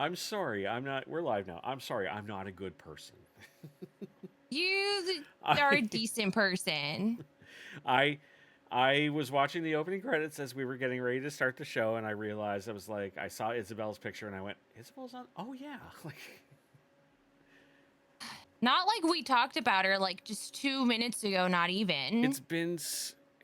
I'm sorry. I'm not. We're live now. I'm sorry. I'm not a good person. You are a I decent person. I I was watching the opening credits as we were getting ready to start the show, and I realized I was like, I saw Isabel's picture, and I went, Isabel's on. Oh yeah, like Not like we talked about her like just 2 minutes ago, not even. it's been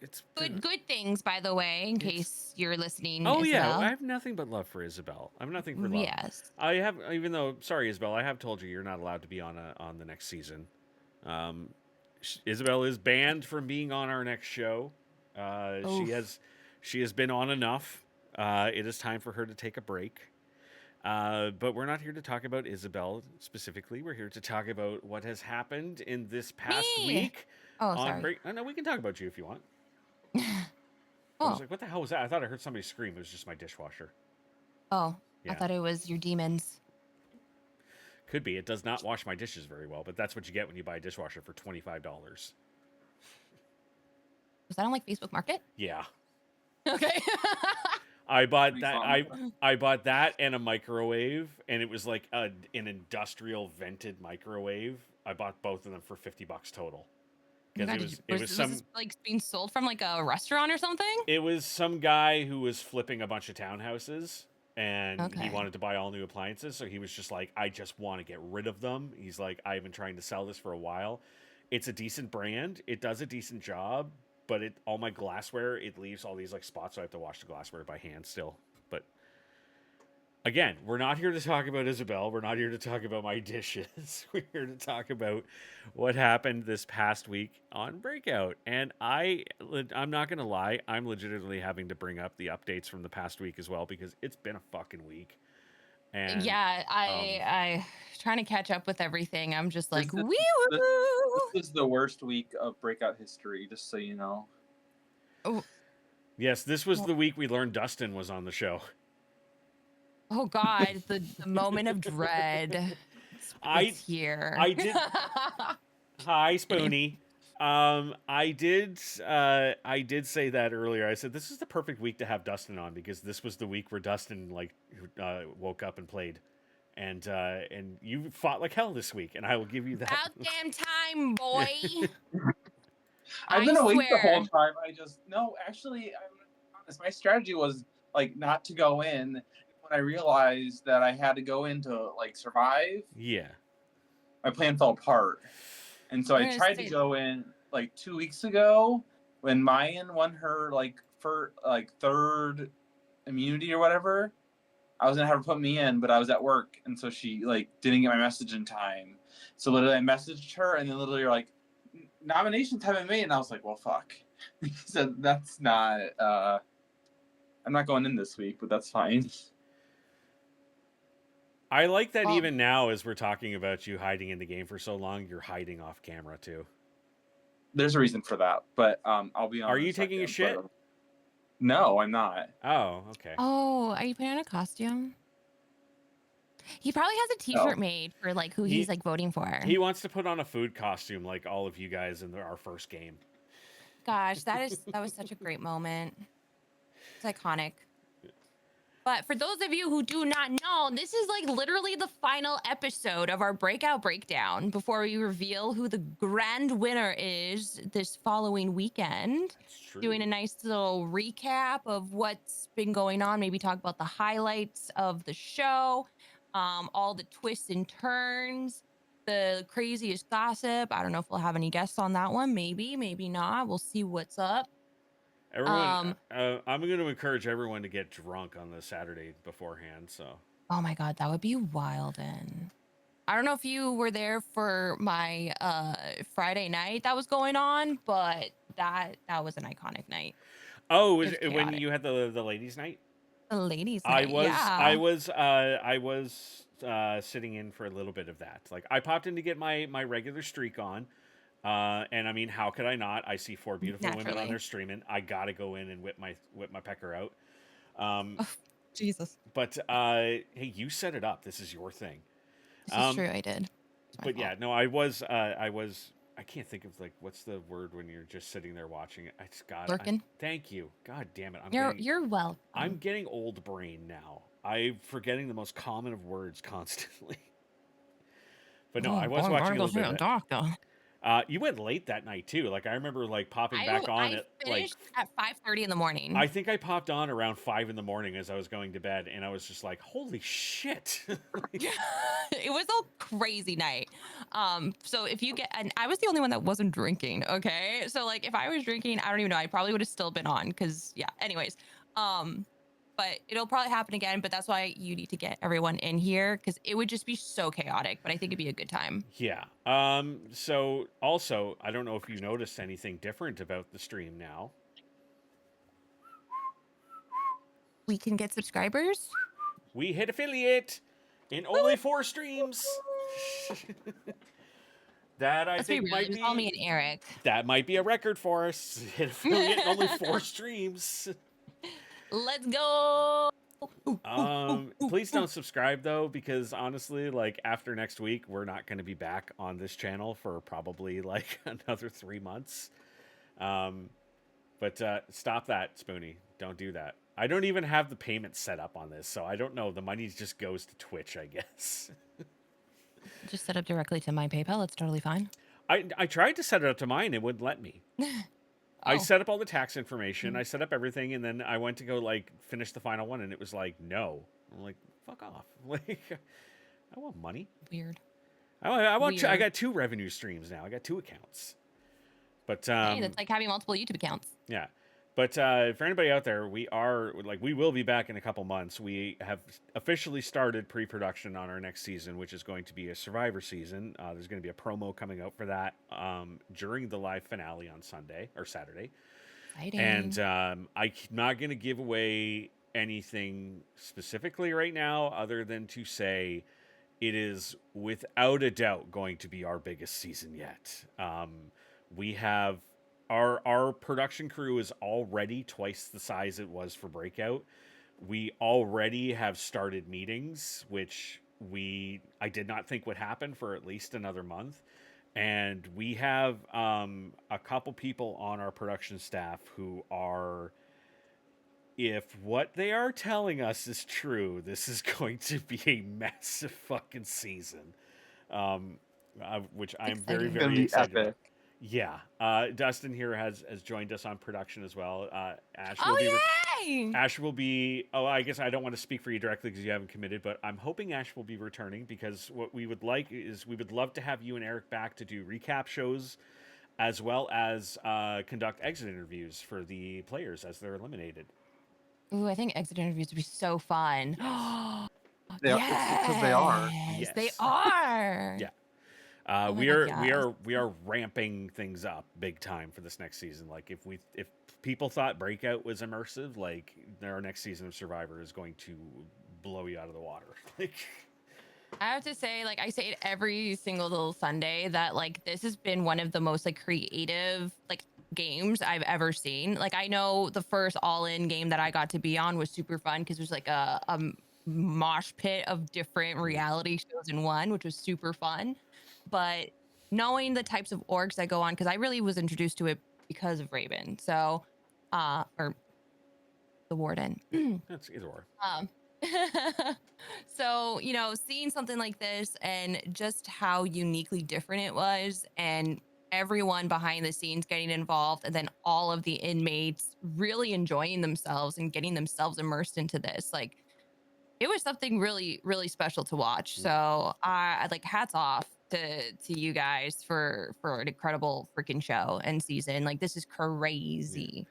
it's been Good things, by the way, in it's. case you're listening, Oh yeah, I Isabel. have nothing but love for Isabel. I have nothing for love. Yes. I have, even though, sorry, Isabel, I have told you you're not allowed to be on the next season. Um, Isabel is banned from being on our next show. Uh, she Oof. has she has been on enough. It is time for her to take a break. But we're not here to talk about Isabel specifically. We're here to talk about what has happened in this past Me. week Oh, on sorry. break. Oh, no, we can talk about you if you want. I was Oh, like, what the hell was that? I thought I heard somebody scream. It was just my dishwasher. oh. I Yeah, thought it was your demons. could be. It does not wash my dishes very well, but that's what you get when you buy a dishwasher for $25. Was that on like Facebook Market? Yeah, Okay. I bought Pretty that. fun. I bought that and a microwave, and it was like an industrial vented microwave. I bought both of them for $50 total Oh my because God, was this like being sold from like a restaurant or something? it was some guy who was flipping a bunch of townhouses, and he Okay. wanted to buy all new appliances. So he was just like, I just want to get rid of them. He's like, I've been trying to sell this for a while. It's a decent brand. It does a decent job, but it all my glassware, it leaves all these like spots, so I have to wash the glassware by hand still. But again, we're not here to talk about Isabel. We're not here to talk about my dishes. We're here to talk about what happened this past week on Breakout. And I'm not going to lie, I'm legitimately having to bring up the updates from the past week as well because it's been a fucking week. And Yeah, um I trying to catch up with everything. I'm just like, This is wee this, woo. this is the worst week of breakout history, just so you know. Oh, yes, this was well, the week we learned Dustin was on the show. oh God, the moment of dread. I It's here. I did Hi, Spoonie. I did say that earlier. I said this is the perfect week to have Dustin on because this was the week where Dustin like woke up and played, and you fought like hell this week, and I will give you that. About damn time, boy. I've I been awake the whole swear. time. No, actually, I'm gonna be honest. My strategy was like not to go in. When I realized that I had to go in to like survive, Yeah. my plan fell apart. And so I'm I gonna tried to say go in like 2 weeks ago when Mayan won her like for like third immunity or whatever. I was gonna have her put me in, but I was at work, and so she like didn't get my message in time. So literally, I messaged her, and then literally, you're like, nominations haven't made, and I was like, well, fuck. So that's not. I'm not going in this week, but that's fine. I like that well, even now, as we're talking about you hiding in the game for so long, you're hiding off camera too. There's a reason for that, but I'll be Are on in a you taking a second. But shit? no, I'm not. Oh, okay. oh, are you putting on a costume? He probably has a No. t-shirt made for like who he's He like voting for. he wants to put on a food costume like all of you guys in our first game. Gosh, that was such a great moment. It's iconic. But for those of you who do not know, this is like literally the final episode of our breakout breakdown before we reveal who the grand winner is this following weekend. That's true. Doing a nice little recap of what's been going on, maybe talk about the highlights of the show, all the twists and turns, the craziest gossip. I don't know if we'll have any guests on that one. Maybe, maybe not. We'll see what's up. Everyone, Um, I'm going to encourage everyone to get drunk on the Saturday beforehand. So oh my God, that would be wild. And I don't know if you were there for my Friday night that was going on, but that was an iconic night. oh, It was was it when chaotic. you had the ladies' night? The ladies' I night, was I yeah. was sitting in for a little bit of that. Like I popped in to get my regular streak on, and I mean, how could I not? I see four beautiful women on Naturally. there streaming. I gotta go in and whip my pecker out. Um, Oh, Jesus. but hey, you set it up. This is your thing. This is Um, true. I did. It's my but fault. yeah, no, I was. I can't think of like what's the word when you're just sitting there watching it. I just got. Lurking. Thank you. God damn it. You're welcome. I'm getting old brain now. I'm forgetting the most common of words constantly. But no, I Oh, was boy, watching gotta a go little see bit of a that. doctor. You went late that night too. Like I remember like popping I back on I at like finished at 5:30 in the morning. I think I popped on around 5 in the morning as I was going to bed, and I was just like, "Holy shit!" Yeah, it was a crazy night. So if you get, and I was the only one that wasn't drinking. Okay, so like if I was drinking, I don't even know. I probably would have still been on because yeah. Anyways, um, but it'll probably happen again. But that's why you need to get everyone in here because it would just be so chaotic. But I think it'd be a good time. Yeah. So also, I don't know if you noticed anything different about the stream now. We can get subscribers. We hit affiliate in only 4 streams. That I Let's be think real. It might was all me be and Eric. a record for us. Hit affiliate in only 4 streams. Let's go. Please don't subscribe though, because honestly, like after next week, we're not going to be back on this channel for probably like another 3 months. Um, but stop that, Spoonie. Don't do that. I don't even have the payment set up on this, so I don't know. The money just goes to Twitch, I guess. Just set up directly to my PayPal. It's totally fine. I tried to set it up to mine, it wouldn't let me. I Oh, set up all the tax information, I set up everything, and then I went to go like finish the final one, and it was like no. I'm like, fuck off. Like, I want money. weird. I want. I Weird. got 2 revenue streams now. I got 2 accounts. But Hey, that's like having multiple YouTube accounts. yeah. But for anybody out there, we will be back in a couple months. We have officially started pre-production on our next season, which is going to be a Survivor season. There's going to be a promo coming out for that during the live finale on Sunday or Saturday. Exciting. And I'm not going to give away anything specifically right now, other than to say it is without a doubt going to be our biggest season yet. We have our production crew is already twice the size it was for Breakout. We already have started meetings, which I did not think would happen for at least another month. And we have a couple people on our production staff who are, if what they are telling us is true, this is going to be a massive fucking season. Which I am very, Exciting. It's gonna very be excited epic. about. Yeah. Dustin here has joined us on production as well. Oh, yay! Ash will be. Oh, I guess I don't want to speak for you directly because you haven't committed, but I'm hoping Ash will be returning, because what we would like is we would love to have you and Eric back to do recap shows, as well as conduct exit interviews for the players as they're eliminated. Ooh, I think exit interviews would be so fun. Because they are. Yes, they Yes. are. Yeah. Oh my we God, are yes. we are ramping things up big time for this next season. Like if people thought Breakout was immersive, like our next season of Survivor is going to blow you out of the water. Like, I have to say, like I say it every single little Sunday, that like this has been one of the most like creative like games I've ever seen. Like I know the first all-in game that I got to be on was super fun because there's like a mosh pit of different reality shows in one, which was super fun. But knowing the types of orgs I go on, because I really was introduced to it because of Raven. So or the warden. that's either or. Um, so, seeing something like this and just how uniquely different it was, and everyone behind the scenes getting involved, and then all of the inmates really enjoying themselves and getting themselves immersed into this, like it was something really, really special to watch. Mm. So I like hats off to you guys for an incredible freaking show and season. Like this is crazy.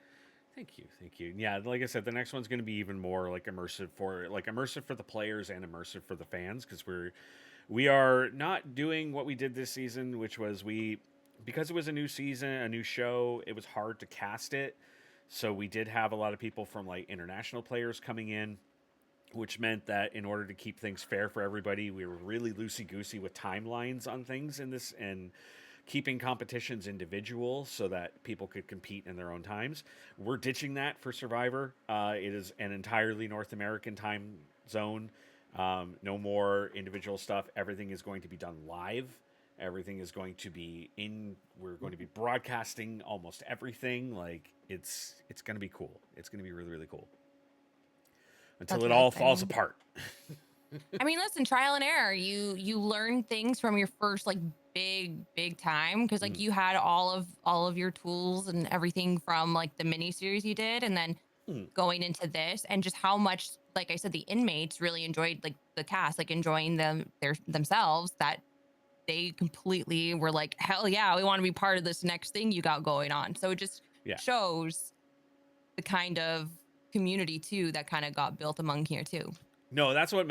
Thank you, thank you. Yeah, like I said, the next one's going to be even more like immersive for the players and immersive for the fans, because we are not doing what we did this season, which was because it was a new season, a new show. It was hard to cast it, so we did have a lot of people from like international players coming in, which meant that in order to keep things fair for everybody, we were really loosey goosey with timelines on things in this, and keeping competitions individual so that people could compete in their own times. We're ditching that for Survivor. It is an entirely North American time zone. No more individual stuff. Everything is going to be done live. Everything is going to be we're going to be broadcasting almost everything. Like it's going to be cool. It's going to be really, really cool. until That's it really all falls exciting. apart. I mean, listen, trial and error. You learn things from your first like big time because like Mhm. you had all of your tools and everything from like the mini series you did, and then Mhm. going into this, and just how much, like I said, the inmates really enjoyed like the cast, like enjoying themselves, that they completely were like, hell yeah, we want to be part of this next thing you got going on. So it just Yeah. shows the kind of community too that kind of got built among here too. No, that's what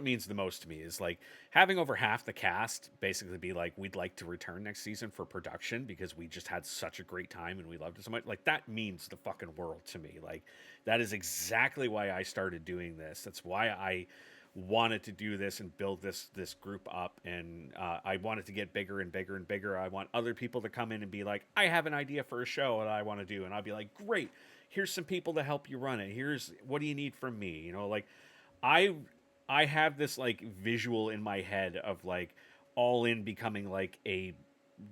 means the most to me is like having over half the cast basically be like, we'd like to return next season for production because we just had such a great time and we loved it so much. Like that means the fucking world to me. Like that is exactly why I started doing this. That's why I wanted to do this and build this group up, and I wanted to get bigger and bigger and bigger. I want other people to come in and be like, I have an idea for a show that I want to do, and I'll be like, great, here's some people to help you run it. Here's what do you need from me, like I I have this like visual in my head of like All In becoming like a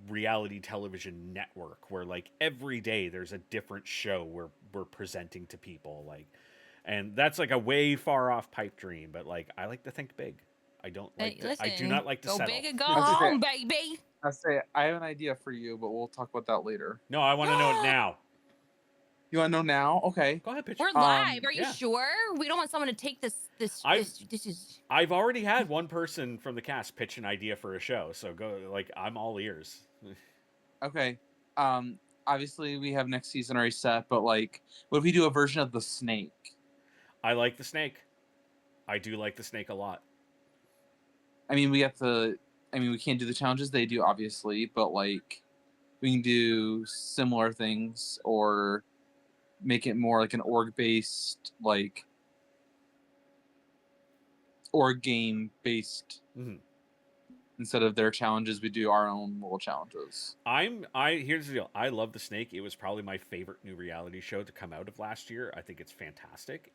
reality television network where like every day there's a different show where we're presenting to people, like, and that's like a way far off pipe dream, but like I like to think big. Hey, I do listen, not like to go settle. big and go I was gonna say, home, baby. I have an idea for you, but we'll talk about that later. No, I want to know it now. You want to know now? Okay. Go ahead, pitch. We're live. Are you Yeah. sure? We don't want someone to take this. This. I've This. This is. I've already had one person from the cast pitch an idea for a show, so go, like, I'm all ears. Okay. Um, Obviously we have next season already set, but like, what if we do a version of the snake? I like the snake. I do like the snake a lot. I mean, we have to. I mean, we can't do the challenges they do, obviously, but like, we can do similar things or make it more like an org based, like org game based. Mm-hmm. Instead of their challenges, we do our own little challenges. I here's the deal. I love the snake. It was probably my favorite new reality show to come out of last year. I think it's fantastic.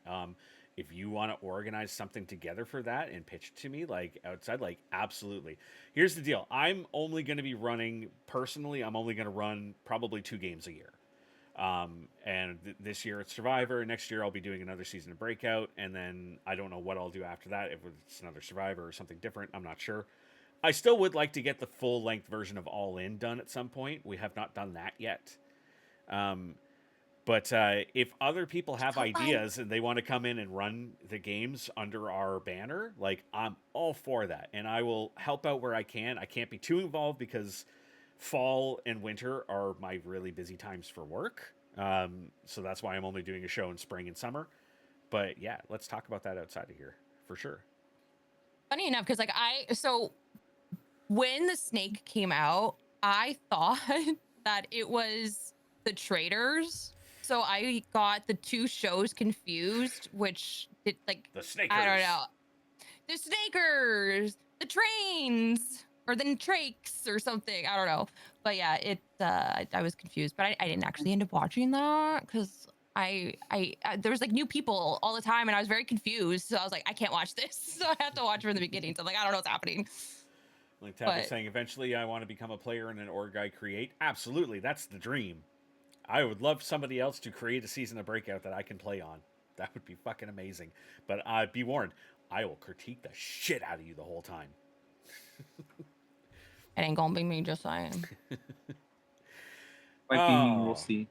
If you want to organize something together for that and pitch it to me, like outside, like absolutely. Here's the deal. I'm only going to be running personally. I'm only going to run probably 2 games a year. And this year it's Survivor. Next year I'll be doing another season of Breakout, and then I don't know what I'll do after that. If it's another Survivor or something different, I'm not sure. I still would like to get the full length version of All In done at some point. We have not done that yet. Um, but if other people have Come on. ideas and they want to come in and run the games under our banner, like I'm all for that, and I will help out where I can. I can't be too involved because fall and winter are my really busy times for work. So that's why I'm only doing a show in spring and summer. But yeah, let's talk about that outside of here for sure. Funny enough, because like when the snake came out, I thought that it was the Traders. So I got the two shows confused, which did like The I don't Snakers. know. The Snakers, the trains, or the Trakes or something. I don't know. But yeah, I was confused, but I didn't actually end up watching that because there was like new people all the time and I was very confused. So I was like, I can't watch this. So I had to watch from the beginning. So I'm like, I don't know what's happening. Like Taffy But saying, eventually I want to become a player in an org I create. Absolutely, that's the dream. I would love somebody else to create a season of Breakout that I can play on. That would be fucking amazing. But be warned, I will critique the shit out of you the whole time. it ain't gonna be me, just saying. Might be me. We'll Oh. see.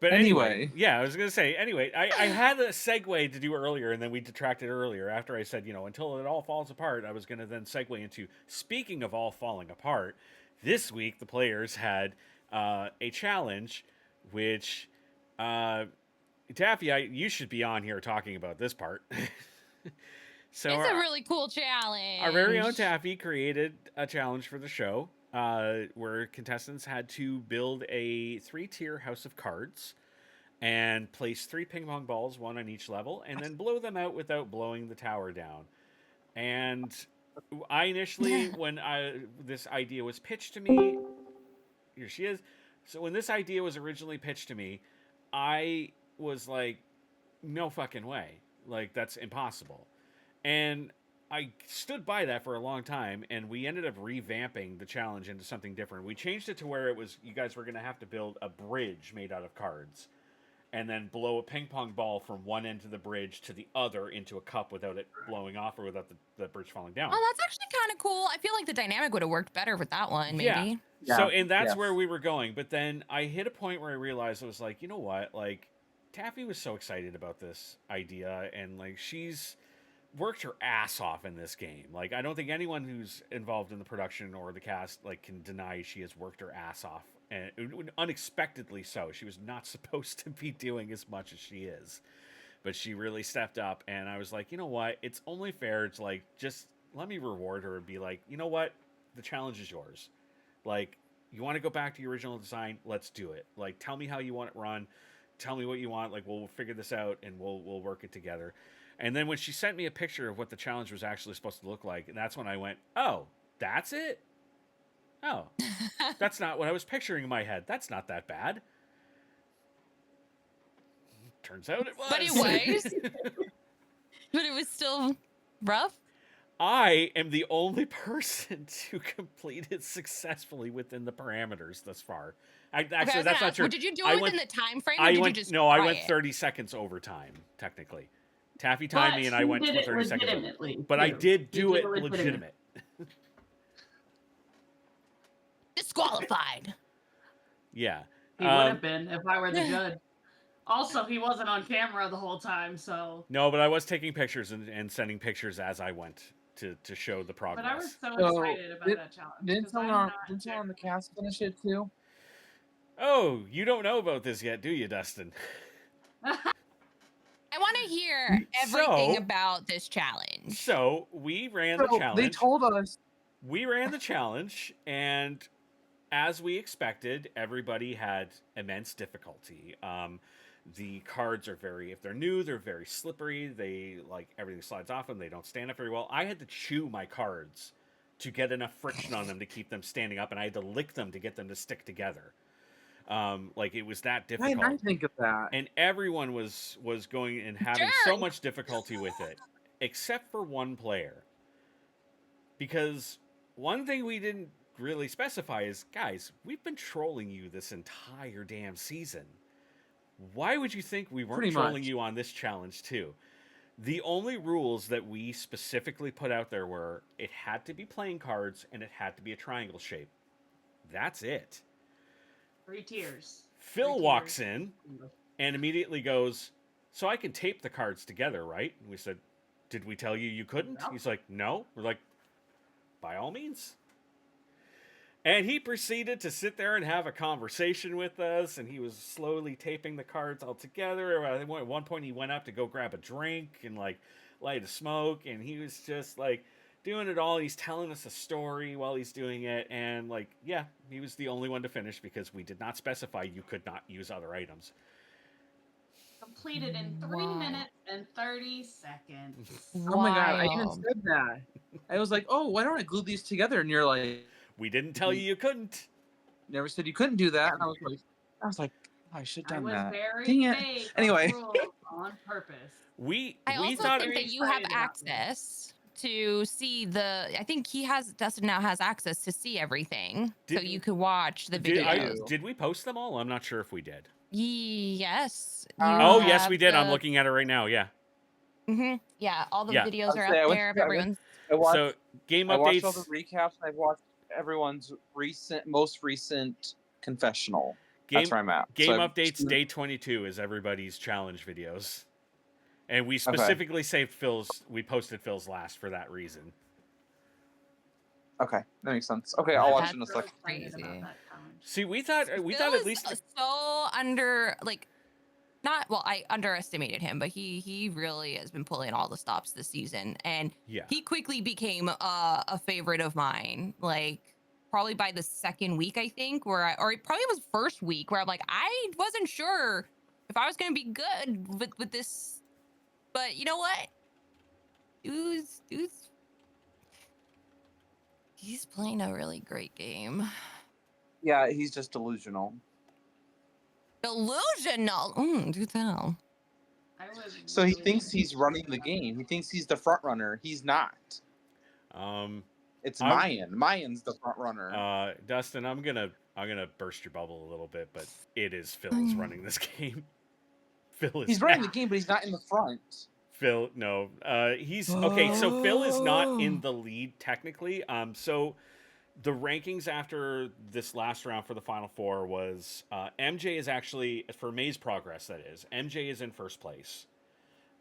But anyway, Anyway. yeah, I was going to say, anyway, I had a segue to do earlier, and then we detracted earlier after I said, until it all falls apart, I was going to then segue into, speaking of all falling apart, this week the players had a challenge, which, Taffy, you should be on here talking about this part. So It's a really cool challenge. our very own Taffy created a challenge for the show where contestants had to build a 3-tier house of cards and place 3 ping pong balls, one on each level, and then blow them out without blowing the tower down. And I initially, when this idea was pitched to me, here she is. So when this idea was originally pitched to me, I was like, no fucking way. Like, that's impossible. And I stood by that for a long time, and we ended up revamping the challenge into something different. We changed it to where it was you guys were going to have to build a bridge made out of cards. and then blow a ping pong ball from one end of the bridge to the other into a cup without it blowing off or without the bridge falling down. Oh, that's actually kind of cool. I feel like the dynamic would have worked better with that one, Yeah. maybe. So, Yeah, and that's yes. where we were going. But then I hit a point where I realized I was like, you know what? Like, Taffy was so excited about this idea, and like she's worked her ass off in this game. Like, I don't think anyone who's involved in the production or the cast like can deny she has worked her ass off, and unexpectedly so. She was not supposed to be doing as much as she is, but she really stepped up. And I was like, you know what? It's only fair to like just let me reward her and be like, you know what? The challenge is yours. Like, you want to go back to your original design? Let's do it. Like, tell me how you want it run. Tell me what you want. Like, we'll figure this out and we'll work it together. And then when she sent me a picture of what the challenge was actually supposed to look like, that's when I went, oh, that's it? Oh, that's not what I was picturing in my head. That's not that bad. Turns out it was. But it was. But it was still rough. I am the only person to complete it successfully within the parameters thus far. Actually, that's not true. Did you do I it went- within the time frame, or I did went you just no, I try went it? 30 seconds over time, technically. Taffy timed But me and I you went did for it 30 seconds. legitimately, But I too. did You do did it it legitimate. Disqualified. Yeah. He would have been if I were the judge. Also, he wasn't on camera the whole time, so. No, but I was taking pictures and sending pictures as I went to show the progress. But I was so So, excited about did- that challenge. Didn't 'cause someone I'm on, not didn't someone on the very- cast finish it too? Oh, you don't know about this yet, do you, Dustin? I want to hear everything So- about this challenge. So we ran the So, challenge. they told us. We ran the challenge, and as we expected, everybody had immense difficulty. The cards are if they're new, they're very slippery. They like everything slides off them. They don't stand up very well. I had to chew my cards to get enough friction on them to keep them standing up, and I had to lick them to get them to stick together. Like, it was that Why didn't I difficult. think of that? And everyone was going and having so much difficulty with it, except for one player. Because one thing we didn't really specify is, guys, we've been trolling you this entire damn season. Why would you think we weren't Pretty trolling much. you on this challenge too? The only rules that we specifically put out there were it had to be playing cards and it had to be a triangle shape. That's it. 3 tiers. Phil 3 walks tiers. in and immediately goes, so I can tape the cards together, right? And we said, did we tell you you couldn't? No. He's like, no. We're like, by all means. And he proceeded to sit there and have a conversation with us, and he was slowly taping the cards all together. At one point, he went up to go grab a drink and like light a smoke, and he was just like doing it all. He's telling us a story while he's doing it, and like, yeah, he was the only one to finish because we did not specify you could not use other items. Completed in 3 Wow. minutes and 30 seconds. Oh my god, I even Wild. said that. I was like, oh, why don't I glue these together? And you're like, We didn't tell you couldn't. never said you couldn't do that. And I was like, oh, I should I have was done that. very Dang it. vague Anyway. on rules on purpose. We I also thought think Very that you have excited about this. access to see I think Dustin now has access to see everything. So Did- you could watch the did, videos. did we post them all? I'm not sure if we did. Yes. Oh, yes, we did. I'm looking at it right now. Yeah. Yeah, all the Yeah. videos I'll are say I up went there. through- Everyone's. I watched, So game I watched updates. all the recaps. And I've watched everyone's most recent confessional. That's where I'm at. Game So I've updates seen- day 22 is everybody's challenge videos, and we specifically saved Phil's. We posted Phil's last for that reason. Okay, that makes sense. Okay, I'll watch That's in a so second. excited about Crazy. that challenge. See, we thought Phil at is least so under not well. I underestimated him, but he really has been pulling all the stops this season, and yeah. he quickly became a favorite of mine. Like probably by the second week, I think, or it probably was first week where I'm like, I wasn't sure if I was gonna be good with this, but you know what? Dude's he's playing a really great game. Yeah, he's just delusional. Delusional. Do tell. I was So he really thinks he's excited running the about game. He thinks he's the front runner. He's not. It's I'm- Mayan. Mayan's the front runner. Dustin, I'm gonna burst your bubble a little bit, but it is Phil's running this game. Phil is He's running the game, but he's not in the front. Phil. No, he's okay. So Phil is not in the lead technically. So the rankings after this last round for the final four was MJ is actually for May's progress. That is, MJ is in first place.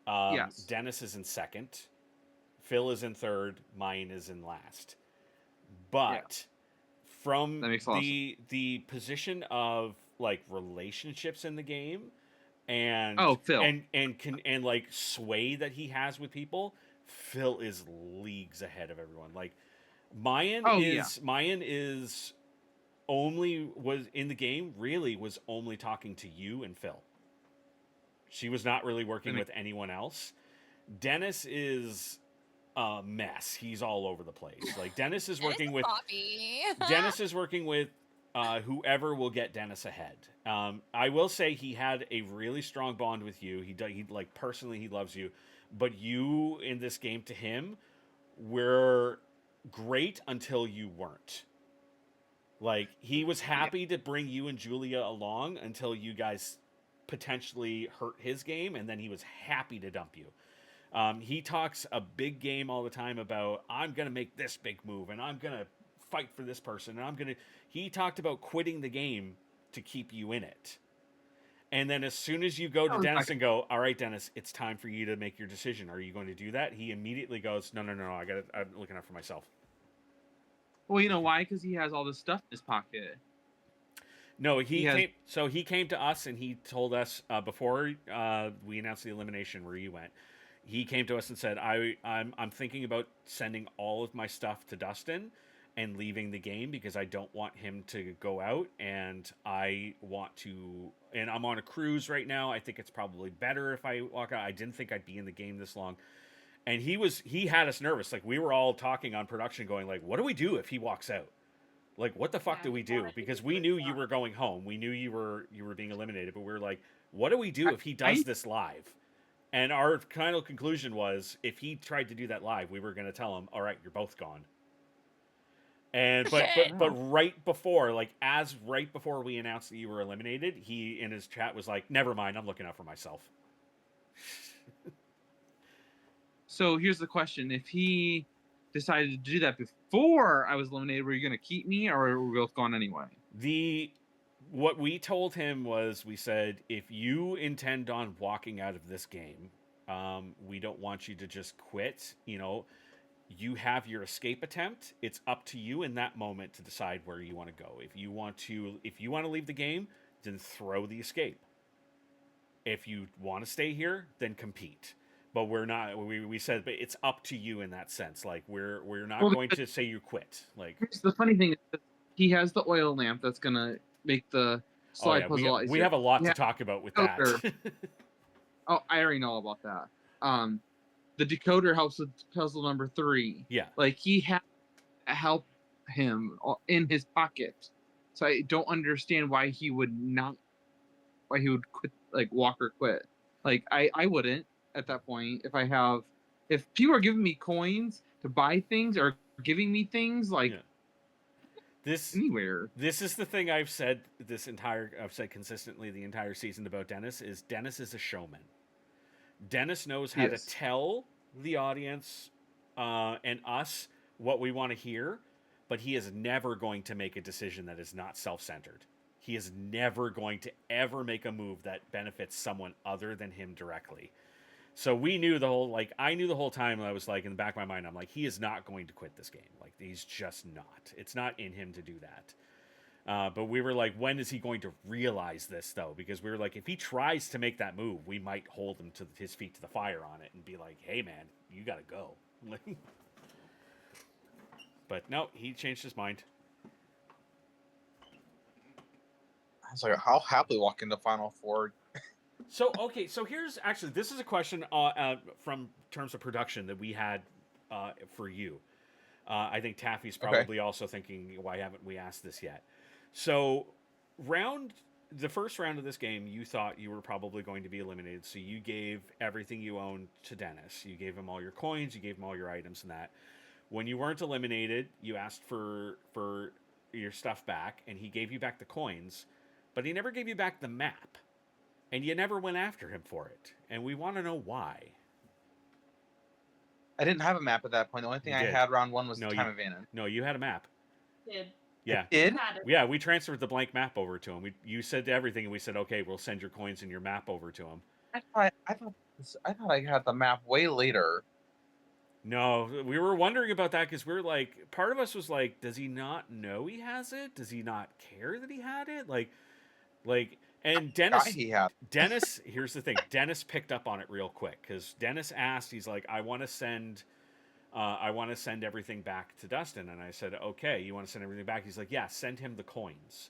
Yes. Dennis is in second. Phil is in third. Mine is in last. But from That makes a lot of sense. the position of like relationships in the game and Oh, Phil. and like sway that he has with people, Phil is leagues ahead of everyone. Like Mayan is only was in the game really was only talking to you and Phil. She was not really working with anyone else. Dennis is a mess. He's all over the place. Like Dennis is working with Poppy. Dennis is working with whoever will get Dennis ahead. I will say he had a really strong bond with you. He like personally he loves you, but you in this game to him were great until you weren't. Like he was happy to bring you and Julia along until you guys potentially hurt his game, and then he was happy to dump you. He talks a big game all the time about I'm gonna make this big move and I'm gonna fight for this person and I'm gonna. He talked about quitting the game to keep you in it. And then as soon as you go to Dennis and go, all right, Dennis, it's time for you to make your decision. Are you going to do that? He immediately goes, no, I'm looking out for myself. Well, you know why? Because he has all this stuff in his pocket. No, he came to us and he told us before we announced the elimination where you went. He came to us and said, I'm thinking about sending all of my stuff to Dustin and leaving the game because I don't want him to go out and I want to and I'm on a cruise right now. I think it's probably better if I walk out. I didn't think I'd be in the game this long. And he had us nervous. Like we were all talking on production going like, what do we do if he walks out? Like what the fuck do we do? Because we knew you were going home. We knew you were being eliminated, but we were like, what do we do if he does this live? And our final conclusion was if he tried to do that live, we were going to tell him, all right, you're both gone. And but right before we announced that you were eliminated, he in his chat was like, never mind, I'm looking out for myself. So here's the question: if he decided to do that before I was eliminated, were you going to keep me, or were we both gone anyway? What we told him was, we said, if you intend on walking out of this game, we don't want you to just quit. You know, you have your escape attempt. It's up to you in that moment to decide where you want to go. If you want to leave the game, then throw the escape. If you want to stay here, then compete. But we're not. We said, but it's up to you in that sense. Like we're not going to say you quit. Like here's the funny thing is that he has the oil lamp that's gonna make the slide puzzle a lot easier. We have a lot to talk about with that. Oh, I already know about that. The decoder helps with puzzle number 3. Yeah. Like he had to help him in his pocket. So I don't understand why he would quit, like walk or quit. Like I wouldn't at that point if people are giving me coins to buy things or giving me things like anywhere. This is the thing I've said consistently the entire season about Dennis is a showman. Dennis knows how to tell the audience and us what we want to hear, but he is never going to make a decision that is not self-centered. He is never going to ever make a move that benefits someone other than him directly. So we knew I knew the whole time, I was like, in the back of my mind, I'm like, he is not going to quit this game. Like, he's just not. It's not in him to do that. But we were like, when is he going to realize this, though? Because we were like, if he tries to make that move, we might hold him to his feet to the fire on it and be like, hey, man, you got to go. But no, he changed his mind. I was like, I'll happily walk into Final Four. So here's actually, this is a question from terms of production that we had for you. I think Taffy's probably also thinking, why haven't we asked this yet? So the first round of this game, you thought you were probably going to be eliminated, so you gave everything you owned to Dennis. You gave him all your coins, you gave him all your items and that. When you weren't eliminated, you asked for your stuff back, and he gave you back the coins, but he never gave you back the map. and you never went after him for it, and we want to know why. I didn't have a map at that point. The only thing You I did. had round 1 was No, the time advantage. No, you had a map. Did Yeah. Did? had it. Yeah, we transferred the blank map over to him. You said everything, and we said, okay, we'll send your coins and your map over to him. I thought I had the map way later. No, we were wondering about that because we're like, part of us was like, does he not know he has it? Does he not care that he had it? And He had. Dennis, here's the thing. Dennis picked up on it real quick because Dennis asked, he's like, I want to send everything back to Dustin. And I said, okay, you want to send everything back? He's like, yeah, send him the coins.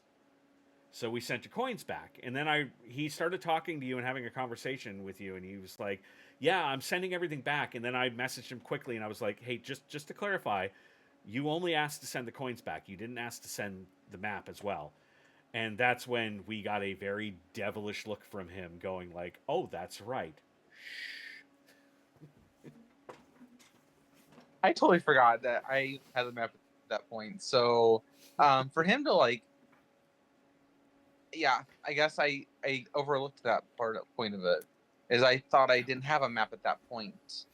So we sent your coins back. And then he started talking to you and having a conversation with you. And he was like, yeah, I'm sending everything back. And then I messaged him quickly and I was like, hey, just to clarify, you only asked to send the coins back. You didn't ask to send the map as well. And that's when we got a very devilish look from him going like, oh, that's right. I totally forgot that I had the map at that point. So for him to like, yeah, I guess I overlooked that point of it, is I thought I didn't have a map at that point.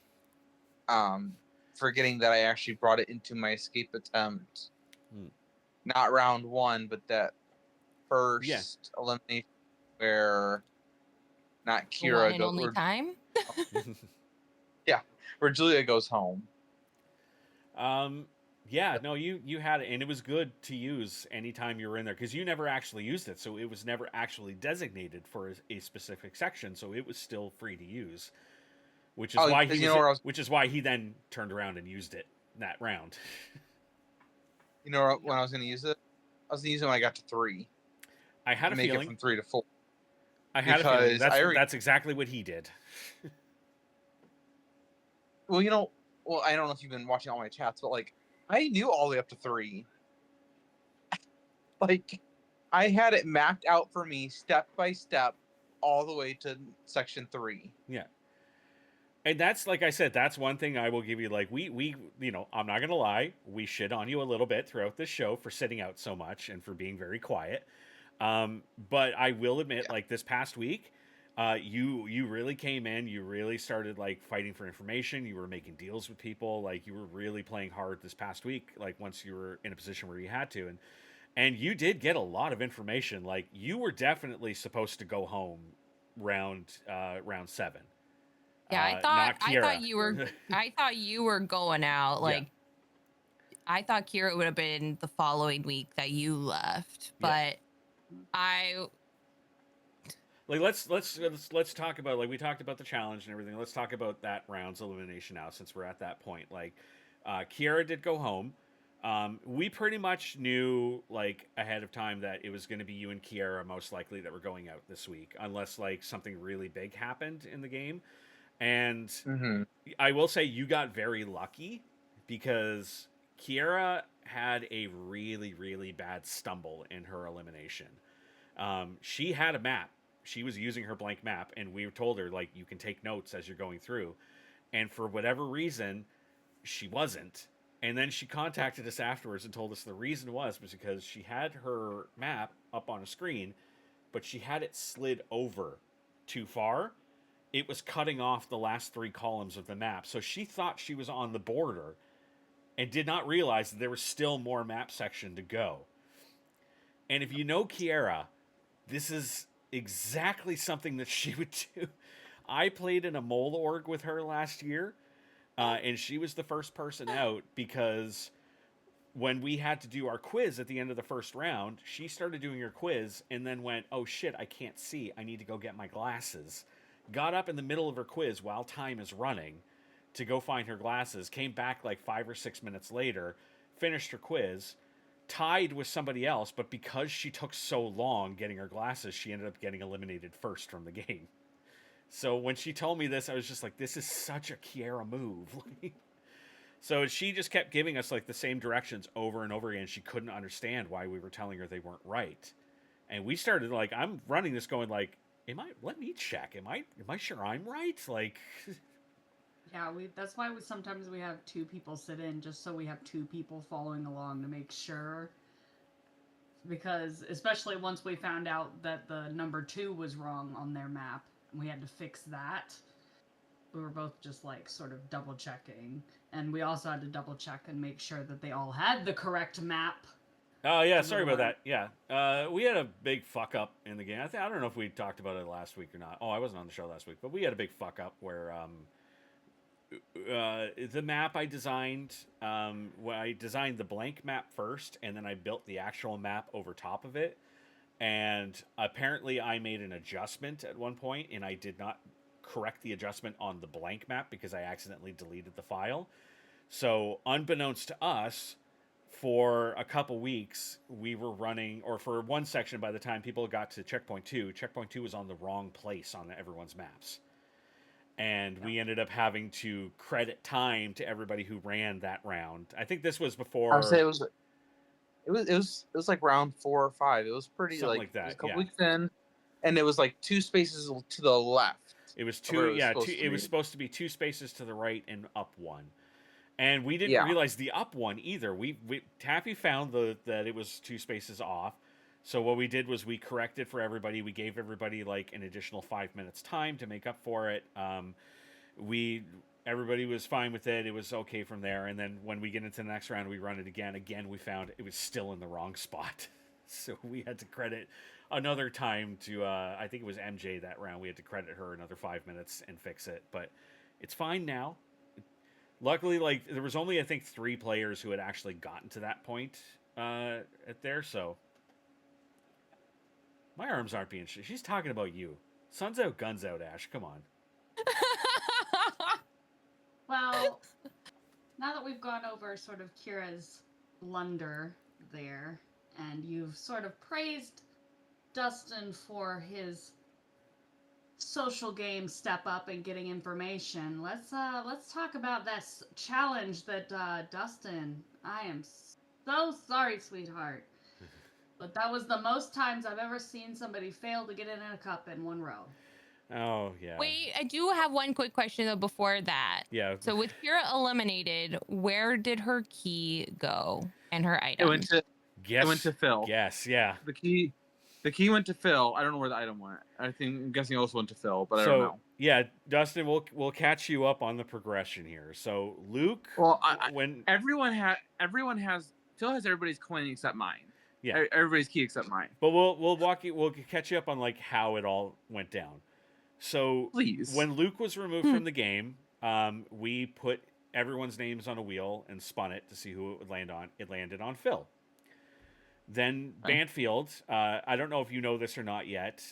Forgetting that I actually brought it into my escape attempt. Not round 1, but that first elimination where not The Kira one and only time. Yeah, where Julia goes home. Yeah, no, you had it, and it was good to use anytime you were in there because you never actually used it, so it was never actually designated for a specific section, so it was still free to use, which is why he then turned around and used it that round. You know when I was going to use it? I was going to use it when I got to 3. I had a make feeling it from 3 to 4. I had a feeling that's exactly what he did. Well, I don't know if you've been watching all my chats, but like I knew all the way up to 3. Like I had it mapped out for me step by step all the way to section 3. Yeah. And that's, like I said, that's one thing I will give you. Like, we I'm not going to lie. We shit on you a little bit throughout this show for sitting out so much and for being very quiet. But I will admit, like, this past week, you really came in. You really started, like, fighting for information. You were making deals with people. Like, you were really playing hard this past week, like, once you were in a position where you had to. And you did get a lot of information. Like, you were definitely supposed to go home round 7. Yeah, I thought you were going out. Like, I thought Kira would have been the following week that you left, but like let's talk about, like, we talked about the challenge and everything. Let's talk about that round's elimination now, since we're at that point. Like, Kiara did go home. We pretty much knew, like, ahead of time that it was going to be you and Kiara most likely that were going out this week, unless, like, something really big happened in the game. And I will say you got very lucky because Kiara had a really, really bad stumble in her elimination. She had a map. She was using her blank map, and we told her, like, you can take notes as you're going through. And for whatever reason, she wasn't. And then she contacted us afterwards and told us the reason was because she had her map up on a screen, but she had it slid over too far. It was cutting off the last 3 columns of the map. So she thought she was on the border and did not realize that there was still more map section to go. And if you know Kiara, this is exactly something that she would do. I played in a mole org with her last year, and she was the first person out because when we had to do our quiz at the end of the first round, she started doing her quiz and then went, oh shit, I can't see. I need to go get my glasses. Got up in the middle of her quiz while time is running to go find her glasses, came back like 5 or 6 minutes later, finished her quiz, tied with somebody else, but because she took so long getting her glasses, she ended up getting eliminated first from the game. So when she told me this, I was just like, this is such a Kiara move. So she just kept giving us, like, the same directions over and over again. She couldn't understand why we were telling her they weren't right. And we started, like, I'm running this going like, let me check. Am I sure I'm right? Like, yeah, that's why sometimes we have 2 people sit in, just so we have 2 people following along to make sure. because especially once we found out that the number 2 was wrong on their map, and we had to fix that. We were both just like sort of double checking, and we also had to double check and make sure that they all had the correct map. Oh yeah, sorry about that. Yeah, we had a big fuck up in the game. I don't know if we talked about it last week or not. Oh, I wasn't on the show last week, but we had a big fuck up where the map I designed, I designed the blank map first, and then I built the actual map over top of it. And apparently, I made an adjustment at one point, and I did not correct the adjustment on the blank map because I accidentally deleted the file. So, unbeknownst to us, for a couple weeks, we were running, or for one section, by the time people got to checkpoint 2 was on the wrong place on everyone's maps. And we ended up having to credit time to everybody who ran that round. I think this was before. I would say it was like round 4 or 5. It was pretty Something like like that, it was a couple yeah. weeks in, and it was like 2 spaces to the left. It was of where two, yeah. supposed to It was be. supposed to be 2 spaces to the right and up 1, and we didn't Yeah. realize the up 1 either. We Taffy found that it was 2 spaces off. So what we did was we corrected for everybody. We gave everybody like an additional 5 minutes time to make up for it. Everybody was fine with it. It was okay from there. And then when we get into the next round, we run it again. Again, we found it was still in the wrong spot. So we had to credit another time to, I think it was MJ that round. We had to credit her another 5 minutes and fix it. But it's fine now. Luckily, like, there was only, I think, 3 players who had actually gotten to that point at there. So my arms aren't being shit. She's talking about you. Sun's out, guns out, Ash. Come on. Well, now that we've gone over sort of Kira's blunder there, and you've sort of praised Dustin for his social game step up and getting information, let's talk about this challenge that Dustin. I am so sorry, sweetheart, but that was the most times I've ever seen somebody fail to get in a cup in one row. Oh, yeah. Wait, I do have one quick question though before that. Yeah. So with Kira eliminated, where did her key go and her item? It went to Phil. Yes, yeah. The key went to Phil. I don't know where the item went. I'm guessing it also went to Phil, but I don't know. Yeah, Dustin, we'll catch you up on the progression here. So Luke, Well, when everyone has Phil has everybody's coin except mine. Yeah, everybody's key except mine. But we'll catch you up on like how it all went down. So Please. When Luke was removed from the game, we put everyone's names on a wheel and spun it to see who it would land on. It landed on Phil. Then Banfield, I don't know if you know this or not yet.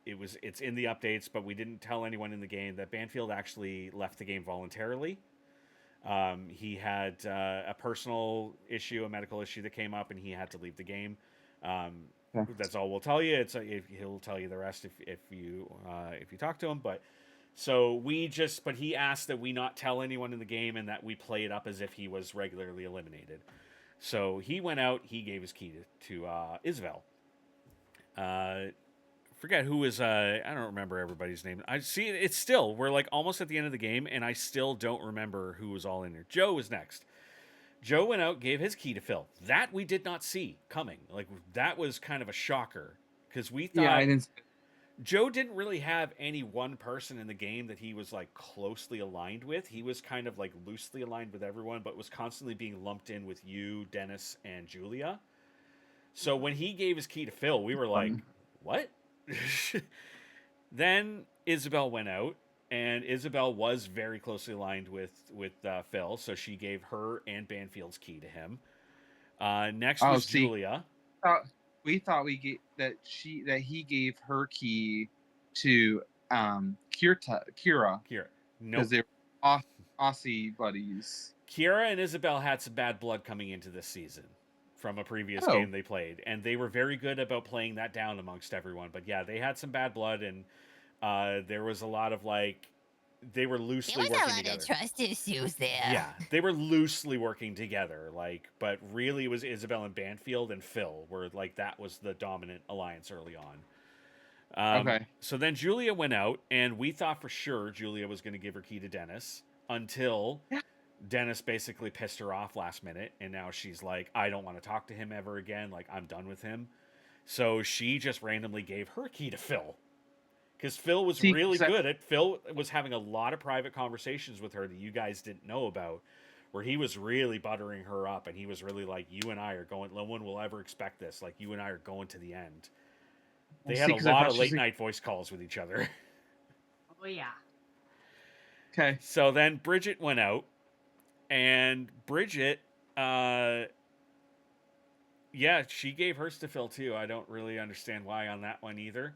It's in the updates, but we didn't tell anyone in the game that Banfield actually left the game voluntarily. He had a personal issue, a medical issue that came up, and he had to leave the game. That's all we'll tell you. He'll tell you the rest if you talk to him. But he asked that we not tell anyone in the game and that we play it up as if he was regularly eliminated. So he went out. He gave his key to Isabel. Forget who is. I don't remember everybody's name. I see it's still. We're like almost at the end of the game, and I still don't remember who was all in there. Joe was next. Joe went out, gave his key to Phil. That we did not see coming. Like, that was kind of a shocker because we thought I didn't. Joe didn't really have any one person in the game that he was like closely aligned with. He was kind of like loosely aligned with everyone, but was constantly being lumped in with you, Dennis, and Julia. So when he gave his key to Phil, we were like, what? Then Isabel went out. And Isabel was very closely aligned with Phil, so she gave her and Banfield's key to him. Next was Julia. We thought that he gave her key to Kira. Nope. Because they were Aussie buddies. Kira and Isabel had some bad blood coming into this season from a previous game they played, and they were very good about playing that down amongst everyone. But yeah, they had some bad blood, and there was a lot of like they were loosely working together. There was a lot of trust issues there. Yeah, they were loosely working together, like, but really it was Isabel and Banfield and Phil were like that was the dominant alliance early on. Okay. So then Julia went out, and we thought for sure Julia was going to give her key to Dennis until Dennis basically pissed her off last minute, and now she's like, I don't want to talk to him ever again. Like, I'm done with him. So she just randomly gave her key to Phil. Because Phil was See, really good at Phil was having a lot of private conversations with her that you guys didn't know about, where he was really buttering her up, and he was really like, "You and I are going. No one will ever expect this. Like, you and I are going to the end." They had a lot of late night voice calls with each other. Oh yeah. Okay. So then Bridget went out, and Bridget, yeah, she gave hers to Phil too. I don't really understand why on that one either.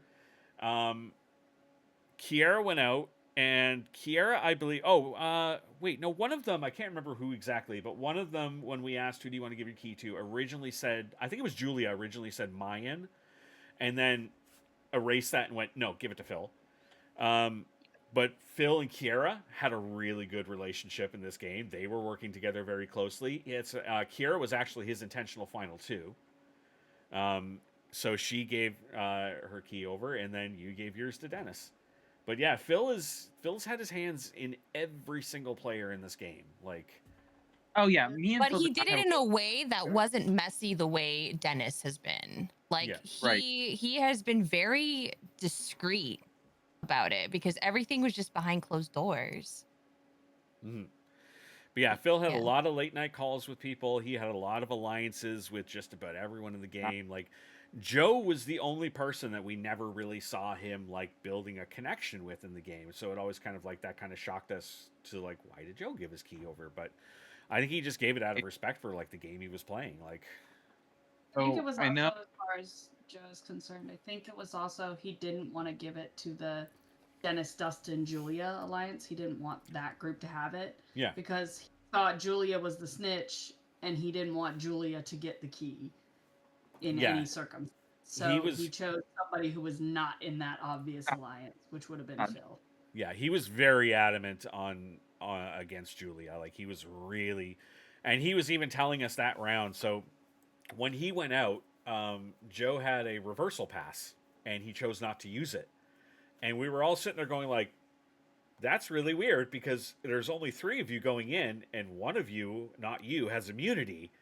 Kiara went out, and Kiara, I believe. Oh, wait, no, one of them, I can't remember who exactly, but one of them, when we asked who do you want to give your key to, originally said, I think it was Julia, originally said Mayan, and then erased that and went, no, give it to Phil. But Phil and Kiara had a really good relationship in this game. They were working together very closely. Kiara was actually his intentional final two. So she gave her key over, and then you gave yours to Dennis. But yeah, Phil's had his hands in every single player in this game. Like, Oh yeah, me and But Phil he did did not it have in a way that wasn't messy the way Dennis has been. Like Yeah, right. he has been very discreet about it because everything was just behind closed doors. mhm. But yeah, Phil had a Yeah. lot of late night calls with people. He had a lot of alliances with just about everyone in the game. Like, Joe was the only person that we never really saw him like building a connection with in the game. So it always kind of like that kind of shocked us to like, why did Joe give his key over? But I think he just gave it out of respect for like the game he was playing. Like, I think Oh, it was I also, know. as far as Joe is concerned, I think it was also he didn't want to give it to the Dennis, Dustin, Julia alliance. He didn't want that group to have it yeah, because he thought Julia was the snitch and he didn't want Julia to get the key in yeah, any circumstance. So was he chose somebody who was not in that obvious alliance, which would have been Phil. yeah, he was very adamant on against Julia. Like, he was really, and he was even telling us that round. So when he went out, Joe had a reversal pass, and he chose not to use it. And we were all sitting there going like, that's really weird because there's only 3 of you going in, and one of you, not you, has immunity.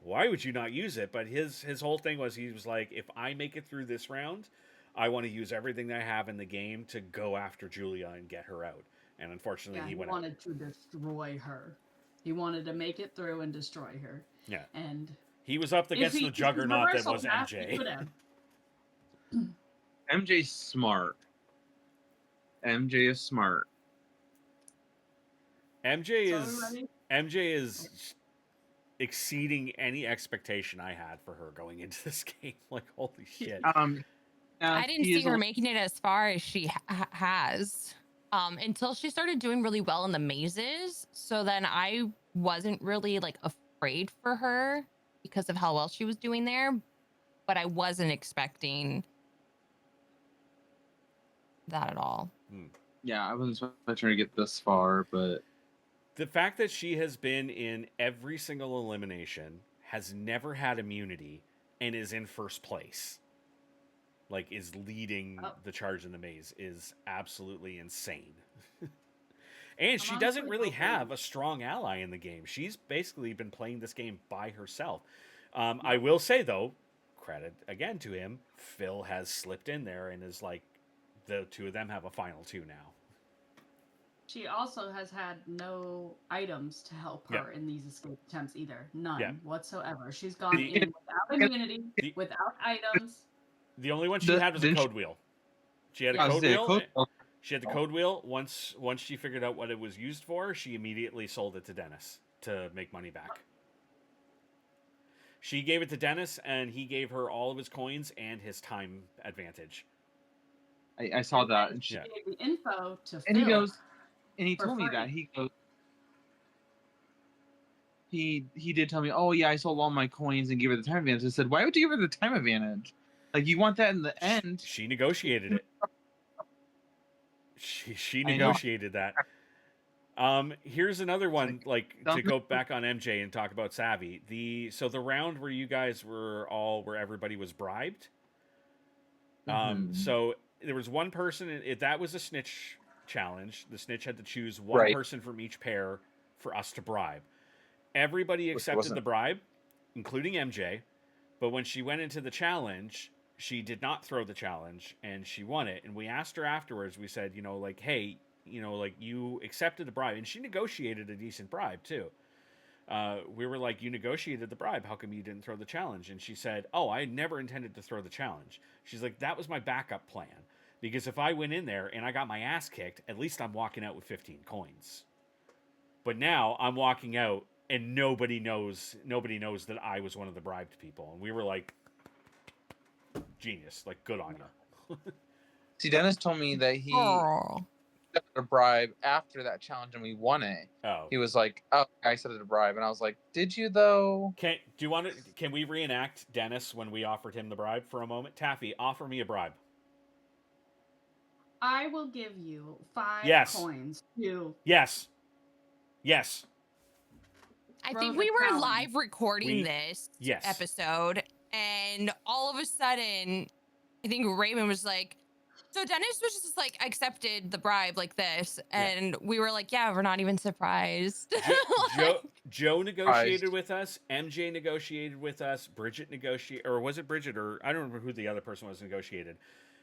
Why would you not use it? But his whole thing was, he was like, if I make it through this round, I want to use everything that I have in the game to go after Julia and get her out. And unfortunately, Yeah, he he went wanted to destroy her. He wanted to make it through and destroy her. out. Yeah, And he was up if against he the juggernaut that reversal was pass, he MJ. could have. MJ's smart. MJ is smart. MJ So are we is ready? MJ is exceeding any expectation I had for her going into this game. Like, holy shit. I didn't see her making it as far as she has until she started doing really well in the mazes. So then I wasn't really like afraid for her because of how well she was doing there, but I wasn't expecting that at all. Yeah, I wasn't trying to get this far, but The fact that she has been in every single elimination, has never had immunity, and is in first place, like is leading the charge in the maze, is absolutely insane. And she doesn't honestly really hoping- have a strong ally in the game. She's basically been playing this game by herself. I will say, though, credit again to him, Phil has slipped in there and is like, the 2 of them have a final 2 now. She also has had no items to help her in these escape attempts either. None whatsoever. She's gone in without immunity, without items. The only one she had was a code wheel. She had a code wheel. She had the code wheel. Once she figured out what it was used for, she immediately sold it to Dennis to make money back. She gave it to Dennis, and he gave her all of his coins and his time advantage. I saw that, and she gave the info to and Phil. he goes, and he for told me free. that he goes. He did tell me, oh yeah, I sold all my coins and gave her the time advantage. I said, why would you give her the time advantage? Like, you want that in the end. She negotiated it. She negotiated that. Here's another one, like, to go back on MJ and talk about Savvy. The round where you guys were all, where everybody was bribed. So there was one person, that was a snitch challenge. The snitch had to choose one person from each pair for us to bribe. Everybody Which accepted wasn't- the bribe, including MJ. But when she went into the challenge, she did not throw the challenge and she won it. And we asked her afterwards, we said, you know, like, hey, you know, like you accepted the bribe. And she negotiated a decent bribe too. We were like, you negotiated the bribe. How come you didn't throw the challenge? And she said, oh, I never intended to throw the challenge. She's like, that was my backup plan. Because if I went in there and I got my ass kicked, at least I'm walking out with 15 coins. But now I'm walking out and nobody knows that I was one of the bribed people. And we were like, genius, like good on you. See, Dennis told me that he Oh. accepted a bribe after that challenge and we won it. Oh. He was like, "Oh, I accepted a bribe," and I was like, "Did you though?" Can we reenact Dennis when we offered him the bribe for a moment? Taffy, offer me a bribe. I will give you 5 Yes. coins to Yes. Yes. I throw think the we were challenge. live recording this Yes. episode, and all of a sudden, I think Raymond was like, so Dennis was just like accepted the bribe like this, and we were like, yeah, we're not even surprised. Joe negotiated with us. MJ negotiated with us. Bridget negotiated, or was it Bridget, or I don't remember who the other person was negotiated.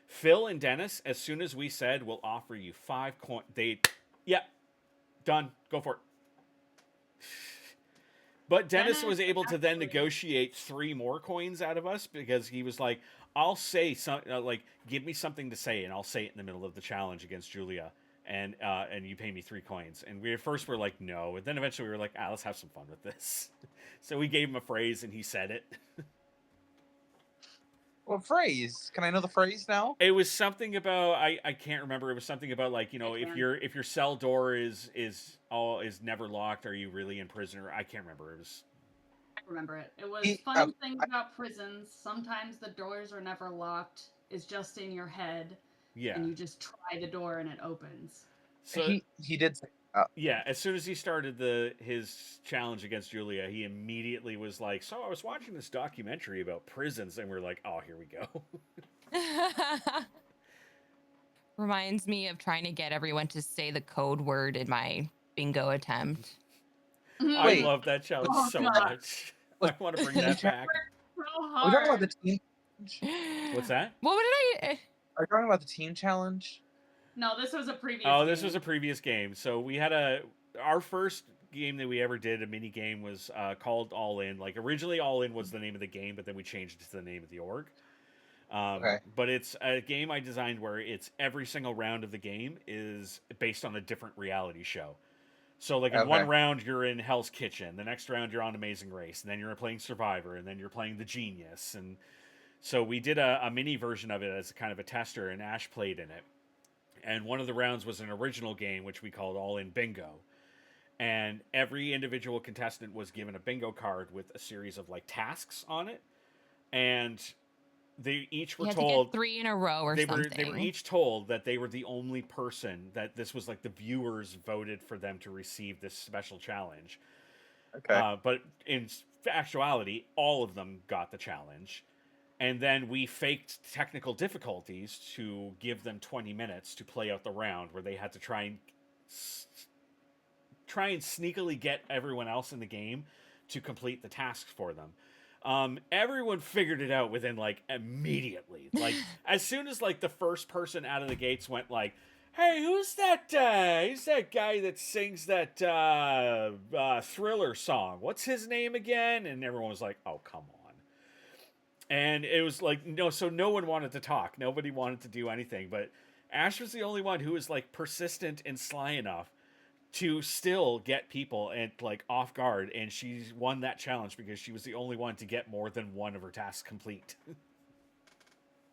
Phil and Dennis, as soon as we said we'll offer you 5 coins, done. Go for it. But Dennis was able to then negotiate 3 more coins out of us because he was like, I'll say something, like, give me something to say, and I'll say it in the middle of the challenge against Julia, and you pay me 3 coins. And we at first were like, no, and then eventually we were like, let's have some fun with this. So we gave him a phrase, and he said it. What phrase? Can I know the phrase now? It was something about I can't remember. It was something about, like, you know, if your cell door is never locked, are you really in prison? Or I can't remember. It was. I remember it. It was fun things about prisons. Sometimes the doors are never locked. It's just in your head. Yeah. And you just try the door and it opens. So he did say that. Yeah, as soon as he started his challenge against Julia, he immediately was like, so I was watching this documentary about prisons, and we're like, oh, here we go. Reminds me of trying to get everyone to say the code word in my bingo attempt. I love that challenge so God. much. I want to bring that back. So Are we talking about hard. the team? What's that? What did I? Are you talking about the team challenge? No, this was a previous Oh, this game. was a previous game. So we had our first game that we ever did, a mini game, was called All In. Like, originally All In was the name of the game, but then we changed it to the name of the org. Okay. But it's a game I designed where it's every single round of the game is based on a different reality show. So, like, in one round, you're in Hell's Kitchen. The next round, you're on Amazing Race. And then you're playing Survivor. And then you're playing The Genius. And so we did a mini version of it as kind of a tester, and Ash played in it. And one of the rounds was an original game, which we called All In Bingo. And every individual contestant was given a bingo card with a series of, like, tasks on it. And they each were told to get 3 in a row or something. They were each told that they were the only person, that this was like the viewers voted for them to receive this special challenge. Okay. But in actuality, all of them got the challenge. And then we faked technical difficulties to give them 20 minutes to play out the round, where they had to try and sneakily get everyone else in the game to complete the tasks for them. Everyone figured it out within, like, immediately. Like, as soon as, like, the first person out of the gates went, like, hey, who's that guy that sings that Thriller song? What's his name again? And everyone was like, oh, come on. And it was like, no, so no one wanted to talk. Nobody wanted to do anything. But Ash was the only one who was, like, persistent and sly enough to still get people and, like, off guard, and she won that challenge because she was the only one to get more than one of her tasks complete.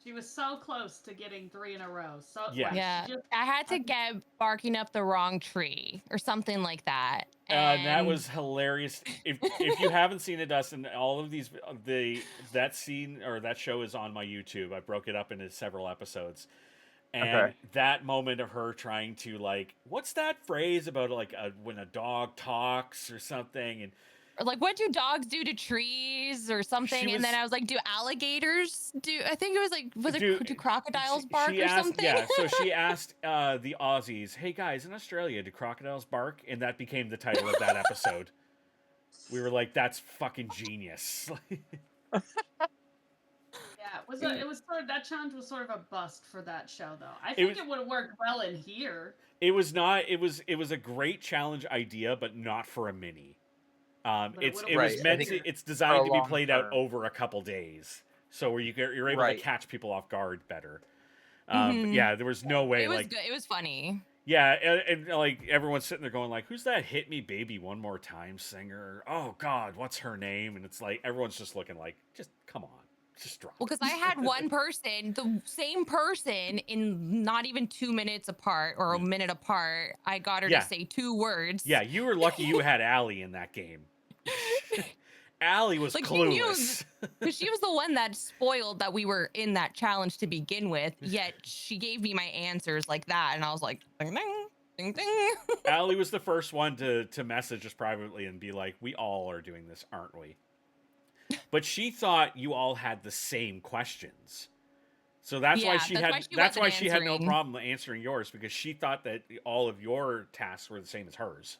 She was so close to getting 3 in a row. So Yeah. I had to get barking up the wrong tree or something like that. And that was hilarious. If you haven't seen it, Dustin, all of these that scene or that show is on my YouTube. I broke it up into several episodes. And that moment of her trying to, like, what's that phrase about, like, when a dog talks or something? And Or like, what do dogs do to trees or something? She And then was I was like, do alligators do? I think it was like, do crocodiles bark she or asked, something? yeah, so she asked the Aussies, hey guys, in Australia, do crocodiles bark? And that became the title of that episode. We were like, that's fucking genius. Yeah, it was sort of, that challenge was sort of a bust for that show though. I It think was it would have worked well in here. it was not it was a great challenge idea, but not for a mini. But it It's would've it worked was Right, I meant think to here. it's for designed a to be long played out term. over a couple days, so where you're able Right. to catch people off guard better. But Mhm. yeah, there was no way It was like good. It was funny. yeah, and like everyone's sitting there going like, "Who's that hit me baby one more time singer? Oh God, what's her name?" And it's like everyone's just looking like, "Just come on, just drop Well, it." because I had one person, the same person, in not even 2 minutes apart or a Yeah. minute apart, I got her Yeah. to say 2 words. Yeah, you were lucky you had Allie in that game. Allie was Like, she knew clueless. because she was the one that spoiled that we were in that challenge to begin with. Yet she gave me my answers like that, and I was like, ding ding ding ding. Allie was the first one to message us privately and be like, "We all are doing this, aren't we?" But she thought you all had the same questions. So that's why Yeah, she that's why had she that's why wasn't she had no answering. problem answering yours, because she thought that all of your tasks were the same as hers.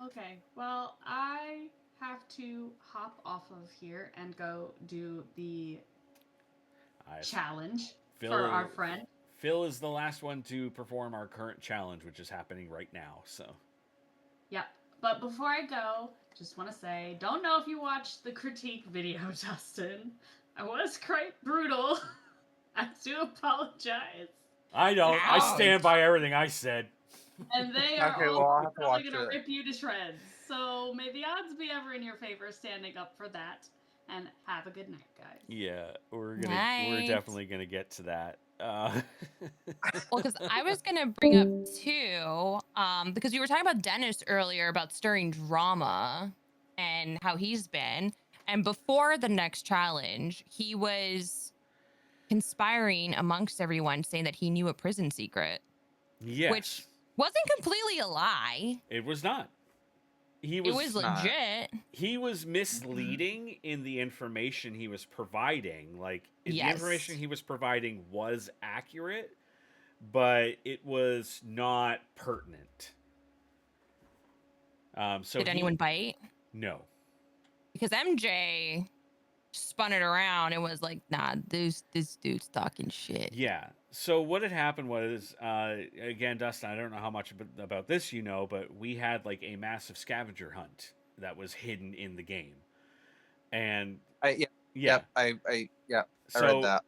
Okay, well, I have to hop off of here and go do the challenge for our friend. Phil is the last one to perform our current challenge, which is happening right now. So Yep. But before I go, just want to say, don't know if you watched the critique video, Justin. I was quite brutal. I do apologize. I don't. I stand by everything I said. And they are Okay, all well, I'll have to probably watch going to it. rip you to shreds. So may the odds be ever in your favor standing up for that. And have a good night, guys. Yeah, we're Night. definitely gonna get to that. Well, because I was gonna bring up too, because you were talking about Dennis earlier about stirring drama and how he's been, and before the next challenge, he was conspiring amongst everyone, saying that he knew a prison secret, Yes, which wasn't completely a lie. it was not. It was not. legit. He was misleading in the information he was providing. Like the information Yes. he was providing was accurate, but it was not pertinent. So Did anyone bite? No. Because MJ spun it around and was like, "Nah, this dude's talking shit." Yeah. So what had happened was, again, Dustin, I don't know how much about this you know, but we had like a massive scavenger hunt that was hidden in the game, and I read that.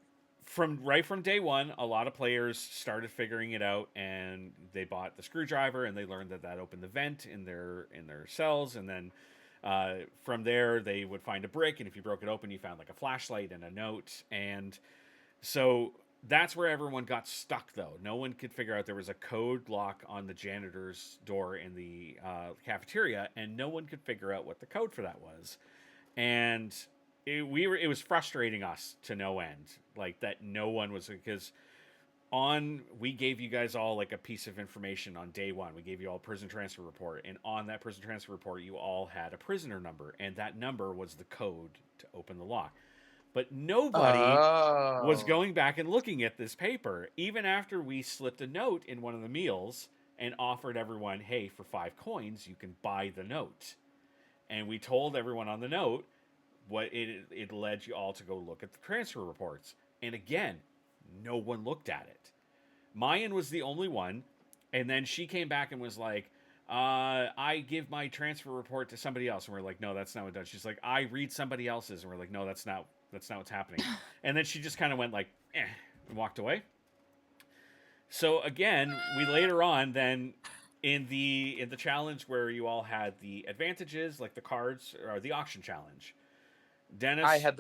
From day one, a lot of players started figuring it out, and they bought the screwdriver, and they learned that opened the vent in their cells, and then from there they would find a brick, and if you broke it open, you found like a flashlight and a note, and so that's where everyone got stuck. Though no one could figure out there was a code lock on the janitor's door in the cafeteria, and no one could figure out what the code for that was, and it was frustrating us to no end, like that no one was, because we gave you guys all like a piece of information on day one. We gave you all a prison transfer report, and on that prison transfer report you all had a prisoner number, and that number was the code to open the lock. But nobody was going back and looking at this paper, even after we slipped a note in one of the meals and offered everyone, hey, for 5 coins you can buy the note, and we told everyone on the note what it led you all to go look at the transfer reports. And again, no one looked at it. Mayan was the only one, and then she came back and was like, I give my transfer report to somebody else. And we're like, no, that's not what it does. She's like, I read somebody else's. And we're like, no, that's not what's happening. And then she just kind of went like, and walked away. So again, we later on then in the challenge where you all had the advantages, like the cards, or the auction challenge, Dennis, I had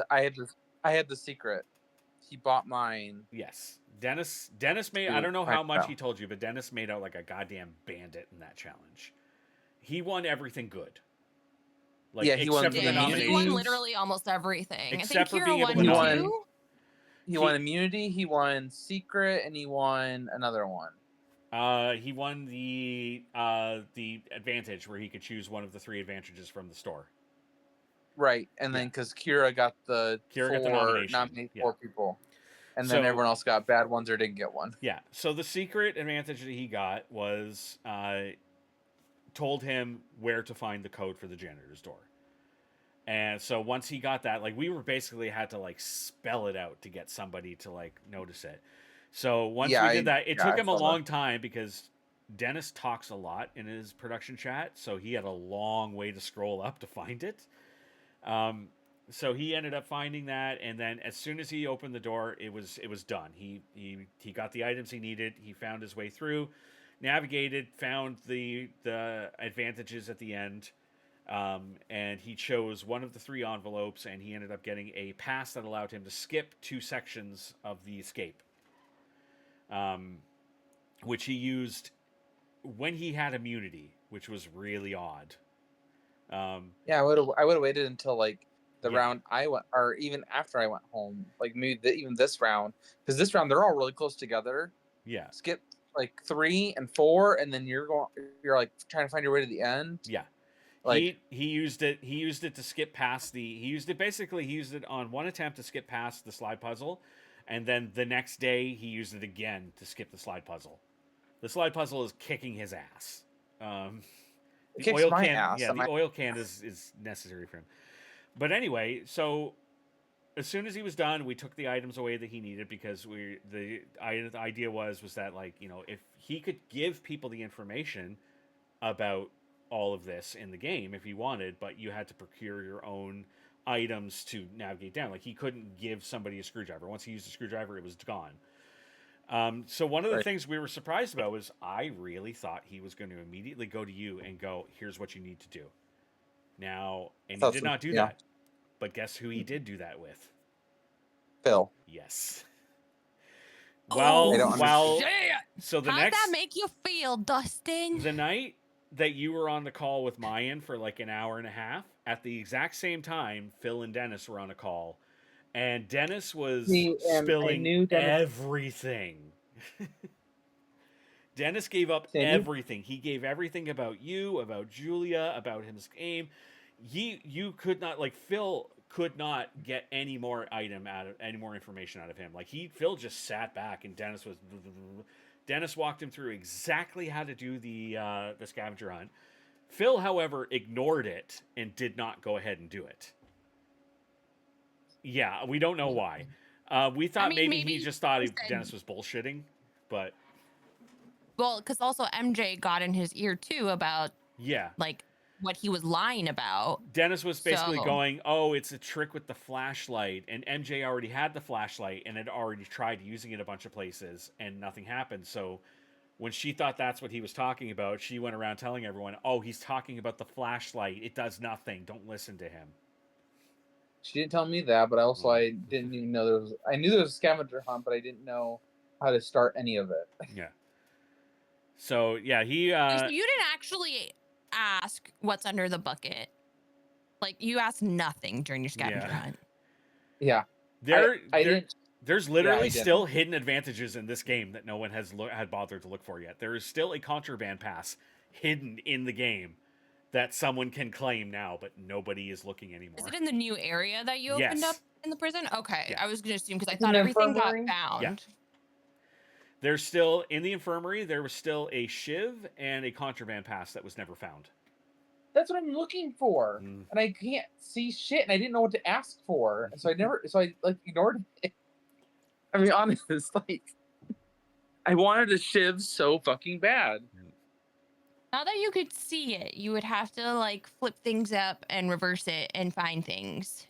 the secret. He bought mine. yes, Dennis made, I don't know how much he told you, but Dennis made out like a goddamn bandit in that challenge. He won everything good. Like, Yeah, he won except for the the He nominations. won literally almost everything. Except I for think being Kira able to won nominate. too. He won immunity, he won secret, and he won another one. He won the advantage where he could choose one of the 3 advantages from the store. Right, and then Yeah. because Kira got the Kira got the nomination. nominate Yeah. 4 people, and So- then everyone else got bad ones or didn't get one. Yeah. So the secret advantage that he got was told him where to find the code for the janitor's door. And so once he got that, like we were basically had to like spell it out to get somebody to like notice it. So once we did that, it took him a long time because Dennis talks a lot in his production chat, so he had a long way to scroll up to find it. So he ended up finding that, and then as soon as he opened the door, it was done. He got the items he needed. He found his way through, navigated, found the advantages at the end, and he chose one of the 3 envelopes, and he ended up getting a pass that allowed him to skip 2 sections of the escape, which he used when he had immunity, which was really odd. Yeah, I would have waited until like the Yeah. round I went, or even after I went home, like maybe even this round, because this round they're all really close together. Yeah. Skip like 3 and 4, and then you're like trying to find your way to the end. Yeah. Like he used it to skip past he used it on one attempt to skip past the slide puzzle, and then the next day he used it again to skip the slide puzzle. The slide puzzle is kicking his ass. it kicks my ass. Yeah, the oil can is necessary for him. But anyway, so as soon as he was done, we took the items away that he needed because the idea was that, like, you know, if he could give people the information about all of this in the game if he wanted, but you had to procure your own items to navigate down. Like, he couldn't give somebody a screwdriver. Once he used a screwdriver, it was gone. So one of the things we were surprised about was I really thought he was going to immediately go to you and go, here's what you need to do. Now, and he did not do that. But guess who he did do that with? Phil. Yes. Oh, So the how'd next that make you feel, Dustin? the night that you were on the call with Mayan for like an hour and a half, at the exact same time, Phil and Dennis were on a call, and Dennis was spilling everything. Dennis gave up everything. He gave everything about you, about Julia, about his game. You could not, like, Phil could not get any more information out of him. Like, Phil just sat back, and Dennis walked him through exactly how to do the scavenger hunt. Phil, however, ignored it and did not go ahead and do it. Yeah, we don't know why. We thought maybe he just thought Dennis was bullshitting, but well, because also MJ got in his ear too about like what he was lying about. Dennis was basically going, "Oh, it's a trick with the flashlight," and MJ already had the flashlight and had already tried using it a bunch of places, and nothing happened. So when she thought that's what he was talking about, she went around telling everyone, "Oh, he's talking about the flashlight. It does nothing. Don't listen to him." She didn't tell me that, but also I didn't even know there was. I knew there was a scavenger hunt, but I didn't know how to start any of it. Yeah. So yeah, he. So you didn't actually ask what's under the bucket. Like, you asked nothing during your scavenger hunt. Yeah. There's literally still hidden advantages in this game that no one has had bothered to look for yet. There is still a contraband pass hidden in the game that someone can claim now, but nobody is looking anymore. Is it in the new area that you opened up in the prison? Okay, Yeah. I was going to assume because I thought everything got found. Yeah. There's still, in the infirmary, there was still a shiv and a contraband pass that was never found. That's what I'm looking for, and I can't see shit, and I didn't know what to ask for, so I ignored it. I mean, honest, like, I wanted a shiv so fucking bad. Now that you could see it, you would have to like flip things up and reverse it and find things.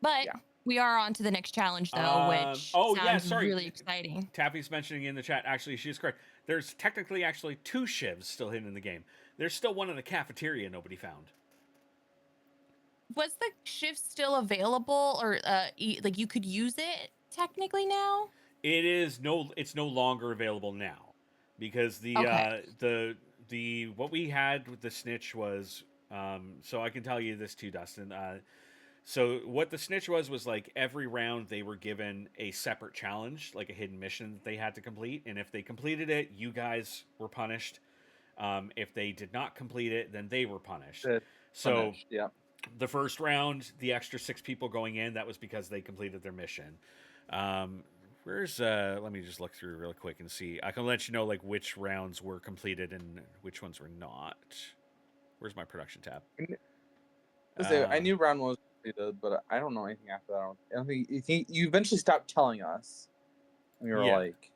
But we are on to the next challenge, though, which sounds really exciting. Tappy's mentioning in the chat, actually, she's correct. There's technically actually 2 shivs still hidden in the game. There's still one in the cafeteria nobody found. Was the shiv still available, or like you could use it technically now? It's no longer available now, because the what we had with the snitch was, so I can tell you this too, Dustin. So what the snitch was like every round they were given a separate challenge, like a hidden mission that they had to complete, and if they completed it, you guys were punished. If they did not complete it, then they were punished. The So punished, yeah. the first round, the extra 6 people going in, that was because they completed their mission. Where's let me just look through real quick and see. I can let you know like which rounds were completed and which ones were not. Where's my production tab? I knew round one was completed, but I don't know anything after that. I don't think you eventually stopped telling us. And we were Yeah. like,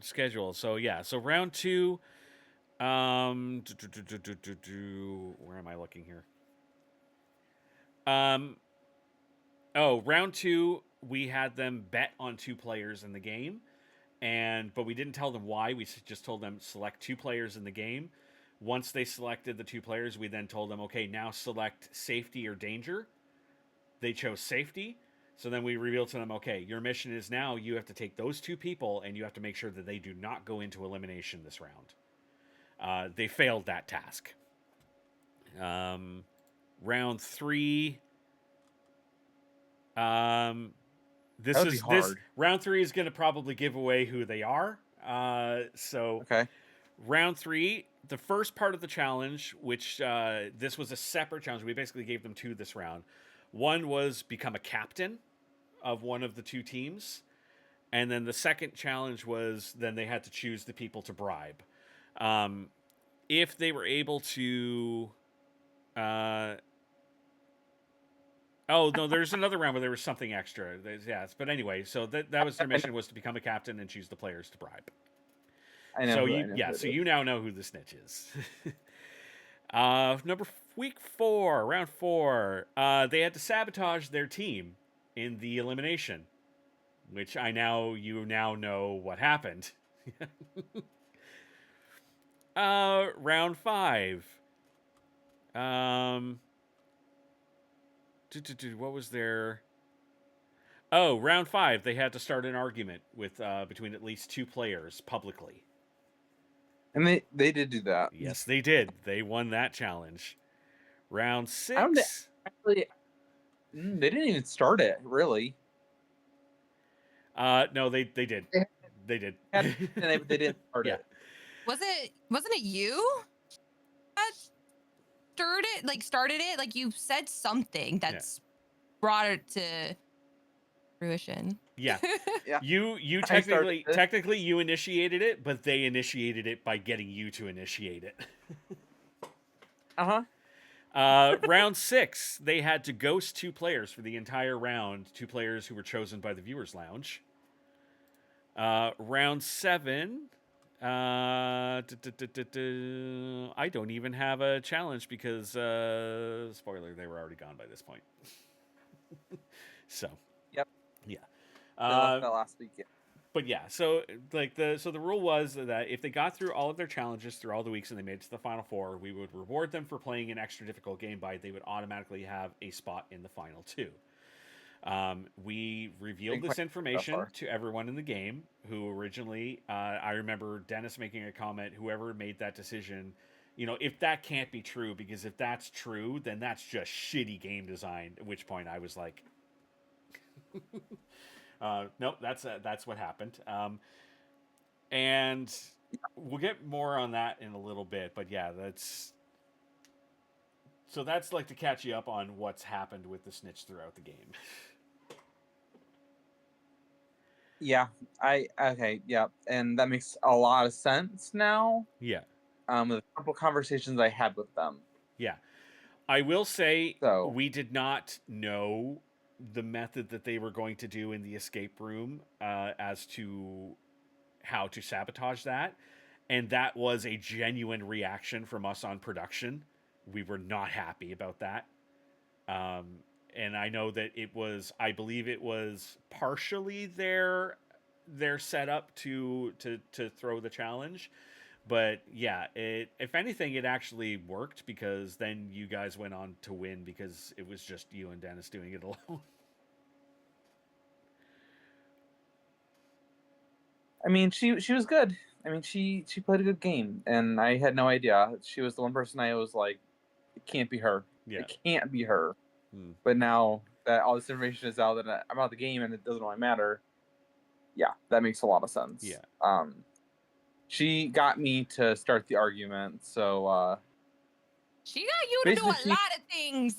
Schedule. So yeah, so round 2. Where am I looking here? Round 2, we had them bet on 2 players in the game, but we didn't tell them why. We just told them select 2 players in the game. Once they selected the 2 players, we then told them, okay, now select safety or danger. They chose safety. So then we revealed to them, okay, your mission is now you have to take those 2 people and you have to make sure that they do not go into elimination this round. They failed that task. Round 3. This that would be is hard. this round 3 is going to probably give away who they are. So Okay. round 3, the first part of the challenge, which this was a separate challenge. We basically gave them 2 this round. One was become a captain of one of the 2 teams, and then the second challenge was then they had to choose the people to bribe. If they were able to, oh no, there's another round where there was something extra. Yes, but anyway, so that was their mission, was to become a captain and choose the players to bribe. I know. So who, you I know who it so is. you now know who the snitch is. Week 4, round 4. They had to sabotage their team in the elimination, which you now know what happened. Round 5. What was their? Oh, round 5. They had to start an argument with between at least 2 players publicly. And they did do that. Yes, they did. They won that challenge. Round I don't 6. actually. They didn't even start it, really. No, they did. They They did. had but they didn't start Yeah. it. Wasn't it you that started it? Like you said something that's brought it to fruition. Yeah. Yeah. You I started it. technically you initiated it, but they initiated it by getting you to initiate it. Round 6, they had to ghost 2 players for the entire round, 2 players who were chosen by the viewers lounge. Round 7, I don't even have a challenge because spoiler, they were already gone by this point. So Yep. yeah. They left that last week. Yeah. But yeah, so the rule was that if they got through all of their challenges through all the weeks and they made it to the final 4, we would reward them for playing an extra difficult game by they would automatically have a spot in the final 2. We revealed this information to everyone in the game who originally, I remember Dennis making a comment, whoever made that decision, if that can't be true, because if that's true, then that's just shitty game design, at which point I was like, nope, that's what happened. And we'll get more on that in a little bit, but yeah, that's like to catch you up on what's happened with the snitch throughout the game. Yeah. Yeah, and that makes a lot of sense now. Yeah. With a couple conversations I had with them. Yeah. I will say So we did not know the method that they were going to do in the escape room as to how to sabotage that. And that was a genuine reaction from us on production. We were not happy about that. And I know that I believe it was partially their setup to throw the challenge. But yeah, if anything, it actually worked because then you guys went on to win because it was just you and Dennis doing it alone. I mean, she was good. I mean, she played a good game, and I had no idea. She was the one person I was like, it can't be her. Yeah. It can't be her. Hmm. But now that all this information is out about the game and it doesn't really matter, yeah, that makes a lot of sense. Yeah. She got me to start the argument, so She got you to do basically a lot of things.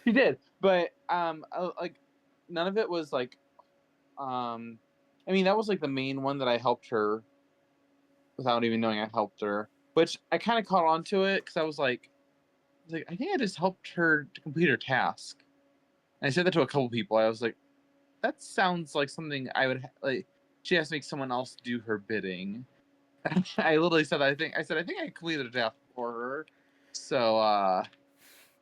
she did, but like none of it was like I mean that was like the main one that I helped her without even knowing I helped her, which I kind of caught on to it because I was like I think I just helped her to complete her task. And I said that to a couple people. I was like, that sounds like something I would like. She has to make someone else do her bidding. I literally said, I think I completed a task for her. So,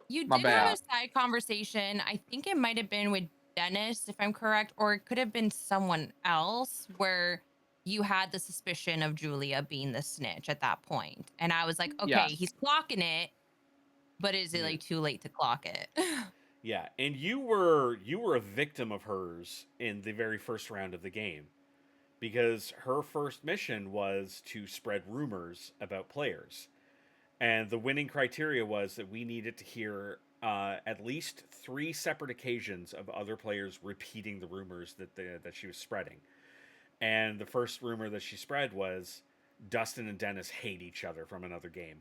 You my did have bad. a side conversation. I think it might have been with Dennis, if I'm correct, or it could have been someone else where you had the suspicion of Julia being the snitch at that point. And I was like, okay, Yes. he's clocking it, but is it Yeah. like too late to clock it? Yeah, and you were a victim of hers in the very first round of the game because her first mission was to spread rumors about players. And the winning criteria was that we needed to hear at least 3 separate occasions of other players repeating the rumors that she was spreading. And the first rumor that she spread was Dustin and Dennis hate each other from another game.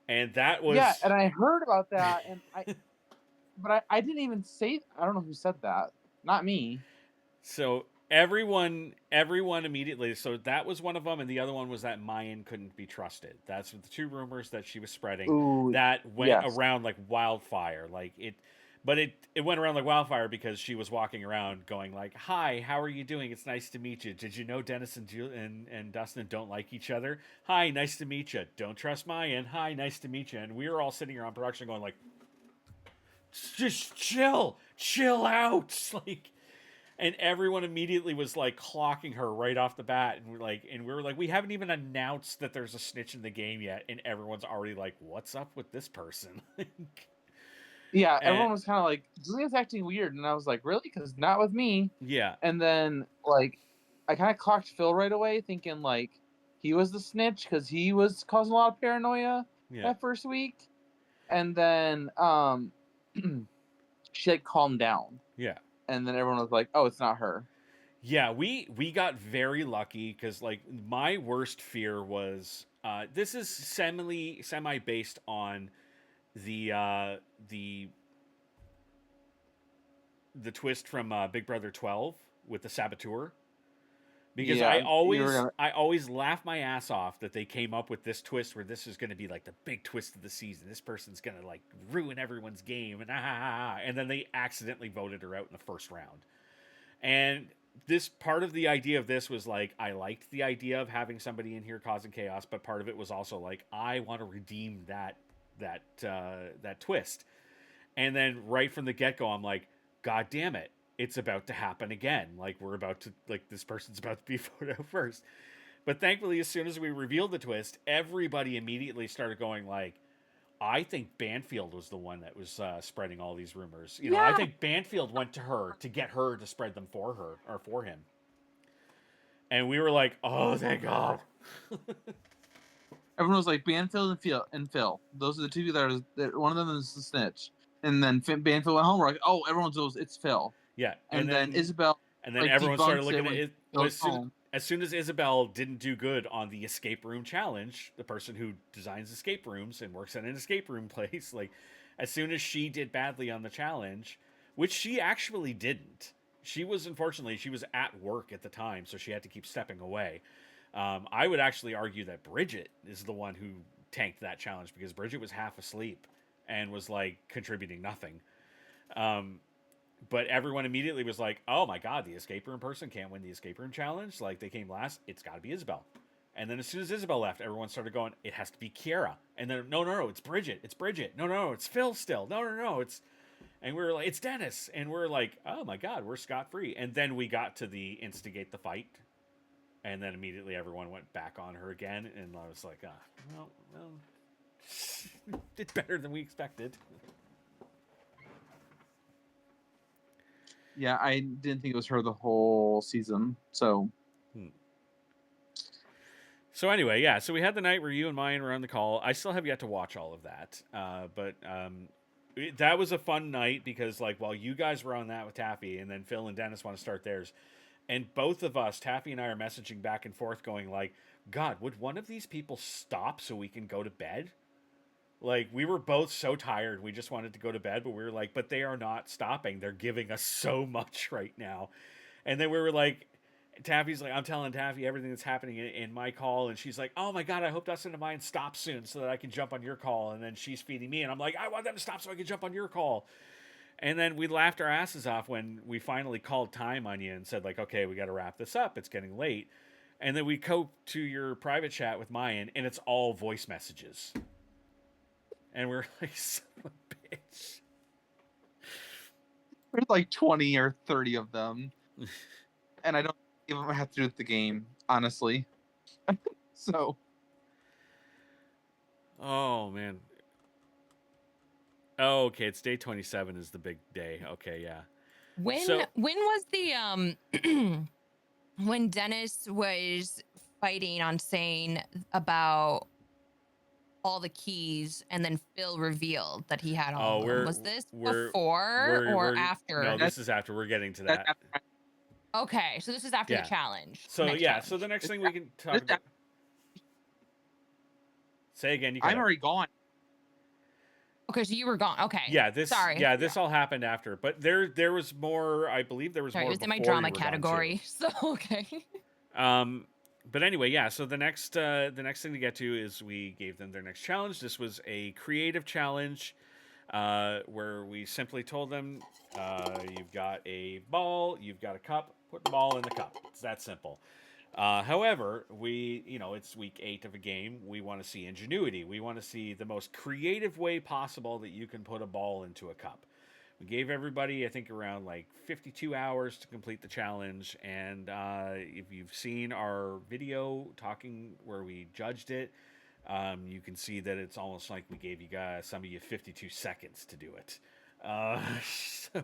And that was Yeah, and I heard about that, and I didn't even say. I don't know who said that. Not me. So everyone immediately. So that was one of them, and the other one was that Mayan couldn't be trusted. That's the 2 rumors that she was spreading Ooh, that went yes. around like wildfire. Like it went around like wildfire because she was walking around going like, "Hi, how are you doing? It's nice to meet you. Did you know Dennis and Dustin don't like each other? Hi, nice to meet you. Don't trust Mayan. Hi, nice to meet you." And we were all sitting here on production going like, "Just chill out." Like, and everyone immediately was like clocking her right off the bat, and we were like, we haven't even announced that there's a snitch in the game yet, and everyone's already like, what's up with this person? Yeah, And everyone was kind of like, Julia's acting weird, and I was like, really? Because not with me. yeah, And then like, I kind of clocked Phil right away, thinking like he was the snitch because he was causing a lot of paranoia yeah, that first week. And then she like calmed down, yeah, and then everyone was like, oh, it's not her. yeah. We got very lucky because like my worst fear was this is semi based on the the twist from Big Brother 12 with the saboteur. Because Yeah, you were gonna. I always laugh my ass off that they came up with this twist where this is going to be like the big twist of the season. This person's going to like ruin everyone's game and then they accidentally voted her out in the first round. And this part of the idea of this was like I liked the idea of having somebody in here causing chaos, but part of it was also like I want to redeem that twist. And then right from the get go, I'm like, God damn it, it's about to happen again. Like we're about to like this person's about to be voted out first. But thankfully, as soon as we revealed the twist, everybody immediately started going like, I think Banfield was the one that was spreading all these rumors. You know, I Yeah. think Banfield went to her to get her to spread them for her or for him. And we were like, oh, thank God. Everyone was like Banfield and Phil. Those are the 2 that one of them is the snitch. And then Banfield went home. We're like, oh, everyone knows it's Phil. Yeah, And then Isabel and then like everyone started debunks it looking at when it. Phil Well, goes home. as soon as Isabel didn't do good on the escape room challenge, the person who designs escape rooms and works at an escape room place, like as soon as she did badly on the challenge, which she actually didn't. She was unfortunately she was at work at the time, so she had to keep stepping away. I would actually argue that Bridget is the one who tanked that challenge because Bridget was half asleep and was like contributing nothing. Um, but everyone immediately was like, "Oh my god, the escape room person can't win the escape room challenge. Like they came last. It's got to be Isabel." And then as soon as Isabel left, everyone started going, "It has to be Kiara." And then no, it's Bridget. It's Bridget. No, it's Phil still. No, it's. And we were like, "It's Dennis." And we're like, "Oh my god, we're scot free." And then we got to the instigate the fight, and then immediately everyone went back on her again, and I was like, well, it's better than we expected. Yeah, I didn't think it was her the whole season. So So anyway, yeah. So we had the night where you and Mayan were on the call. I still have yet to watch all of that, that was a fun night because like while you guys were on that with Taffy, and then Phil and Dennis want to start theirs, and both of us, Taffy and I, are messaging back and forth, going like, "God, would one of these people stop so we can go to bed?" Like we were both so tired, we just wanted to go to bed, but we were like, "But they are not stopping. They're giving us so much right now." And then we were like, Taffy's like, I'm telling Taffy everything that's happening in my call, and she's like, "Oh my god, I hope Dustin and mine stop soon so that I can jump on your call." And then she's feeding me, and I'm like, "I want them to stop so I can jump on your call." And then we laughed our asses off when we finally called time on you and said like, "Okay, we got to wrap this up. It's getting late." And then we go to your private chat with Mayan, and it's all voice messages, and we're like, "Son of a bitch." There's like 20 or 30 of them, and I don't even have to do with the game, honestly. So Oh man. Oh, okay. It's day 27 is the big day. Okay, yeah. When So was the when Dennis was fighting on saying about all the keys and then Phil revealed that he had all oh, of them? Was this we're before or we're no, after? this is after. We're getting to that's that. after, Okay, so this is after the Yeah. challenge. So Next yeah, so challenge. the next this, thing we can talk this, about. Say again, you cut I'm out. already gone. Okay, so you were gone. Okay. Yeah, this Sorry. yeah, this all happened after. But there was more, I believe there was Sorry, it more was in my before drama you were gone, too. category. So okay. But anyway, yeah. So the next thing to get to is we gave them their next challenge. This was a creative challenge, where we simply told them, "You've got a ball, you've got a cup. Put the ball in the cup. It's that simple." However, it's week 8 of a game. We want to see ingenuity. We want to see the most creative way possible that you can put a ball into a cup. We gave everybody, I think, around like 52 hours to complete the challenge. And if you've seen our video talking where we judged it, you can see that it's almost like we gave you guys, some of you, 52 seconds to do it. So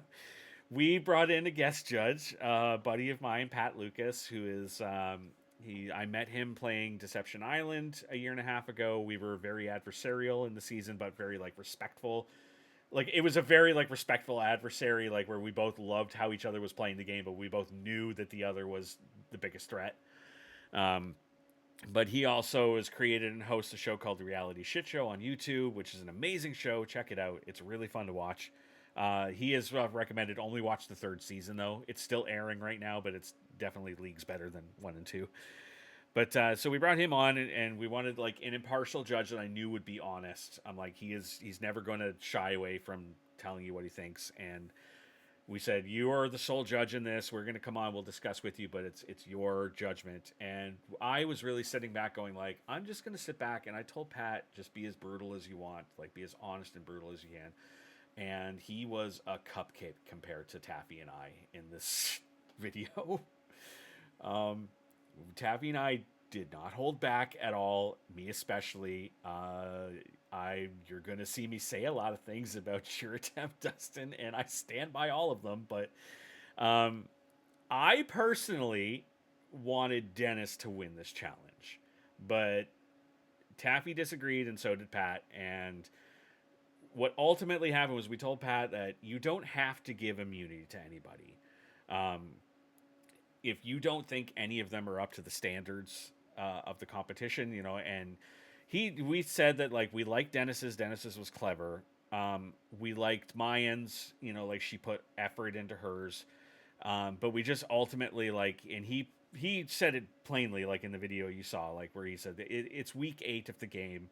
we brought in a guest judge, a buddy of mine, Pat Lucas, who is I met him playing Deception Island a year and a half ago. We were very adversarial in the season, but very like respectful. Like it was a very like respectful adversary, like where we both loved how each other was playing the game, but we both knew that the other was the biggest threat. Um, but he also has created and hosts a show called The Reality Shit Show on YouTube, which is an amazing show. Check it out. It's really fun to watch. He has recommended only watch the 3rd season, though. It's still airing right now, but it's definitely leagues better than 1 and 2. But so we brought him on, and we wanted like an impartial judge that I knew would be honest. I'm like, he's never going to shy away from telling you what he thinks. And we said, you are the sole judge in this. We're going to come on. We'll discuss with you, but it's your judgment. And I was really sitting back going like, I'm just going to sit back. And I told Pat, just be as brutal as you want. Like, be as honest and brutal as you can. And he was a cupcake compared to Taffy and I in this video. Taffy and I did not hold back at all, me especially. You're gonna see me say a lot of things about your attempt, Dustin, and I stand by all of them. But I personally wanted Dennis to win this challenge, but Taffy disagreed, and so did Pat. And what ultimately happened was we told Pat that you don't have to give immunity to anybody. If you don't think any of them are up to the standards of the competition, and we said that like we liked Dennis's was clever. We liked Mayan's, like she put effort into hers. But we just ultimately like, and he said it plainly, like in the video you saw, like where he said that it's week 8 of the game.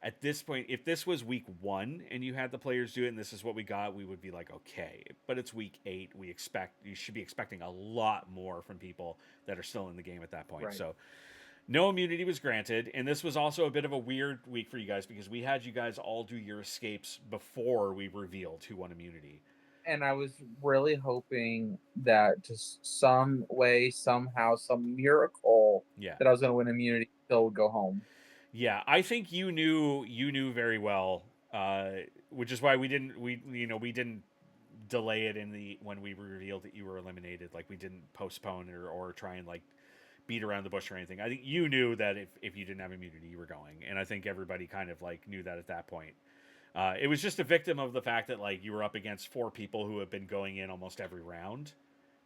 At this point, if this was week 1 and you had the players do it and this is what we got, we would be like, okay. But it's week 8. You should be expecting a lot more from people that are still in the game at that point. Right. So no immunity was granted. And this was also a bit of a weird week for you guys because we had you guys all do your escapes before we revealed who won immunity. And I was really hoping that just some way, somehow, some miracle that I was going to win immunity, Phil would go home. Yeah, I think you knew very well, which is why we didn't delay it when we revealed that you were eliminated. Like we didn't postpone or try and like beat around the bush or anything. I think you knew that if you didn't have immunity, you were going, and I think everybody kind of like knew that at that point. It was just a victim of the fact that like you were up against 4 people who have been going in almost every round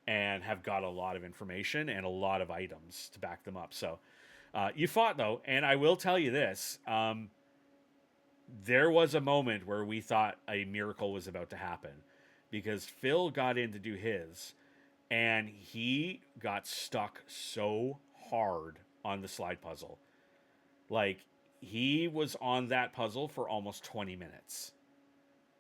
and have got a lot of information and a lot of items to back them up. So you fought though, and I will tell you this: there was a moment where we thought a miracle was about to happen because Phil got in to do his, and he got stuck so hard on the slide puzzle. Like, he was on that puzzle for almost 20 minutes.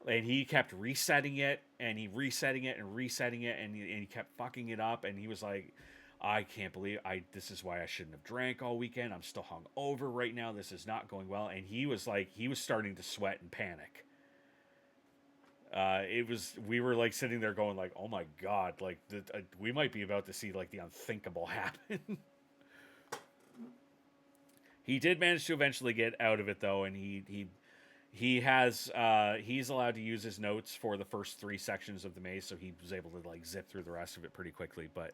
And he kept resetting it, and he resetting it, and resetting it, and he kept fucking it up. And he was like, I can't believe this is why I shouldn't have drank all weekend. I'm still hung over right now. This is not going well. And he was starting to sweat and panic. We were like sitting there going like, oh my God, like we might be about to see like the unthinkable happen. He did manage to eventually get out of it though, and he's allowed to use his notes for the first 3 sections of the maze, so he was able to like zip through the rest of it pretty quickly. But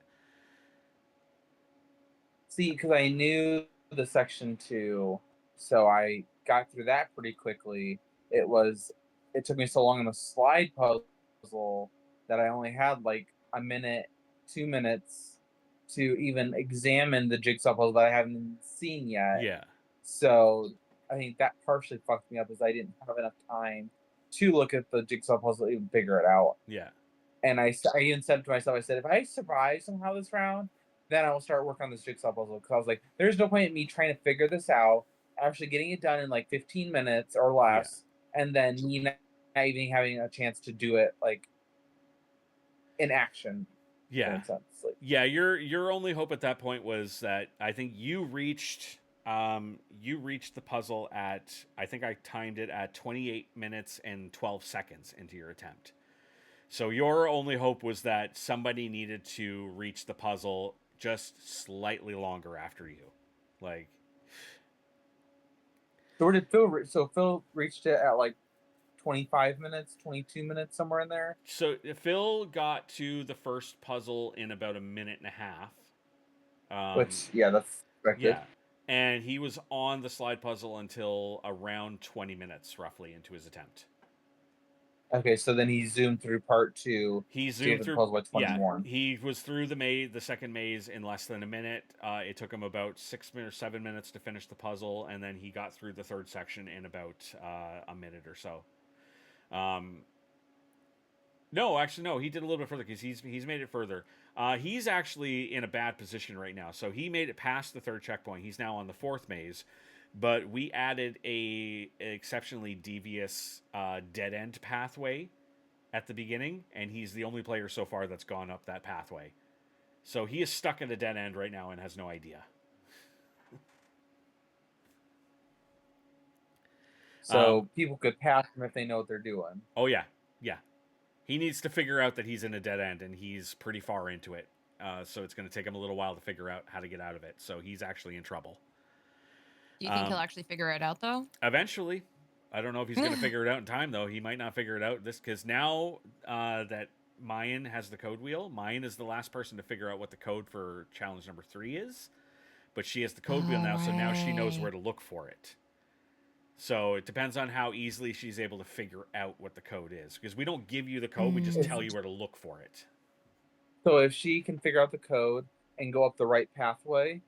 See, because I knew the section 2, so I got through that pretty quickly. It took me so long on the slide puzzle that I only had like a minute, 2 minutes to even examine the jigsaw puzzle that I haven't seen yet. yeah, So I think that partially fucked me up, is I didn't have enough time to look at the jigsaw puzzle and even figure it out. yeah, And I even said to myself, I said, if I survive somehow this round, then I will start working on this jigsaw puzzle. Because I was like, there's no point in me trying to figure this out, actually getting it done in like 15 minutes or less, and then me not even having a chance to do it like in action. yeah. In a sense. Like, Yeah, your only hope at that point was that I think you reached the puzzle at, I think I timed it at 28 minutes and 12 seconds into your attempt. So your only hope was that somebody needed to reach the puzzle just slightly longer after you. Like, so where did Phil reach? So Phil reached it at like 25 minutes, 22 minutes, somewhere in there. so Phil got to the first puzzle in about a minute and a half. Which, yeah, that's expected. Yeah. And he was on the slide puzzle until around 20 minutes, roughly, into his attempt. Okay, so then he zoomed through part 2. He Gave zoomed the through. puzzle by 20 Yeah, more. he was through the second maze in less than a minute. It took him about 6 or 7 minutes to finish the puzzle, and then he got through the third section in about a minute or so. No, actually, no. He did a little bit further because he's made it further. He's actually in a bad position right now. So he made it past the third checkpoint. He's now on the 4th maze, but we added an exceptionally devious dead end pathway at the beginning, and he's the only player so far that's gone up that pathway. So he is stuck at a dead end right now and has no idea. So people could pass him if they know what they're doing. Oh yeah, yeah. He needs to figure out that he's in a dead end, and he's pretty far into it. So it's going to take him a little while to figure out how to get out of it. So he's actually in trouble. Do you think he'll actually figure it out though? Eventually. I don't know if he's going to figure it out in time, though. He might not figure it out because now that Mayan has the code wheel, Mayan is the last person to figure out what the code for challenge number 3 is. But she has the code wheel now, so now she knows where to look for it. So it depends on how easily she's able to figure out what the code is. Because we don't give you the code, we just tell you where to look for it. So if she can figure out the code and go up the right pathway,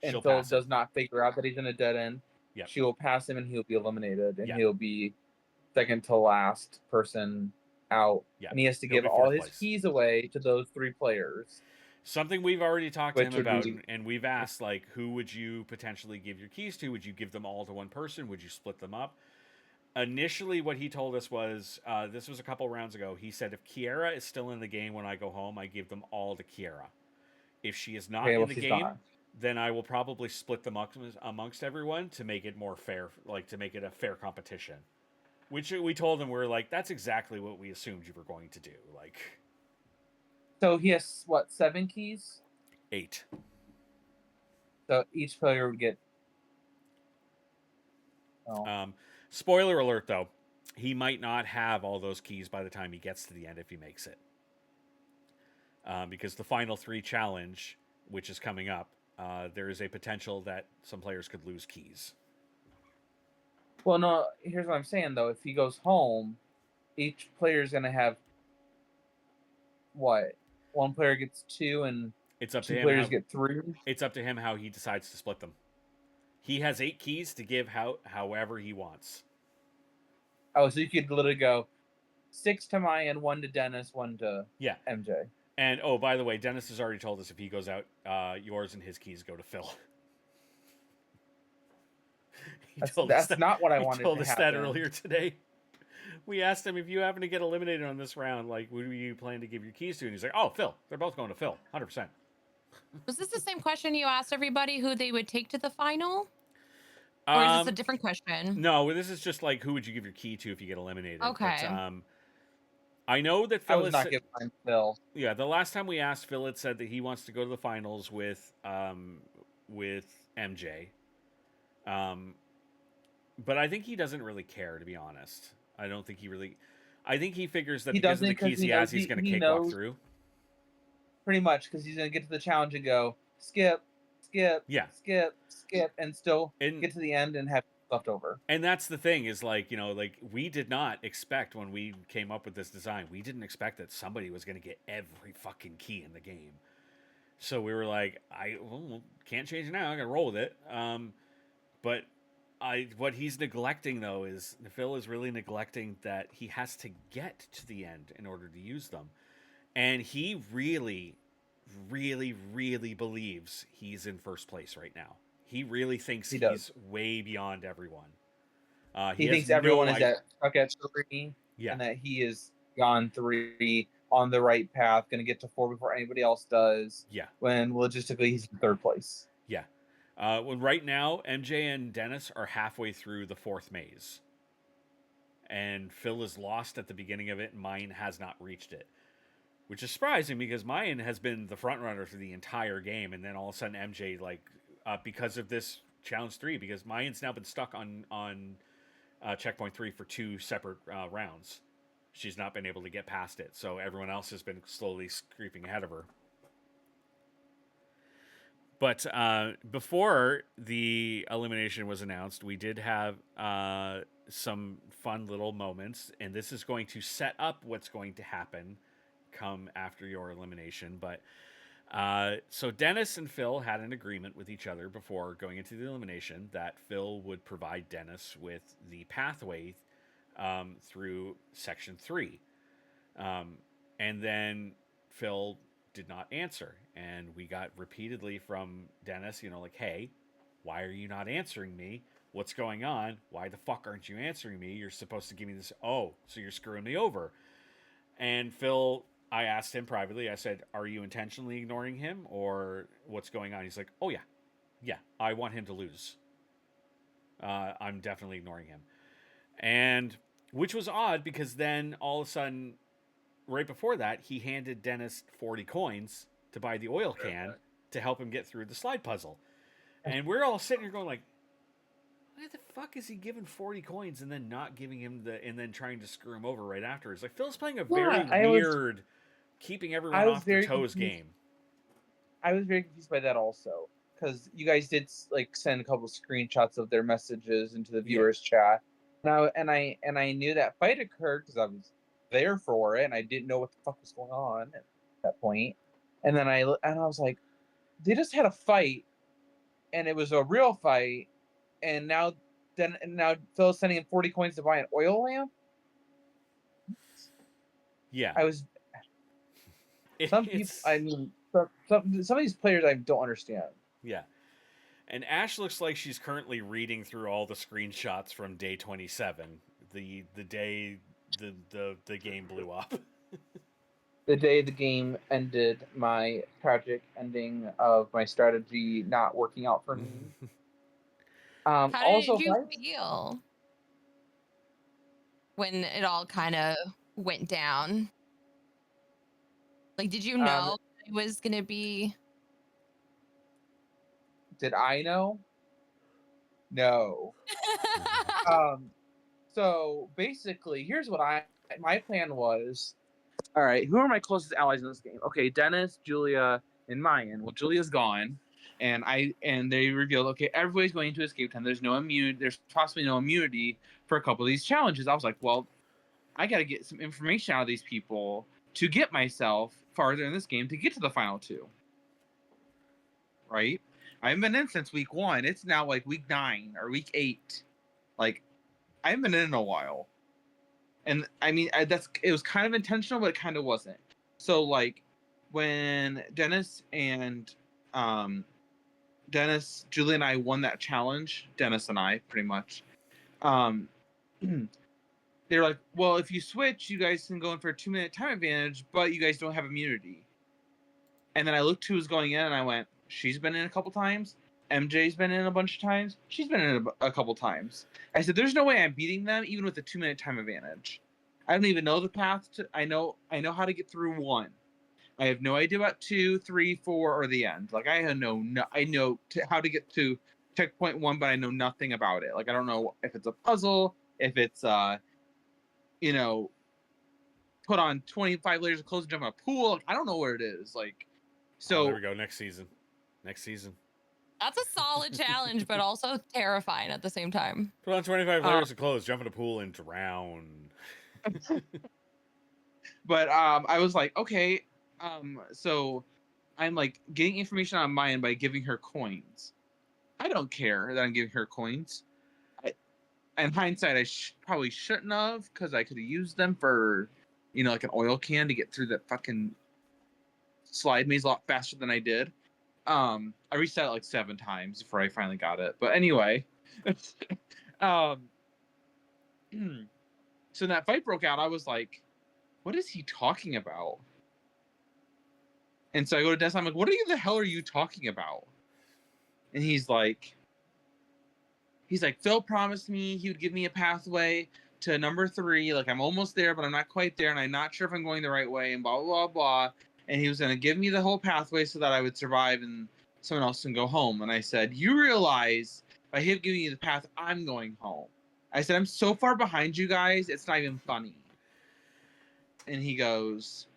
and Phil does not figure out that he's in a dead end, she will pass him and he'll be eliminated. And he'll be second to last person out. And he has to give all his keys away to those 3 players. Something we've already talked to him about, and we've asked, like, who would you potentially give your keys to? Would you give them all to one person? Would you split them up? Initially, what he told us was, this was a couple rounds ago, he said, if Kiera is still in the game when I go home, I give them all to Kiera. If she is not in the game, then I will probably split them amongst everyone to make it more fair, like to make it a fair competition. Which we told him, we're like, that's exactly what we assumed you were going to do. Like, so he has, what, 7 keys? 8. So each player would get... Spoiler alert, though. He might not have all those keys by the time he gets to the end if he makes it. Because the final 3 challenge, which is coming up, there is a potential that some players could lose keys. Well, no. Here's what I'm saying though. If he goes home, each player is gonna have what? One player gets 2, and It's up to 2 him players how get 3. it's up to him how he decides to split them. He has 8 keys to give however he wants. Oh, so you could literally go 6 to Mayan, 1 to Dennis, 1 to Yeah. MJ. And oh, by the way, Dennis has already told us if he goes out, yours and his keys go to Phil. That's not what I wanted He told to us happen. that earlier today. We asked him if you happen to get eliminated on this round, like who do you plan to give your keys to? And he's like, "Oh, Phil. They're both going to Phil, 100%." Was this the same question you asked everybody who they would take to the final? Or is this a different question? No, this is just like who would you give your key to if you get eliminated? Okay. But, I know that I Phil was is not giving mine to Phil. Yeah, the last time we asked, Phil had said that he wants to go to the finals with MJ. But I think he doesn't really care, to be honest. I don't think he really. I think he figures that He because of the doesn't, 'cause keys he he has, knows- he's going to he cakewalk knows- through. Pretty much, because he's gonna get to the challenge and go skip, skip, Yeah. skip, skip, and still And get to the end and have left over. and that's the thing is like like we did not expect when we came up with this design. We didn't expect that somebody was going to get every fucking key in the game. So we were like, can't change it now. I'm gonna roll with it. But what he's neglecting though is Phil is really neglecting that he has to get to the end in order to use them, and he really, really, really believes he's in first place right now. He really thinks He he's does. way beyond everyone. He has thinks everyone no is idea- stuck at 3, Yeah. and that he is gone 3 on the right path, going to get to 4 before anybody else does. Yeah. When logistically he's in 3rd place. Yeah. When right now MJ and Dennis are halfway through the 4th maze, and Phil is lost at the beginning of it, and Mayan has not reached it, which is surprising because Mayan has been the front runner for the entire game, and then all of a sudden MJ because of this challenge 3, because Mayan's now been stuck on checkpoint 3 for 2 separate rounds. She's not been able to get past it, so everyone else has been slowly creeping ahead of her. But before the elimination was announced, we did have some fun little moments, and this is going to set up what's going to happen come after your elimination. But so Dennis and Phil had an agreement with each other before going into the elimination that Phil would provide Dennis with the pathway through Section 3. And then Phil did not answer. And we got repeatedly from Dennis, like, hey, why are you not answering me? What's going on? Why the fuck aren't you answering me? You're supposed to give me this. Oh, so you're screwing me over. And Phil, I asked him privately, I said, are you intentionally ignoring him or what's going on? He's like, oh, yeah, I want him to lose. I'm definitely ignoring him. And which was odd because then all of a sudden, right before that, he handed Dennis 40 coins to buy the oil can to help him get through the slide puzzle. And we're all sitting here going like, why the fuck is he giving 40 coins and then not giving him and then trying to screw him over right afterwards? Like, Phil's playing a very weird, keeping everyone off their toes game. I was very confused by that also, because you guys did send a couple screenshots of their messages into the viewers chat. And I knew that fight occurred because I was there for it, and I didn't know what the fuck was going on at that point. And then I was like, they just had a fight, and it was a real fight, and now Phil's sending him 40 coins to buy an oil lamp. Yeah, I was. Some people, I mean, some of these players I don't understand. Yeah. And Ash looks like she's currently reading through all the screenshots from day 27, the day the game blew up. The day the game ended, my tragic ending of my strategy not working out for me. How also, did you feel when it all kind of went down? Like, did you know it was going to be... Did I know? No. So basically, here's what my plan was. All right, who are my closest allies in this game? Okay, Dennis, Julia, and Mayan. Well, Julia's gone, and they revealed, okay, everybody's going to escape time. There's possibly no immunity for a couple of these challenges. I was like, well, I got to get some information out of these people to get myself farther in this game to get to the final 2. Right? I haven't been in since week 1. It's now like week 9 or week 8. Like, I haven't been in a while. And I mean, it was kind of intentional, but it kind of wasn't. So like, when Dennis, Julie, and I won that challenge, Dennis and I, pretty much. They're like, well, if you switch, you guys can go in for a 2-minute time advantage, but you guys don't have immunity. And then I looked who was going in, and I went, she's been in a couple times. MJ's been in a bunch of times. She's been in a couple times. I said, there's no way I'm beating them, even with a 2-minute time advantage. I don't even know the path to. I know how to get through 1. I have no idea about 2, 3, 4, or the end. Like, I know how to get to checkpoint 1, but I know nothing about it. Like, I don't know if it's a puzzle, if it's put on 25 layers of clothes and jump in a pool. Like, I don't know what it is. Like, so there we go. Next season. That's a solid challenge, but also terrifying at the same time. Put on 25 layers of clothes, jump in a pool, and drown. But I was like, okay, so I'm like getting information on Mayan by giving her coins. I don't care that I'm giving her coins. In hindsight, I probably shouldn't have, because I could have used them for, like an oil can to get through that fucking slide maze a lot faster than I did. I reset it like 7 times before I finally got it. But anyway, so when that fight broke out, I was like, what is he talking about? And so I go to Dennis, I'm like, what the hell are you talking about? And he's like, Phil promised me he would give me a pathway to number 3. Like, I'm almost there, but I'm not quite there, and I'm not sure if I'm going the right way, and blah, blah, blah, blah. And he was going to give me the whole pathway so that I would survive and someone else can go home. And I said, you realize by him giving you the path, I'm going home. I said, I'm so far behind you guys, it's not even funny. And he goes,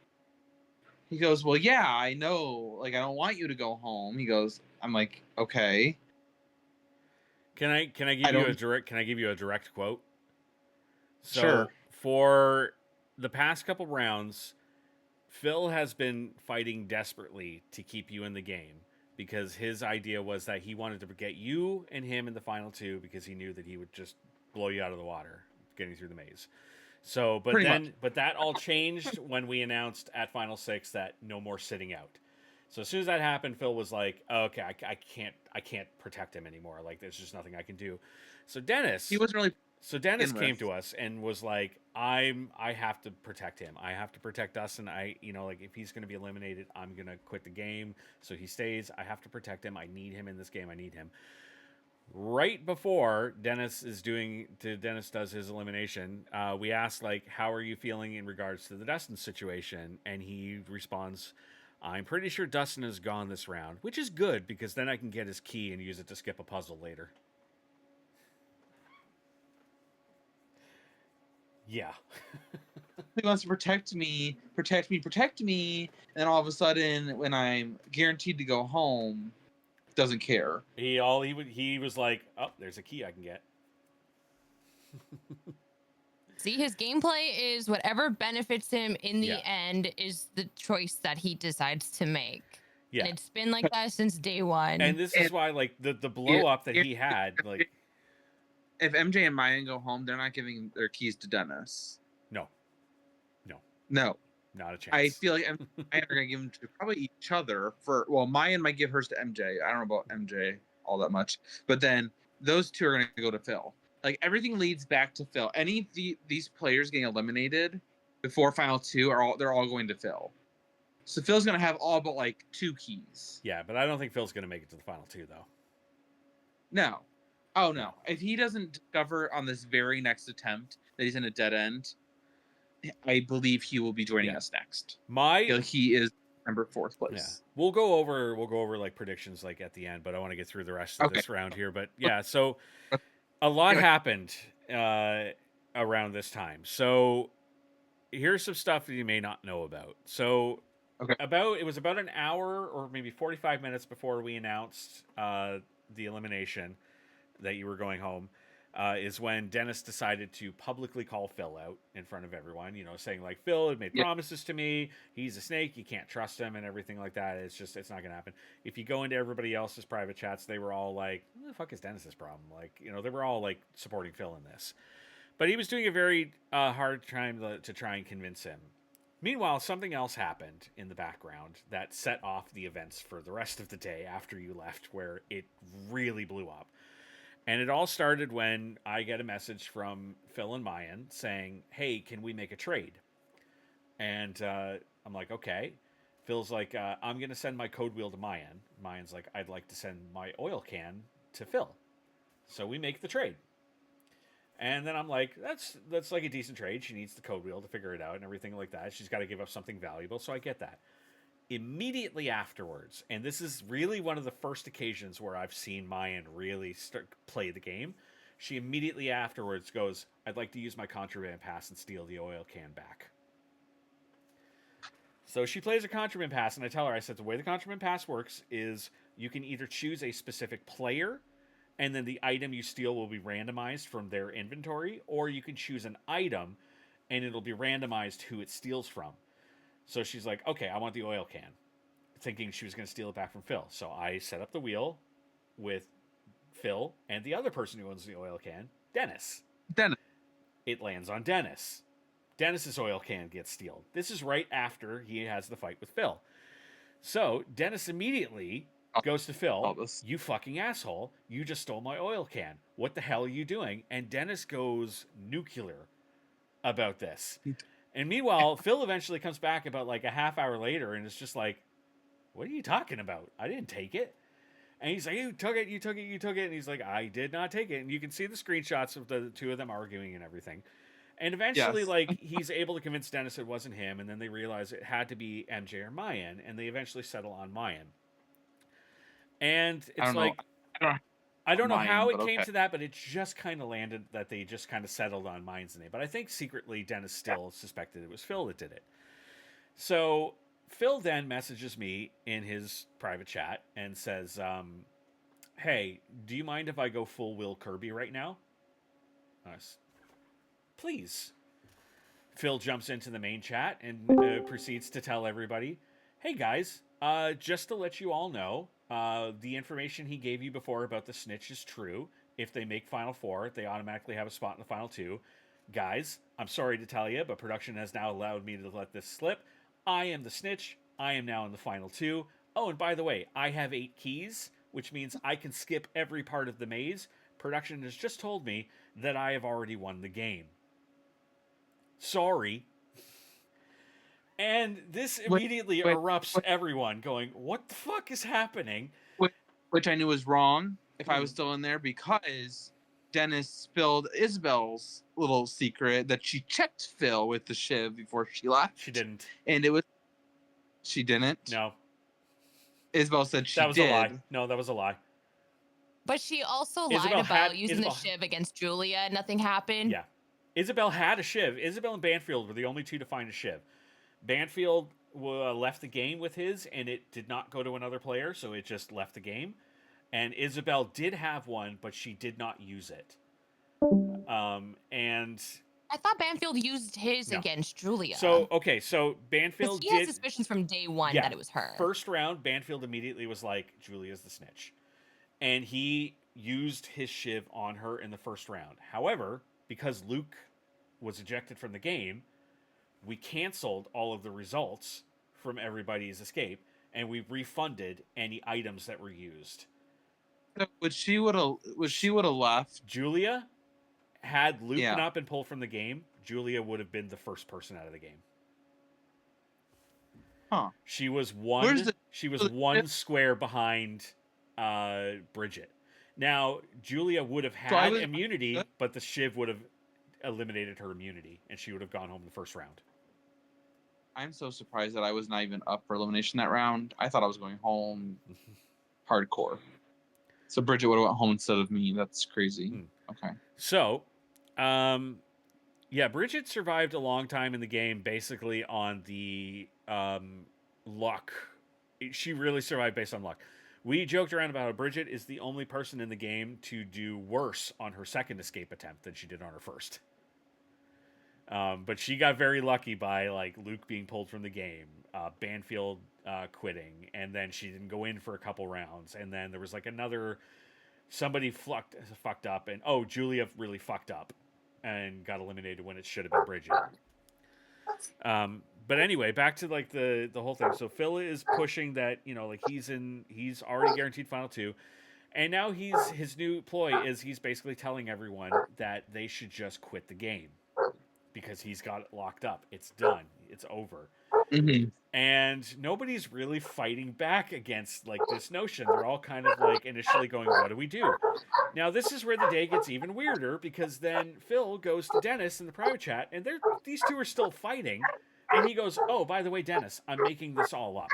well, yeah, I know. Like, I don't want you to go home. He goes, I'm like, okay. Can I give you a direct quote? So, sure. For the past couple rounds, Phil has been fighting desperately to keep you in the game, because his idea was that he wanted to get you and him in the final 2 because he knew that he would just blow you out of the water getting through the maze. So, but that all changed when we announced at Final 6 that no more sitting out. So as soon as that happened, Phil was like, oh, "Okay, I can't protect him anymore. Like, there's just nothing I can do." So Dennis came to us and was like, "I have to protect him. I have to protect us, and like, if he's going to be eliminated, I'm going to quit the game. So he stays. I have to protect him. I need him in this game. I need him." Right before Dennis does his elimination, we asked, like, how are you feeling in regards to the Dustin situation? And he responds, I'm pretty sure Dustin is gone this round, which is good, because then I can get his key and use it to skip a puzzle later. Yeah. He wants to protect me, and then all of a sudden, when I'm guaranteed to go home, doesn't care. He was like, oh, there's a key I can get. See, his gameplay is whatever benefits him in the end is the choice that he decides to make. Yeah. And it's been like that since day 1. And this is why, like, the blow up that he had, like, if MJ and Mayan go home, they're not giving their keys to Dennis. No. Not a chance. I feel like MJ and Mayan are going to give them to probably each other Mayan might give hers to MJ. I don't know about MJ all that much. But then those 2 are going to go to Phil. Like, everything leads back to Phil. Any of these players getting eliminated before Final 2 they're all going to Phil. So Phil's going to have all but, like, 2 keys. Yeah, but I don't think Phil's going to make it to the Final 2, though. No. Oh, no. If he doesn't discover on this very next attempt that he's in a dead end, I believe he will be joining us next. He is number 4th place. Yeah. We'll go over like predictions like at the end, but I want to get through the rest of this round here. But yeah, so a lot happened around this time. So here's some stuff that you may not know about. So it was about an hour or maybe 45 minutes before we announced the elimination that you were going home, is when Dennis decided to publicly call Phil out in front of everyone, saying like, Phil had made promises to me. He's a snake. You can't trust him and everything like that. It's not going to happen. If you go into everybody else's private chats, they were all like, what the fuck is Dennis's problem? Like, they were all like supporting Phil in this. But he was doing a very hard time to try and convince him. Meanwhile, something else happened in the background that set off the events for the rest of the day after you left, where it really blew up. And it all started when I get a message from Phil and Mayan saying, hey, can we make a trade? And I'm like, okay. Phil's like, I'm going to send my code wheel to Mayan. Mayan's like, I'd like to send my oil can to Phil. So we make the trade. And then I'm like, that's like a decent trade. She needs the code wheel to figure it out and everything like that. She's got to give up something valuable, so I get that. Immediately afterwards, and this is really one of the first occasions where I've seen Mayan really play the game, she immediately afterwards goes, I'd like to use my contraband pass and steal the oil can back. So she plays a contraband pass, and I tell her, I said, the way the contraband pass works is you can either choose a specific player, and then the item you steal will be randomized from their inventory, or you can choose an item, and it'll be randomized who it steals from. So she's like, okay, I want the oil can, thinking she was going to steal it back from Phil. So I set up the wheel with Phil and the other person who owns the oil can, Dennis. It lands on Dennis. Dennis's oil can gets stealed. This is right after he has the fight with Phil. So Dennis immediately goes to Phil, you fucking asshole, you just stole my oil can. What the hell are you doing? And Dennis goes nuclear about this. And meanwhile, Phil eventually comes back about like a half hour later and is just like, what are you talking about? I didn't take it. And he's like, you took it. And he's like, I did not take it. And you can see the screenshots of the two of them arguing and everything. And eventually, like, he's able to convince Dennis it wasn't him. And then they realize it had to be MJ or Mayan. And they eventually settle on Mayan. And it's I don't know how it came to that, but it just kind of landed that they just kind of settled on Mayan's name. But I think secretly Dennis still suspected it was Phil that did it. So Phil then messages me in his private chat and says, hey, do you mind if I go full Will Kirby right now? Please. Phil jumps into the main chat and proceeds to tell everybody, hey guys, just to let you all know, the information he gave you before about the snitch is true. If they make Final Four, they automatically have a spot in the Final Two. Guys, I'm sorry to tell you, but production has now allowed me to let this slip. I am the snitch. I am now in the Final Two. Oh, and by the way, I have 8 keys, which means I can skip every part of the maze. Production has just told me that I have already won the game. Sorry. And this immediately erupts everyone going, what the fuck is happening? Which I knew was wrong if I was still in there, because Dennis spilled Isabel's little secret that she checked Phil with the shiv before she left. She didn't. And it was... She didn't? No. Isabel said she did. That was a lie. No, that was a lie. But she also lied about using the shiv against Julia and nothing happened. Yeah. Isabel had a shiv. Isabel and Banfield were the only two to find a shiv. Banfield left the game with his, and it did not go to another player, so it just left the game. And Isabel did have one, but she did not use it. And I thought Banfield used his against Julia. So Banfield did... He had suspicions from day one that it was her. First round, Banfield immediately was like, Julia's the snitch. And he used his shiv on her in the first round. However, because Luke was ejected from the game, we canceled all of the results from everybody's escape, and we refunded any items that were used. Would she would have left? Julia, had Luke not been pulled from the game, Julia would have been the first person out of the game. Huh. She was one square behind Bridget. Now, Julia would have had immunity, but the shiv would have eliminated her immunity, and she would have gone home in the first round. I'm so surprised that I was not even up for elimination that round. I thought I was going home hardcore. So Bridget would have went home instead of me. That's crazy. Okay. So, Bridget survived a long time in the game, basically on the luck. She really survived based on luck. We joked around about how Bridget is the only person in the game to do worse on her second escape attempt than she did on her first. But she got very lucky by like Luke being pulled from the game, Banfield quitting, and then she didn't go in for a couple rounds, and then there was like another somebody fucked up, and Julia really fucked up and got eliminated when it should have been Bridget. But anyway, back to like the whole thing. So Phil is pushing that, like he's already guaranteed final two, and now his new ploy is he's basically telling everyone that they should just quit the game because he's got it locked up. It's done. It's over. Mm-hmm. And nobody's really fighting back against like this notion. They're all kind of like initially going, what do we do? Now this is where the day gets even weirder, because then Phil goes to Dennis in the private chat, and these two are still fighting, and he goes, oh, by the way, Dennis, I'm making this all up.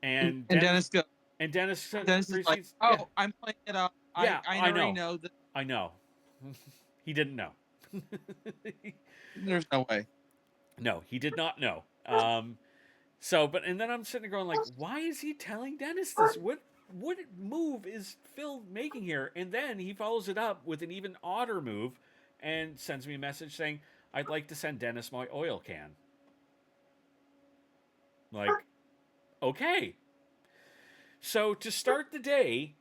And Dennis goes, and Dennis is like, oh, yeah. I'm playing it up. Yeah, I already know that. I know. He didn't know. There's no way. No, he did not know. And then I'm sitting there going like, why is he telling Dennis this? What move is Phil making here? And then he follows it up with an even odder move and sends me a message saying, I'd like to send Dennis my oil can. Like, okay. So to start the day,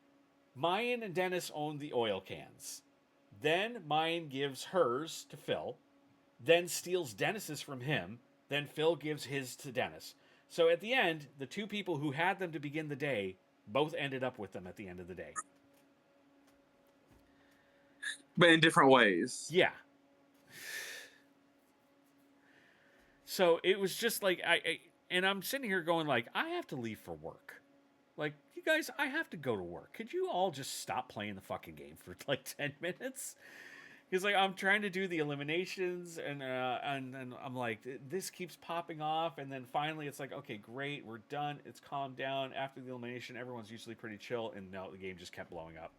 Mayan and Dennis own the oil cans. Then Mayan gives hers to Phil, then steals Dennis's from him, then Phil gives his to Dennis. So at the end, the two people who had them to begin the day both ended up with them at the end of the day. But in different ways. Yeah. So it was just like, and I'm sitting here going like, I have to leave for work. Like, you guys, I have to go to work. Could you all just stop playing the fucking game for like 10 minutes? Because like I'm trying to do the eliminations, and I'm like, this keeps popping off, and then finally it's like, okay, great, we're done. It's calmed down after the elimination. Everyone's usually pretty chill, and now the game just kept blowing up.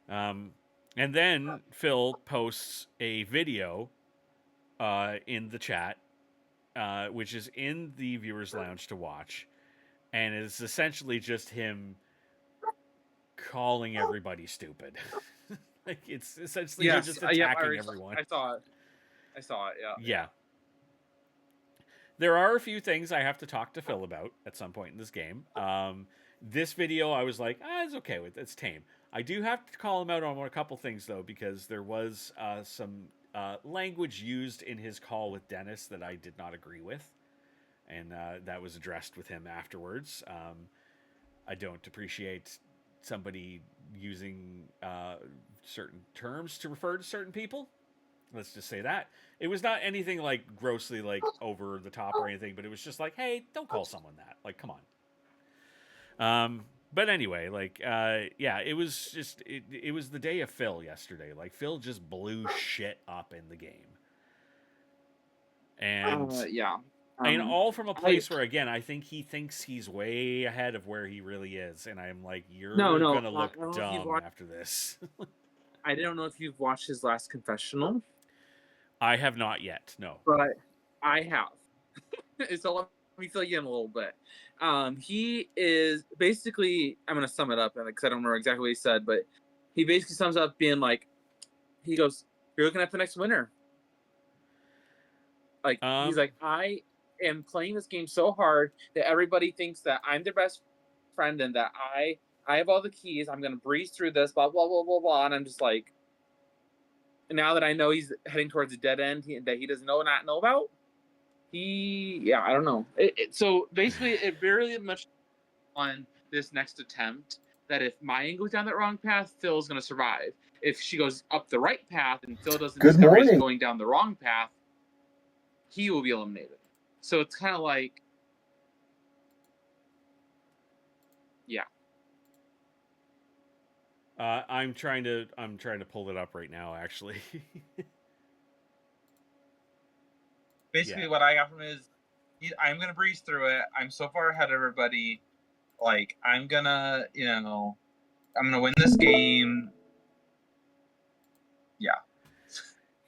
And then Phil posts a video in the chat, which is in the viewers lounge to watch, and it's essentially just him calling everybody stupid. Like, it's essentially just attacking everyone. I saw it, yeah. Yeah. There are a few things I have to talk to Phil about at some point in this game. This video, I was like, it's okay with it. It's tame. I do have to call him out on a couple things, though, because there was some language used in his call with Dennis that I did not agree with. And that was addressed with him afterwards. I don't appreciate somebody using certain terms to refer to certain people. Let's just say that. It was not anything like grossly like over the top or anything, but it was just like, hey, don't call someone that. Like, come on. But anyway, like, yeah, it was just, it was the day of Phil yesterday. Like, Phil just blew shit up in the game. And yeah. And all from a place where, again, I think he thinks he's way ahead of where he really is. And I'm like, you're going to look dumb after this. I don't know if you've watched his last confessional. I have not yet, no. But I have. So let me fill you in a little bit. He is basically, I'm going to sum it up because I don't remember exactly what he said, but he basically sums up being like, he goes, you're looking at the next winner. Like, he's like, I am playing this game so hard that everybody thinks that I'm their best friend and that I have all the keys. I'm going to breeze through this, blah, blah, blah, blah, blah. And I'm just like, now that I know he's heading towards a dead end that he doesn't not know about, I don't know. So basically, it very much on this next attempt that if Mayan goes down that wrong path, Phil's going to survive. If she goes up the right path and Phil doesn't discover he's going down the wrong path, he will be eliminated. So it's kind of like, yeah. I'm trying to pull it up right now, actually. Basically, what I got from him is, I'm gonna breeze through it. I'm so far ahead of everybody. Like, I'm gonna win this game. Yeah.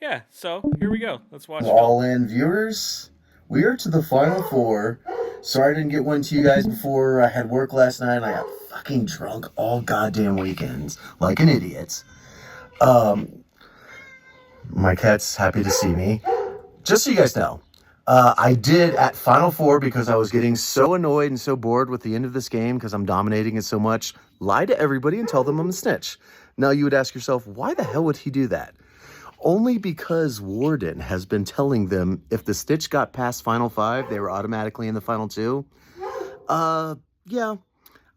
Yeah. So here we go. Let's watch. All in viewers, We are to the final four. Sorry I didn't get one to you guys before I had work last night and I got fucking drunk all goddamn weekends like an idiot. My cat's happy to see me. Just so you guys know, I did at Final Four because I was getting so annoyed and so bored with the end of this game because I'm dominating it so much, lie to everybody and tell them I'm a snitch. Now you would ask yourself, why the hell would he do that? Only because Warden has been telling them if the Stitch got past Final 5, they were automatically in the Final 2. Yeah,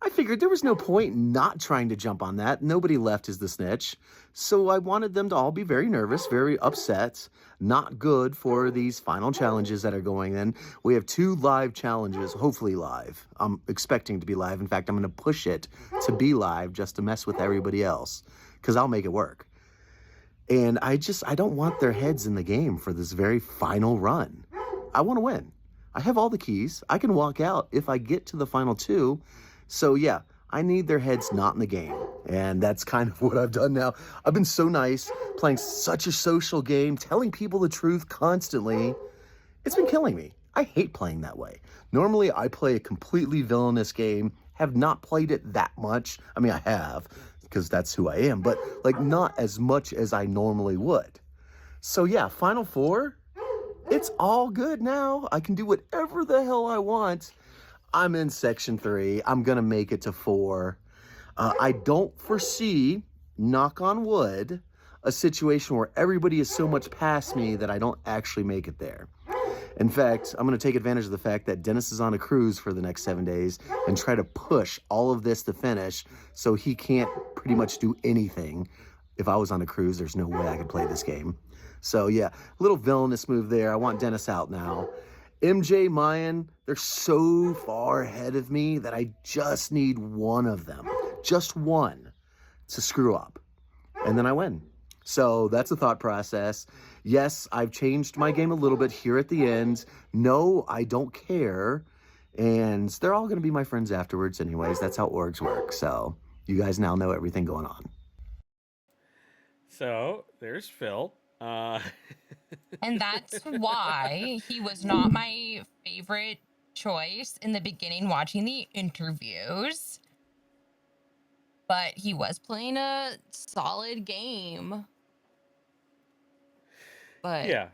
I figured there was no point not trying to jump on that. Nobody left as the snitch. So I wanted them to all be very nervous, very upset, not good for these final challenges that are going in. We have 2 live challenges, hopefully live. I'm expecting to be live. In fact, I'm going to push it to be live just to mess with everybody else because I'll make it work. And I don't want their heads in the game for this very final run. I want to win. I have all the keys. I can walk out if I get to the final 2. So yeah, I need their heads not in the game. And that's kind of what I've done now. I've been so nice, playing such a social game, telling people the truth constantly. It's been killing me. I hate playing that way. Normally I play a completely villainous game, have not played it that much. I mean, I have, because that's who I am, but like not as much as I normally would. So yeah, Final Four, it's all good now. I can do whatever the hell I want. I'm in Section 3. I'm going to make it to 4. I don't foresee, knock on wood, a situation where everybody is so much past me that I don't actually make it there. In fact, I'm going to take advantage of the fact that Dennis is on a cruise for the next 7 days and try to push all of this to finish so he can't pretty much do anything. If I was on a cruise, there's no way I could play this game. So yeah, little villainous move there. I want Dennis out now. MJ, Mayan, they're so far ahead of me that I just need one of them, just one, to screw up. And then I win. So that's the thought process. Yes, I've changed my game a little bit here at the end. No, I don't care. And they're all going to be my friends afterwards anyways. That's how orgs work. So you guys now know everything going on. So there's Phil. And that's why he was not my favorite choice in the beginning watching the interviews. But he was playing a solid game. But Yeah,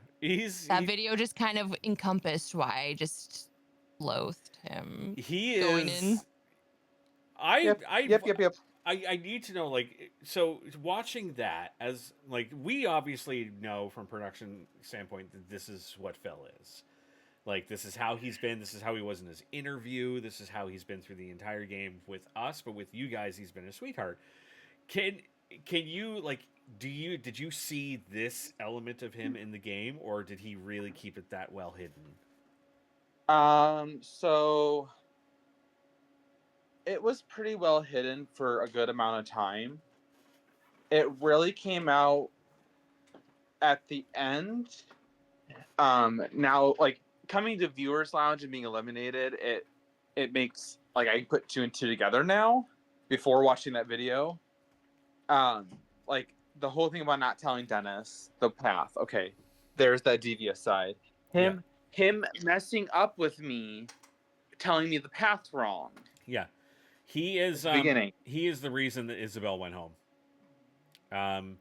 that video just kind of encompassed why I just loathed him he going is. in. Yep. I need to know, like, so watching that as, like, we obviously know from production standpoint that this is what Phil is. Like, this is how he's been. This is how he was in his interview. This is how he's been through the entire game with us. But with you guys, he's been a sweetheart. Can you, like, did you see this element of him in the game, or did he really keep it that well hidden? So it was pretty well hidden for a good amount of time. It really came out at the end. Now, like, coming to Viewers Lounge and being eliminated, it makes, like, I put 2 and 2 together now before watching that video. Like, the whole thing about not telling Dennis the path. Okay, there's that devious side. Him messing up with me, telling me the path's wrong. Yeah, he is. Beginning. He is the reason that Isabel went home.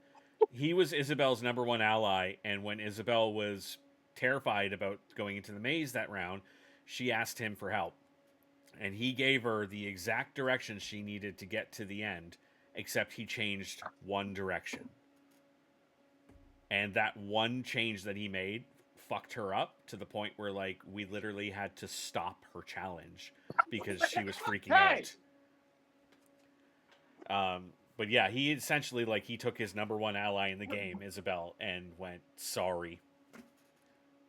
He was Isabel's #1 ally, and when Isabel was terrified about going into the maze that round, she asked him for help, and he gave her the exact direction she needed to get to the end, except he changed one direction. And that one change that he made fucked her up to the point where, like, we literally had to stop her challenge because she was freaking out. But yeah, he essentially, like, he took his #1 ally in the game, Isabel, and went, sorry.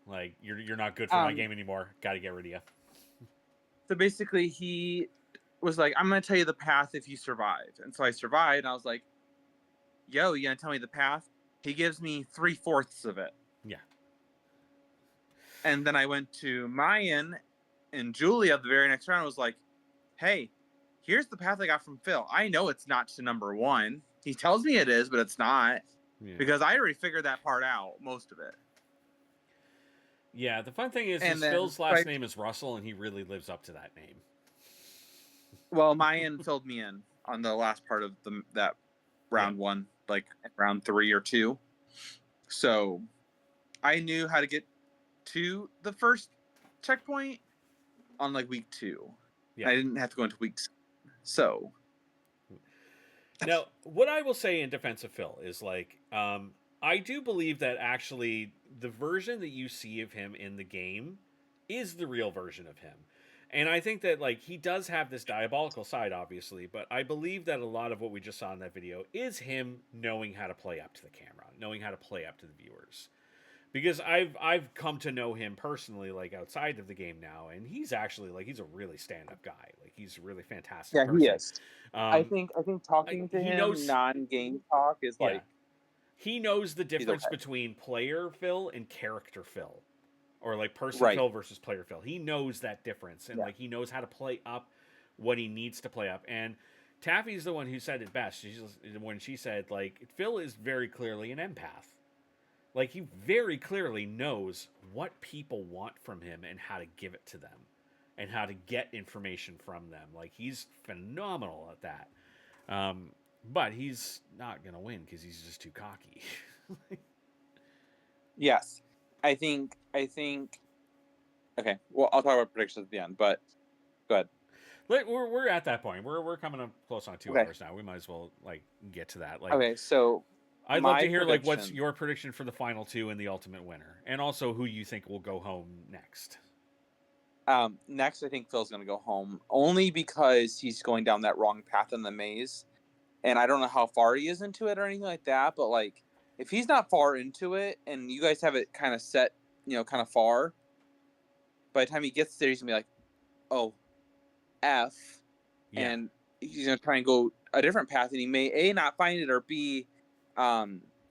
Like, you're not good for my game anymore. Gotta get rid of you. So basically, he was like, I'm going to tell you the path if you survive. And so I survived, and I was like, yo, you going to tell me the path? He gives me 3/4 of it. Yeah. And then I went to Mayan and Julia the very next round was like, hey, here's the path I got from Phil. I know it's not to #1. He tells me it is, but it's not. Yeah. Because I already figured that part out, most of it. Yeah, the fun thing is And then Phil's last name is Russell, and he really lives up to that name. well, Mayan filled me in on the last part of that round one, like round 3 or 2. So I knew how to get to the first checkpoint on like week 2. Yeah. I didn't have to go into weeks. So now, what I will say in defense of Phil is like, I do believe that actually the version that you see of him in the game is the real version of him. And I think that like he does have this diabolical side, obviously, but I believe that a lot of what we just saw in that video is him knowing how to play up to the camera, knowing how to play up to the viewers. Because I've come to know him personally, like outside of the game now, and he's actually like he's a really stand up guy. Like he's a really fantastic yeah, person. he is. I Um, think talking to he him knows non-game talk is yeah. like He knows the difference okay. between player Phil and character Phil. Or like person Right. Phil versus player Phil. He knows that difference. And like he knows how to play up what he needs to play up. And Taffy's the one who said it best. When she said, like, Phil is very clearly an empath. Like he very clearly knows what people want from him and how to give it to them. And how to get information from them. Like he's phenomenal at that. But he's not gonna win because he's just too cocky. Yes. I think okay. Well, I'll talk about predictions at the end, but go ahead. We're at that point. We're coming up close on 2 hours now. We might as well like get to that. Like Okay, so I'd love my to hear like what's prediction- your prediction for the final 2 and the ultimate winner, and also who you think will go home next. Next, I think Phil's going to go home only because he's going down that wrong path in the maze, and I don't know how far he is into it or anything like that. But like, if he's not far into it, and you guys have it kind of set, kind of far, by the time he gets there, he's gonna be like, "Oh, F," Yeah. and he's gonna try and go a different path, and he may A, not find it, or B,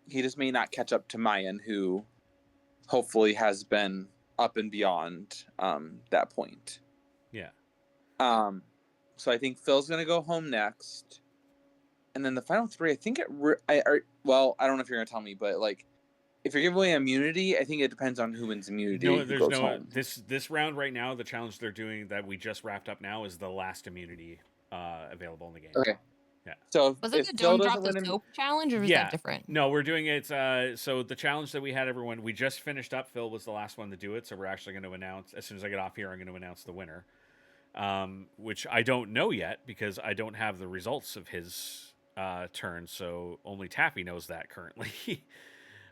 he just may not catch up to Mayan, who hopefully has been up and beyond that point. Yeah. So I think Phil's gonna go home next, and then the final 3. I think well, I don't know if you're gonna tell me, but like, if you're giving away immunity, I think it depends on who wins immunity. No, who there's goes no home. this round right now. The challenge they're doing that we just wrapped up now is the last immunity available in the game. Okay. Yeah. So Was if it the Phil Don't Drop doesn't the win, Soap challenge, or was Yeah. that different? No, we're doing it. So the challenge that we had everyone, we just finished up. Phil was the last one to do it, so we're actually going to announce as soon as I get off here. I'm going to announce the winner, which I don't know yet because I don't have the results of his turn. So only Taffy knows that currently.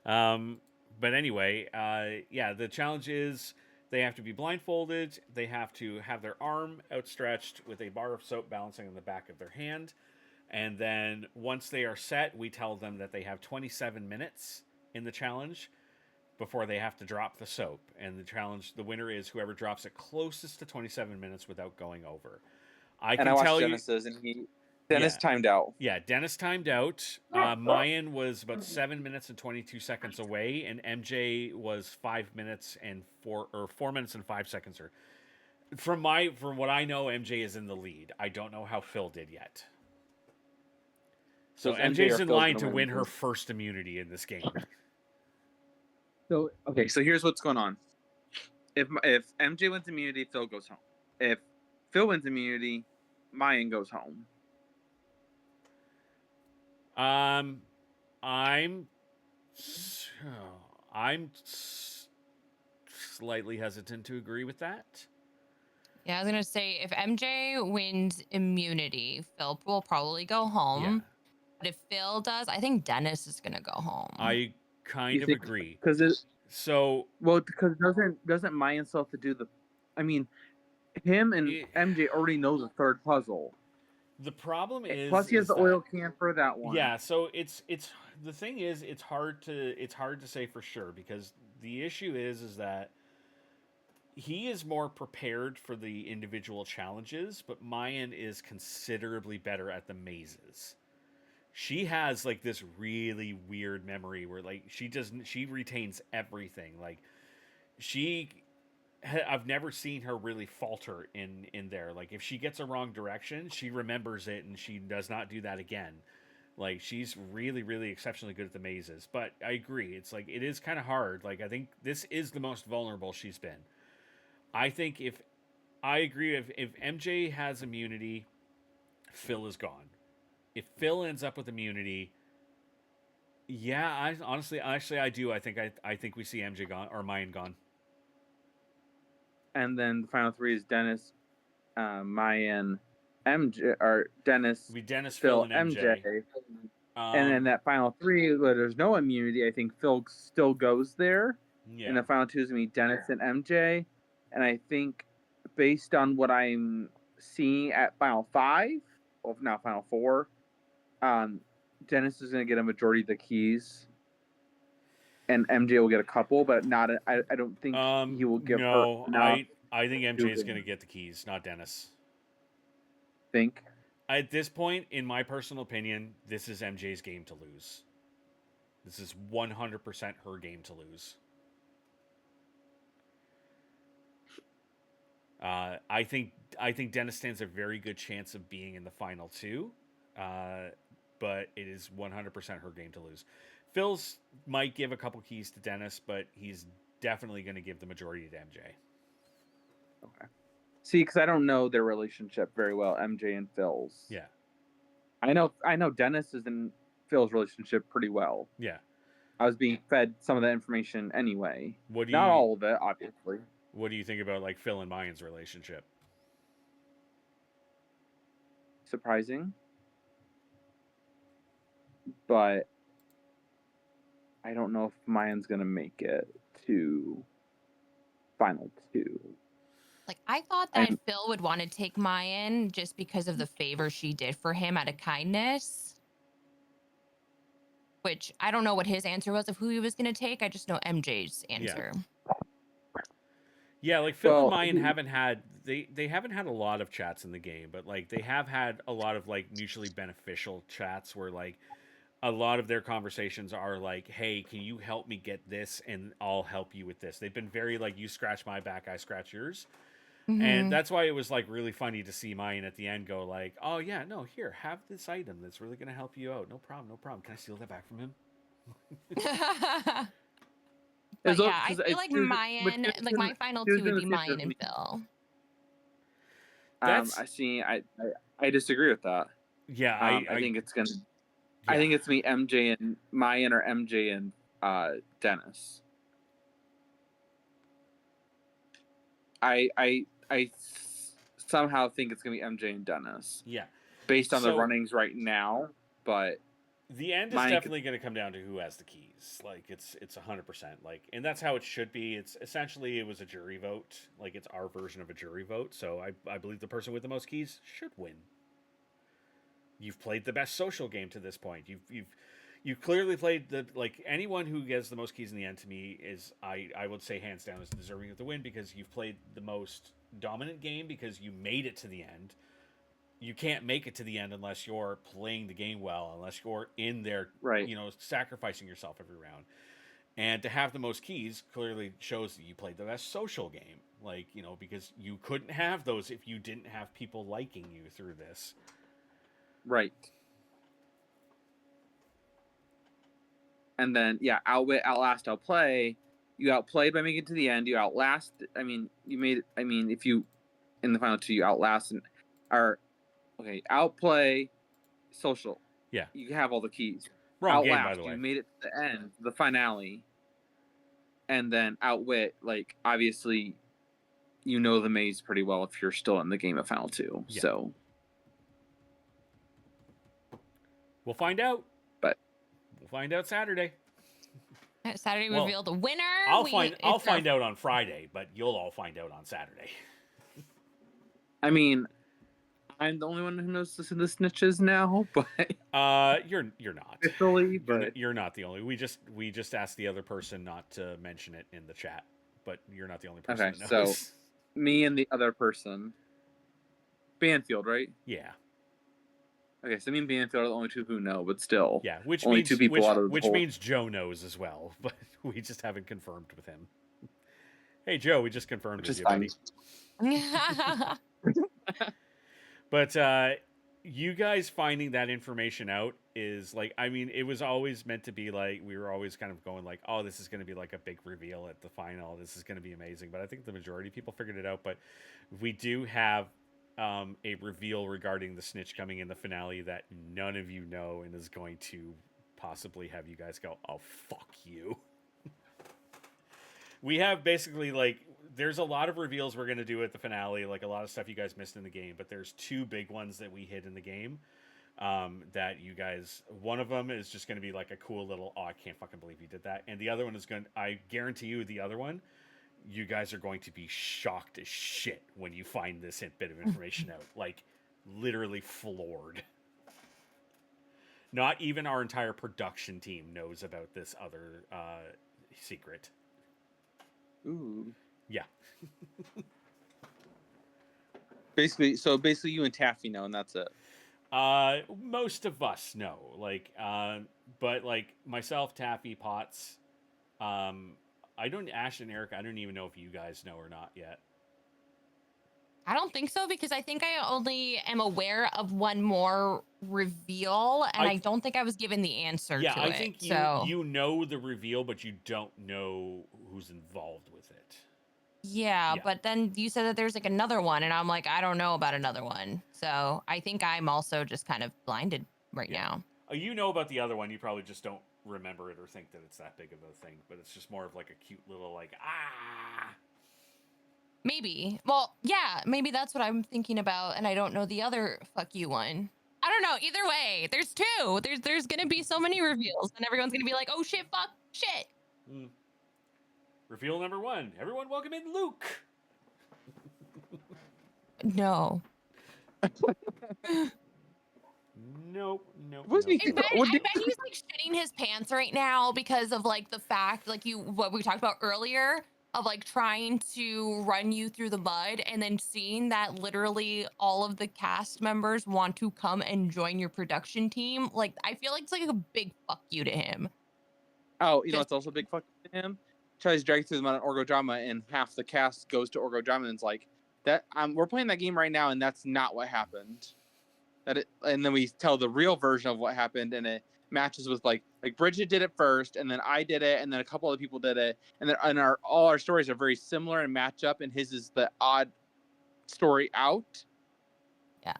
But anyway, yeah, the challenge is they have to be blindfolded. They have to have their arm outstretched with a bar of soap balancing on the back of their hand. And then once they are set, we tell them that they have 27 minutes in the challenge before they have to drop the soap. And the winner is whoever drops it closest to 27 minutes without going over. I watched Dennis's, and Dennis timed out. Yeah, Dennis timed out. Mayan was about 7 minutes and 22 seconds away, and MJ was 4 minutes and 5 seconds. Or from what I know, MJ is in the lead. I don't know how Phil did yet. So MJ's in line to win her first immunity in this game. So okay, so here's what's going on. If MJ wins immunity, Phil goes home. If Phil wins immunity, Mayan goes home. I'm slightly hesitant to agree with that. Yeah, I was gonna say if MJ wins immunity, Phil will probably go home. Yeah. But if Phil does, I think Dennis is gonna go home. I kind of agree. Because because doesn't Mayan still have to do the? I mean, him and MJ already know the third puzzle. The problem is plus he has the oil can for that one. Yeah, so it's the thing is it's hard to say for sure because the issue is that he is more prepared for the individual challenges, but Mayan is considerably better at the mazes. She has like this really weird memory where like she retains everything. Like I've never seen her really falter in there. Like if she gets a wrong direction, she remembers it and she does not do that again. Like she's really, really exceptionally good at the mazes. But I agree, it's like it is kind of hard. Like I think this is the most vulnerable she's been. I think if I agree if MJ has immunity, Phil is gone. If Phil ends up with immunity, yeah, I honestly, actually, I do. I think we see MJ gone or Mayan gone. And then the final three is Dennis, Mayan, MJ, or Dennis, We Dennis, Phil, Phil, and MJ. And then that final three, where there's no immunity, I think Phil still goes there. Yeah. And the final two is going to be Dennis and MJ. And I think based on what I'm seeing at final five, or now final four, Dennis is going to get a majority of the keys. And MJ will get a couple, but not. I don't think he will give no, her enough. I think MJ is going to get the keys, not Dennis. Think. At this point, in my personal opinion, this is MJ's game to lose. This is 100% her game to lose. I think Dennis stands a very good chance of being in the final two, but it is 100% her game to lose. Phil's might give a couple keys to Dennis, but he's definitely going to give the majority to MJ. Okay. See, because I don't know their relationship very well, MJ and Phil's. Yeah. I know Dennis is in Phil's relationship pretty well. Yeah. I was being fed some of that information anyway. Not all of it, obviously. What do you think about like Phil and Mayan's relationship? Surprising. But I don't know if Mayan's going to make it to final two. Like, I thought that Phil would want to take Mayan just because of the favor she did for him out of kindness. Which I don't know what his answer was of who he was going to take. I just know MJ's answer. Yeah, like Phil and Mayan haven't had they haven't had a lot of chats in the game, but like they have had a lot of like mutually beneficial chats where like a lot of their conversations are like, "Hey, can you help me get this and I'll help you with this." They've been very like, "You scratch my back, I scratch yours." And that's why it was like really funny to see Mayan at the end go like, "Oh yeah, no, here, have this item that's really going to help you out. No problem, no problem. Can I steal that back from him?" But yeah, I feel like Mayan, like my final two would be Mayan and Phil. I see. I disagree with that. Yeah, I think it's gonna. Yeah. I think it's me, MJ and Mayan, or MJ and Dennis. I somehow think it's gonna be MJ and Dennis. Yeah. Based on the runnings right now, but the end is definitely going to come down to who has the keys. Like it's 100%. Like, and that's how it should be. It's essentially it was a jury vote. Like it's our version of a jury vote. So I believe the person with the most keys should win. You've played the best social game to this point. You've clearly played the like anyone who gets the most keys in the end to me is I would say hands down is deserving of the win because you've played the most dominant game because you made it to the end. You can't make it to the end unless you're playing the game well, unless you're in there, right. Sacrificing yourself every round. And to have the most keys clearly shows that you played the best social game. Like, because you couldn't have those if you didn't have people liking you through this. Right. And then, outwit, outlast, outplay. You outplayed by making it to the end. You outlast. If you, in the final two, you outlast and are... Okay, outplay, social. Yeah. You have all the keys. Wrong game, by the way. You made it to the end, the finale. And then outwit, like, obviously, the maze pretty well if you're still in the game of final two. Yeah. So. We'll find out. But. We'll find out Saturday. Saturday reveal the winner. I'll find out on Friday, but you'll all find out on Saturday. I mean... I'm the only one who knows the snitches now, but you're not. Officially, but you're not the only. We just asked the other person not to mention it in the chat, but you're not the only person. Okay, that knows. So me and the other person, Banfield, right? Yeah. Okay, so me and Banfield are the only two who know, but still, yeah. Which only means two people out of the which whole... means Joe knows as well, but we just haven't confirmed with him. Hey Joe, we just confirmed with you, buddy. But you guys finding that information out is like, I mean, it was always meant to be like, we were always kind of going like, oh, this is going to be like a big reveal at the final. This is going to be amazing. But I think the majority of people figured it out. But we do have a reveal regarding the snitch coming in the finale that none of you know and is going to possibly have you guys go, oh, fuck you. We have basically like, there's a lot of reveals we're going to do at the finale, like a lot of stuff you guys missed in the game, but there's two big ones that we hid in the game that you guys, one of them is just going to be like a cool little, oh, I can't fucking believe you did that. And the other one is going to, I guarantee you the other one, you guys are going to be shocked as shit when you find this bit of information out. Like, literally floored. Not even our entire production team knows about this other secret. Ooh. Yeah. Basically, you and Taffy know, and that's it. Most of us know, like, but like myself, Taffy, Potts, Ashton, Eric, I don't even know if you guys know or not yet. I don't think so, because I think I only am aware of one more reveal, and I don't think I was given the answer to it. Yeah, I think you know the reveal, but you don't know who's involved with it. Yeah, but then you said that there's like another one, and I'm like, I don't know about another one. So I think I'm also just kind of blinded right now. You know about the other one, you probably just don't remember it or think that it's that big of a thing, but it's just more of like a cute little like, Maybe. Well, yeah, maybe that's what I'm thinking about, and I don't know the other fuck you one. I don't know. Either way, there's two. There's gonna be so many reveals, and everyone's gonna be like, oh shit, fuck, shit. Reveal number 1. Everyone welcome in Luke. No. Nope. I bet he's like shitting his pants right now because of like the fact, like what we talked about earlier, of like trying to run you through the mud and then seeing that literally all of the cast members want to come and join your production team. Like, I feel like it's like a big fuck you to him. Oh, you know what's also a big fuck you to him? Tries dragging through the mud on Orgo Drama, and half the cast goes to Orgo Drama, and it's like, that we're playing that game right now, and that's not what happened. And then we tell the real version of what happened, and it matches with like Bridget did it first, and then I did it, and then a couple other people did it, and then all our stories are very similar and match up, and his is the odd story out. Yeah.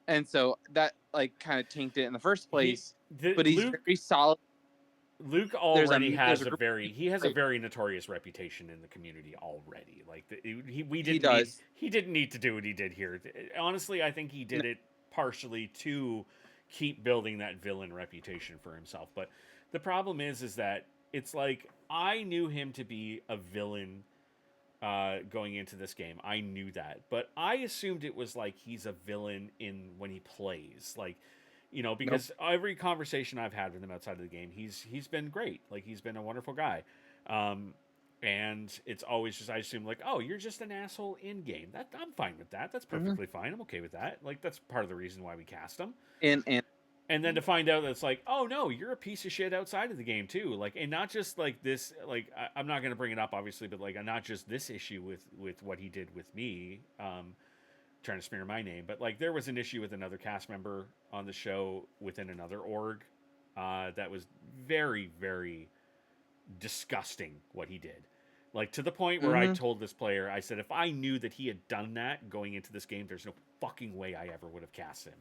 And so that like kind of tanked it in the first place. But he's very solid. Luke already has a very notorious reputation in the community already. Like he didn't need to do what he did here. Honestly, I think he did it partially to keep building that villain reputation for himself. But the problem is that it's like, I knew him to be a villain going into this game. I knew that, but I assumed it was like he's a villain when he plays, like, you know, because every conversation I've had with him outside of the game, he's been great. Like, he's been a wonderful guy. And it's always just, I assume like, oh, you're just an asshole in game. That I'm fine with that. That's perfectly fine. I'm okay with that. Like, that's part of the reason why we cast him. And then to find out that it's like, oh no, you're a piece of shit outside of the game too. Like, and not just like this, like, I'm not going to bring it up obviously, but like, not just this issue with what he did with me, trying to smear my name, but like, there was an issue with another cast member on the show within another org that was very, very disgusting what he did. Like, to the point where I told this player, I said, if I knew that he had done that going into this game, there's no fucking way I ever would have cast him.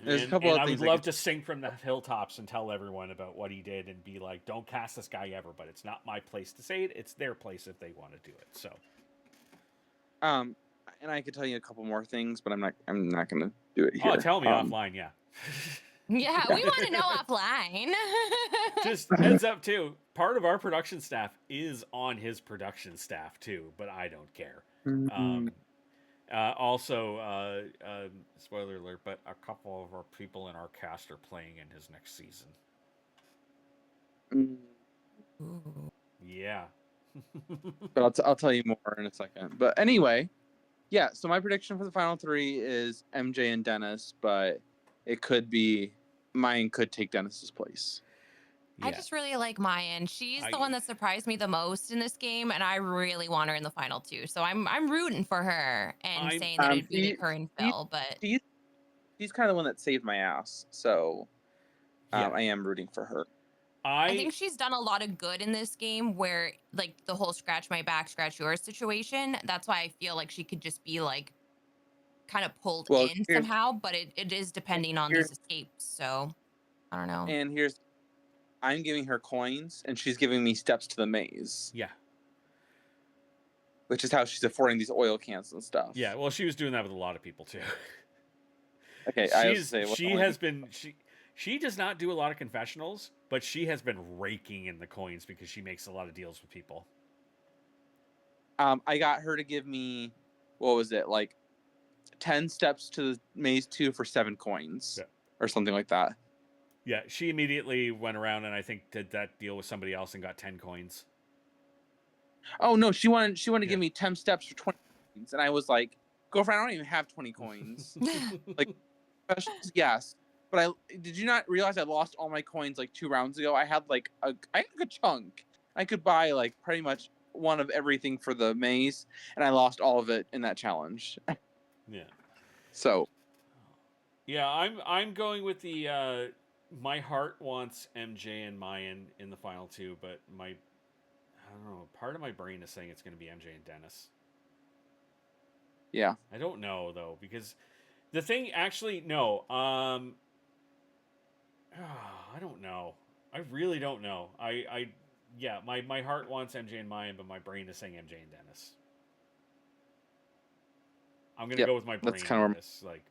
There's a couple of I things would love to sing from the hilltops and tell everyone about what he did and be like, don't cast this guy ever, but it's not my place to say it. It's their place if they want to do it. So, and I could tell you a couple more things, but I'm not going to do it here. Oh, tell me offline, yeah. Yeah, we want to know offline. Just heads up too. Part of our production staff is on his production staff too, but I don't care. Also, spoiler alert, but a couple of our people in our cast are playing in his next season. Yeah. But I'll tell you more in a second. But anyway, yeah, so my prediction for the final 3 is MJ and Dennis, but it could be mine could take Dennis's place. I just really like Mayan. She's the I- one that surprised me the most in this game, and I really want her in the final two. So I'm rooting for her and I'm- saying that it'd be Nick, her, and she- Phil. But She's kind of the one that saved my ass. So Yeah. I am rooting for her. I think she's done a lot of good in this game where like the whole scratch my back, scratch yours situation. That's why I feel like she could just be like kind of pulled Well, in somehow, but it is depending on these escapes. So I don't know. And I'm giving her coins and she's giving me steps to the maze. Yeah. Which is how she's affording these oil cans and stuff. Yeah, well, she was doing that with a lot of people too. Okay, she does not do a lot of confessionals, but she has been raking in the coins because she makes a lot of deals with people. I got her to give me, what was it, like 10 steps to the maze 2 for 7 coins, or something like that. Yeah, she immediately went around and I think did that deal with somebody else and got 10 coins. Oh no, she wanted to give me 10 steps for 20 coins, and I was like, girlfriend, I don't even have 20 coins. Like, yes. But did you not realize I lost all my coins like 2 rounds ago? I had like a chunk. I could buy like pretty much one of everything for the maze, and I lost all of it in that challenge. Yeah. So. Yeah, I'm going with the my heart wants MJ and Mayan in the final two, but I don't know, part of my brain is saying it's going to be MJ and Dennis. Yeah. I don't know though, because the thing actually no. I don't know. I really don't know. Yeah, my heart wants MJ and Mayan, but my brain is saying MJ and Dennis. I'm gonna go with my brain. That's kind of this. Like,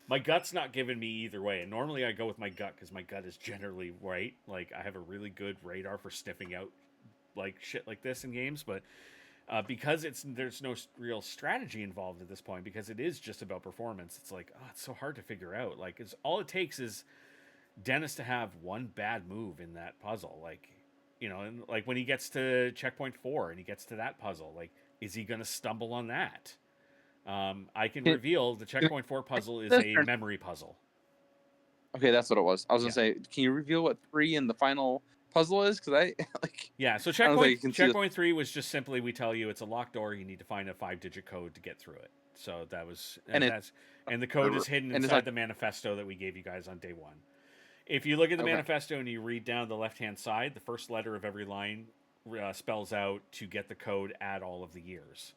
my gut's not giving me either way, and normally I go with my gut because my gut is generally right. Like, I have a really good radar for sniffing out like shit like this in games, but because there's no real strategy involved at this point, because it is just about performance. It's like, oh, it's so hard to figure out. Like, all it takes is Dennis to have one bad move in that puzzle, like, you know, and like when he gets to checkpoint 4 and he gets to that puzzle, like, is he gonna stumble on that? I can reveal the checkpoint 4 puzzle is a memory puzzle. Okay, that's what it was. I was gonna say, can you reveal what 3 in the final puzzle is? Because I like. Yeah, so checkpoint 3 was just simply, we tell you it's a locked door. You need to find a 5-digit code to get through it. So that was and the code is hidden inside the manifesto that we gave you guys on day 1. If you look at the manifesto and you read down the left-hand side, the first letter of every line spells out to get the code, add all of the years.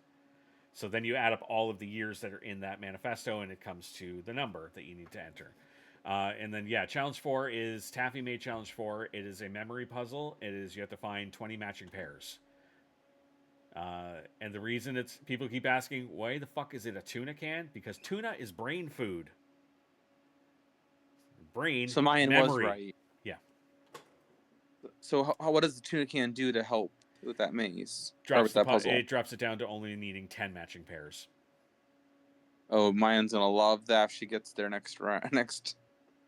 So then you add up all of the years that are in that manifesto, and it comes to the number that you need to enter. And then, challenge 4 is Taffy made challenge 4. It is a memory puzzle. You have to find 20 matching pairs. And the reason people keep asking, why the fuck is it a tuna can? Because tuna is brain food. Brain. So Mayan memory. was right. Yeah. So what does the tuna can do to help with that maze? It drops it down to only needing 10 matching pairs. Oh, Mayan's gonna love that if she gets their next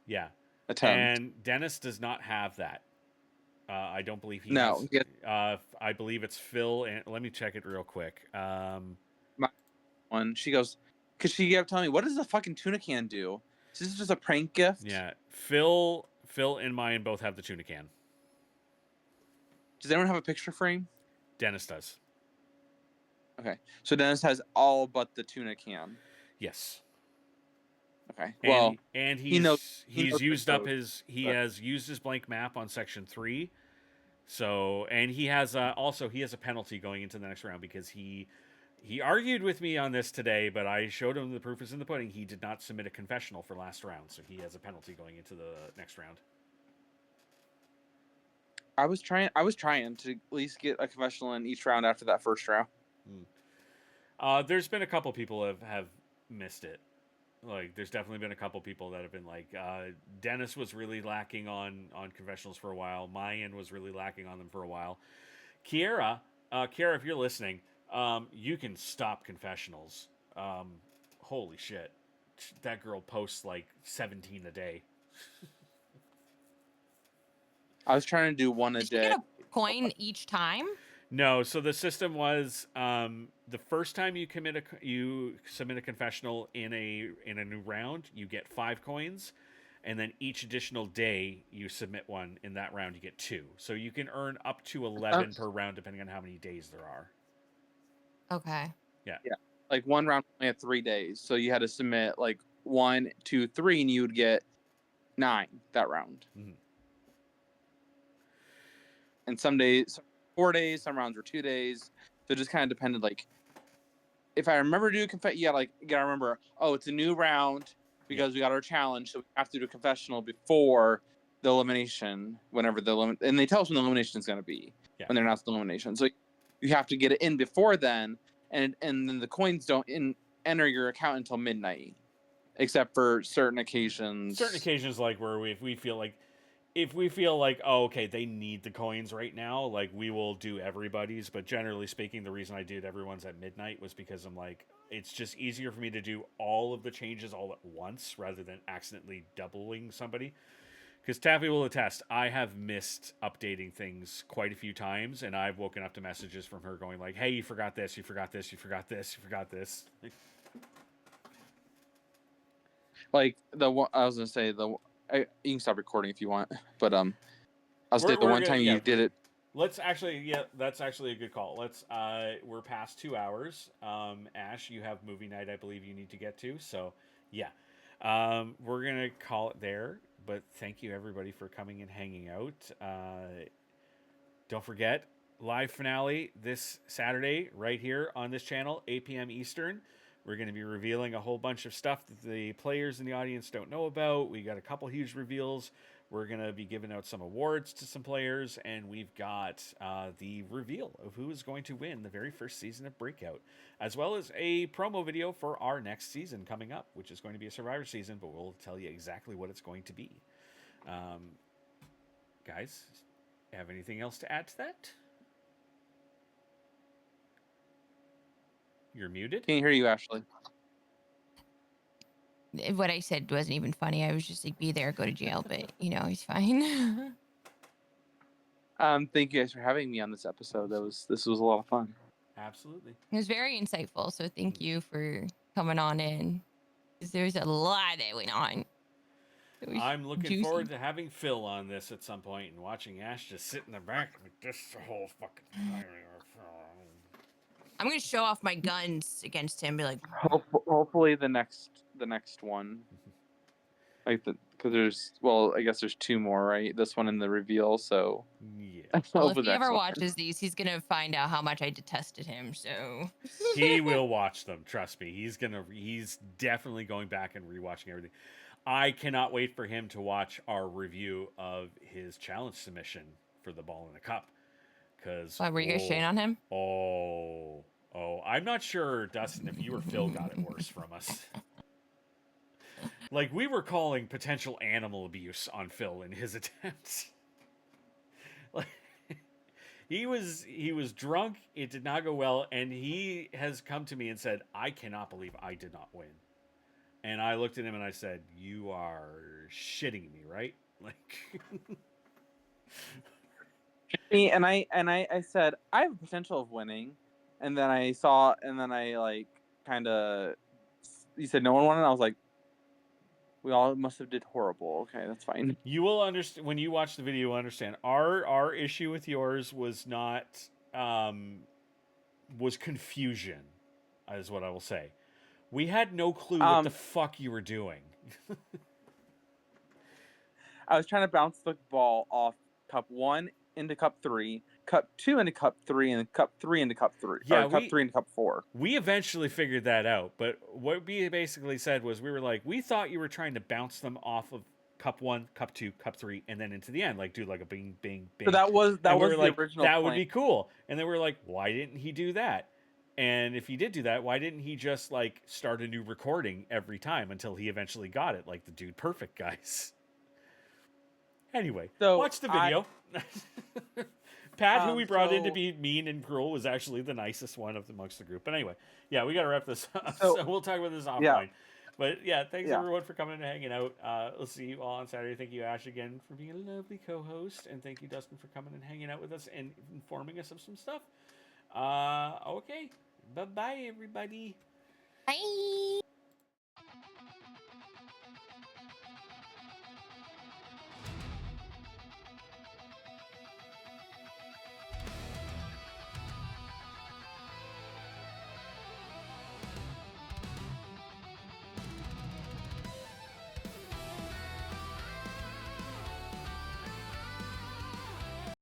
Yeah. attempt. And Dennis does not have that. I don't believe he has. I believe it's Phil, and let me check it real quick. She goes, because she kept telling me, what does the fucking tuna can do? Is this just a prank gift? Yeah. Phil and Mayan both have the tuna can. Does anyone have a picture frame? Dennis does. Okay. So Dennis has all but the tuna can. Yes. Okay. And he has used his blank map on section 3. So, and he has also a penalty going into the next round because he argued with me on this today, but I showed him the proof is in the pudding. He did not submit a confessional for last round, so he has a penalty going into the next round. I was trying to at least get a confessional in each round after that first round. There's been a couple people have missed it. Like, there's definitely been a couple people that have been like, Dennis was really lacking on confessionals for a while. Mayan was really lacking on them for a while. Kiera, if you're listening, you can stop confessionals. Holy shit. That girl posts like 17 a day. I was trying to do one a day. Did you get a coin each time? No, so the system was the first time you submit a confessional in a new round, you get 5 coins, and then each additional day you submit one in that round, you get 2. So you can earn up to 11 per round depending on how many days there are. Okay. Yeah. Yeah. Like one round only had 3 days. So you had to submit like 1, 2, 3, and you would get 9 that round. Mhm. And some days 4 days, some rounds were 2 days. So it just kind of depended. Like if I remember to do confetti, you gotta remember, oh, it's a new round because we got our challenge, so we have to do a confessional before the elimination, whenever and they tell us when the elimination is gonna be, when they're announcing the elimination. So you have to get it in before then, and then the coins don't enter your account until midnight, except for certain occasions. Certain occasions, like where if we feel like, oh, okay, they need the coins right now, like we will do everybody's. But generally speaking, the reason I did everyone's at midnight was because I'm like, it's just easier for me to do all of the changes all at once rather than accidentally doubling somebody. Because Taffy will attest, I have missed updating things quite a few times, and I've woken up to messages from her going like, hey, you forgot this, you forgot this, you forgot this, you forgot this. Like I was gonna say you can stop recording if you want, but I was saying the one time you did it. Let's actually, that's actually a good call. We're past 2 hours. Ash, you have movie night, I believe you need to get to. So, yeah, we're gonna call it there. But thank you everybody for coming and hanging out. Don't forget, live finale this Saturday right here on this channel, 8 p.m. Eastern. We're going to be revealing a whole bunch of stuff that the players in the audience don't know about. We got a couple huge reveals. We're going to be giving out some awards to some players, and we've got the reveal of who is going to win the very first season of Breakout, as well as a promo video for our next season coming up, which is going to be a Survivor season, but we'll tell you exactly what it's going to be. Guys, have anything else to add to that? You're muted. Can't hear you, Ashley. What I said wasn't even funny. I was just like, be there, go to jail, but he's fine. Thank you guys for having me on this episode. This was a lot of fun. Absolutely. It was very insightful. So thank you for coming on in. Because there's a lot that went on. I'm looking juicy. forward to having Phil on this at some point and watching Ash just sit in the back with this whole fucking time. I'm gonna show off my guns against him. Be like, Hopefully the next one, because I guess there's 2 more, right? This one and the reveal. So yeah. well, if he ever watches these, he's gonna find out how much I detested him. So he will watch them. Trust me. He's definitely going back and rewatching everything. I cannot wait for him to watch our review of his challenge submission for the Ball in the Cup. Because why were you guys shitting on him? Oh, I'm not sure, Dustin, if you or Phil got it worse from us. Like, we were calling potential animal abuse on Phil in his attempts. Like, he was drunk. It did not go well, and he has come to me and said, "I cannot believe I did not win." And I looked at him and I said, "You are shitting me, right?" Like. And I said I have a potential of winning, and then I like kind of. You said no one won, and I was like, we all must have did horrible. Okay, that's fine. You will understand when you watch the video. You'll understand our issue with yours was not was confusion, is what I will say. We had no clue what the fuck you were doing. I was trying to bounce the ball off cup 1 into cup 3, cup 2 into cup 3, and cup 3 into cup 3. Yeah, cup 3 into cup 4. We eventually figured that out, but what we basically said was we were like, we thought you were trying to bounce them off of cup 1, cup 2, cup 3, and then into the end, like do like a bing, bing, bing. So that was the like, original that plan. would be cool. And then we were like, why didn't he do that? And if he did do that, why didn't he just like start a new recording every time until he eventually got it, like the Dude Perfect guys? Anyway, so watch the video. Pat, who we brought in to be mean and cruel, was actually the nicest one amongst the group. But anyway, yeah, we got to wrap this up. So we'll talk about this offline. Yeah. But yeah, thanks everyone for coming and hanging out. We'll see you all on Saturday. Thank you, Ash, again for being a lovely co-host, and thank you, Dustin, for coming and hanging out with us and informing us of some stuff. Okay, bye-bye, everybody. Bye.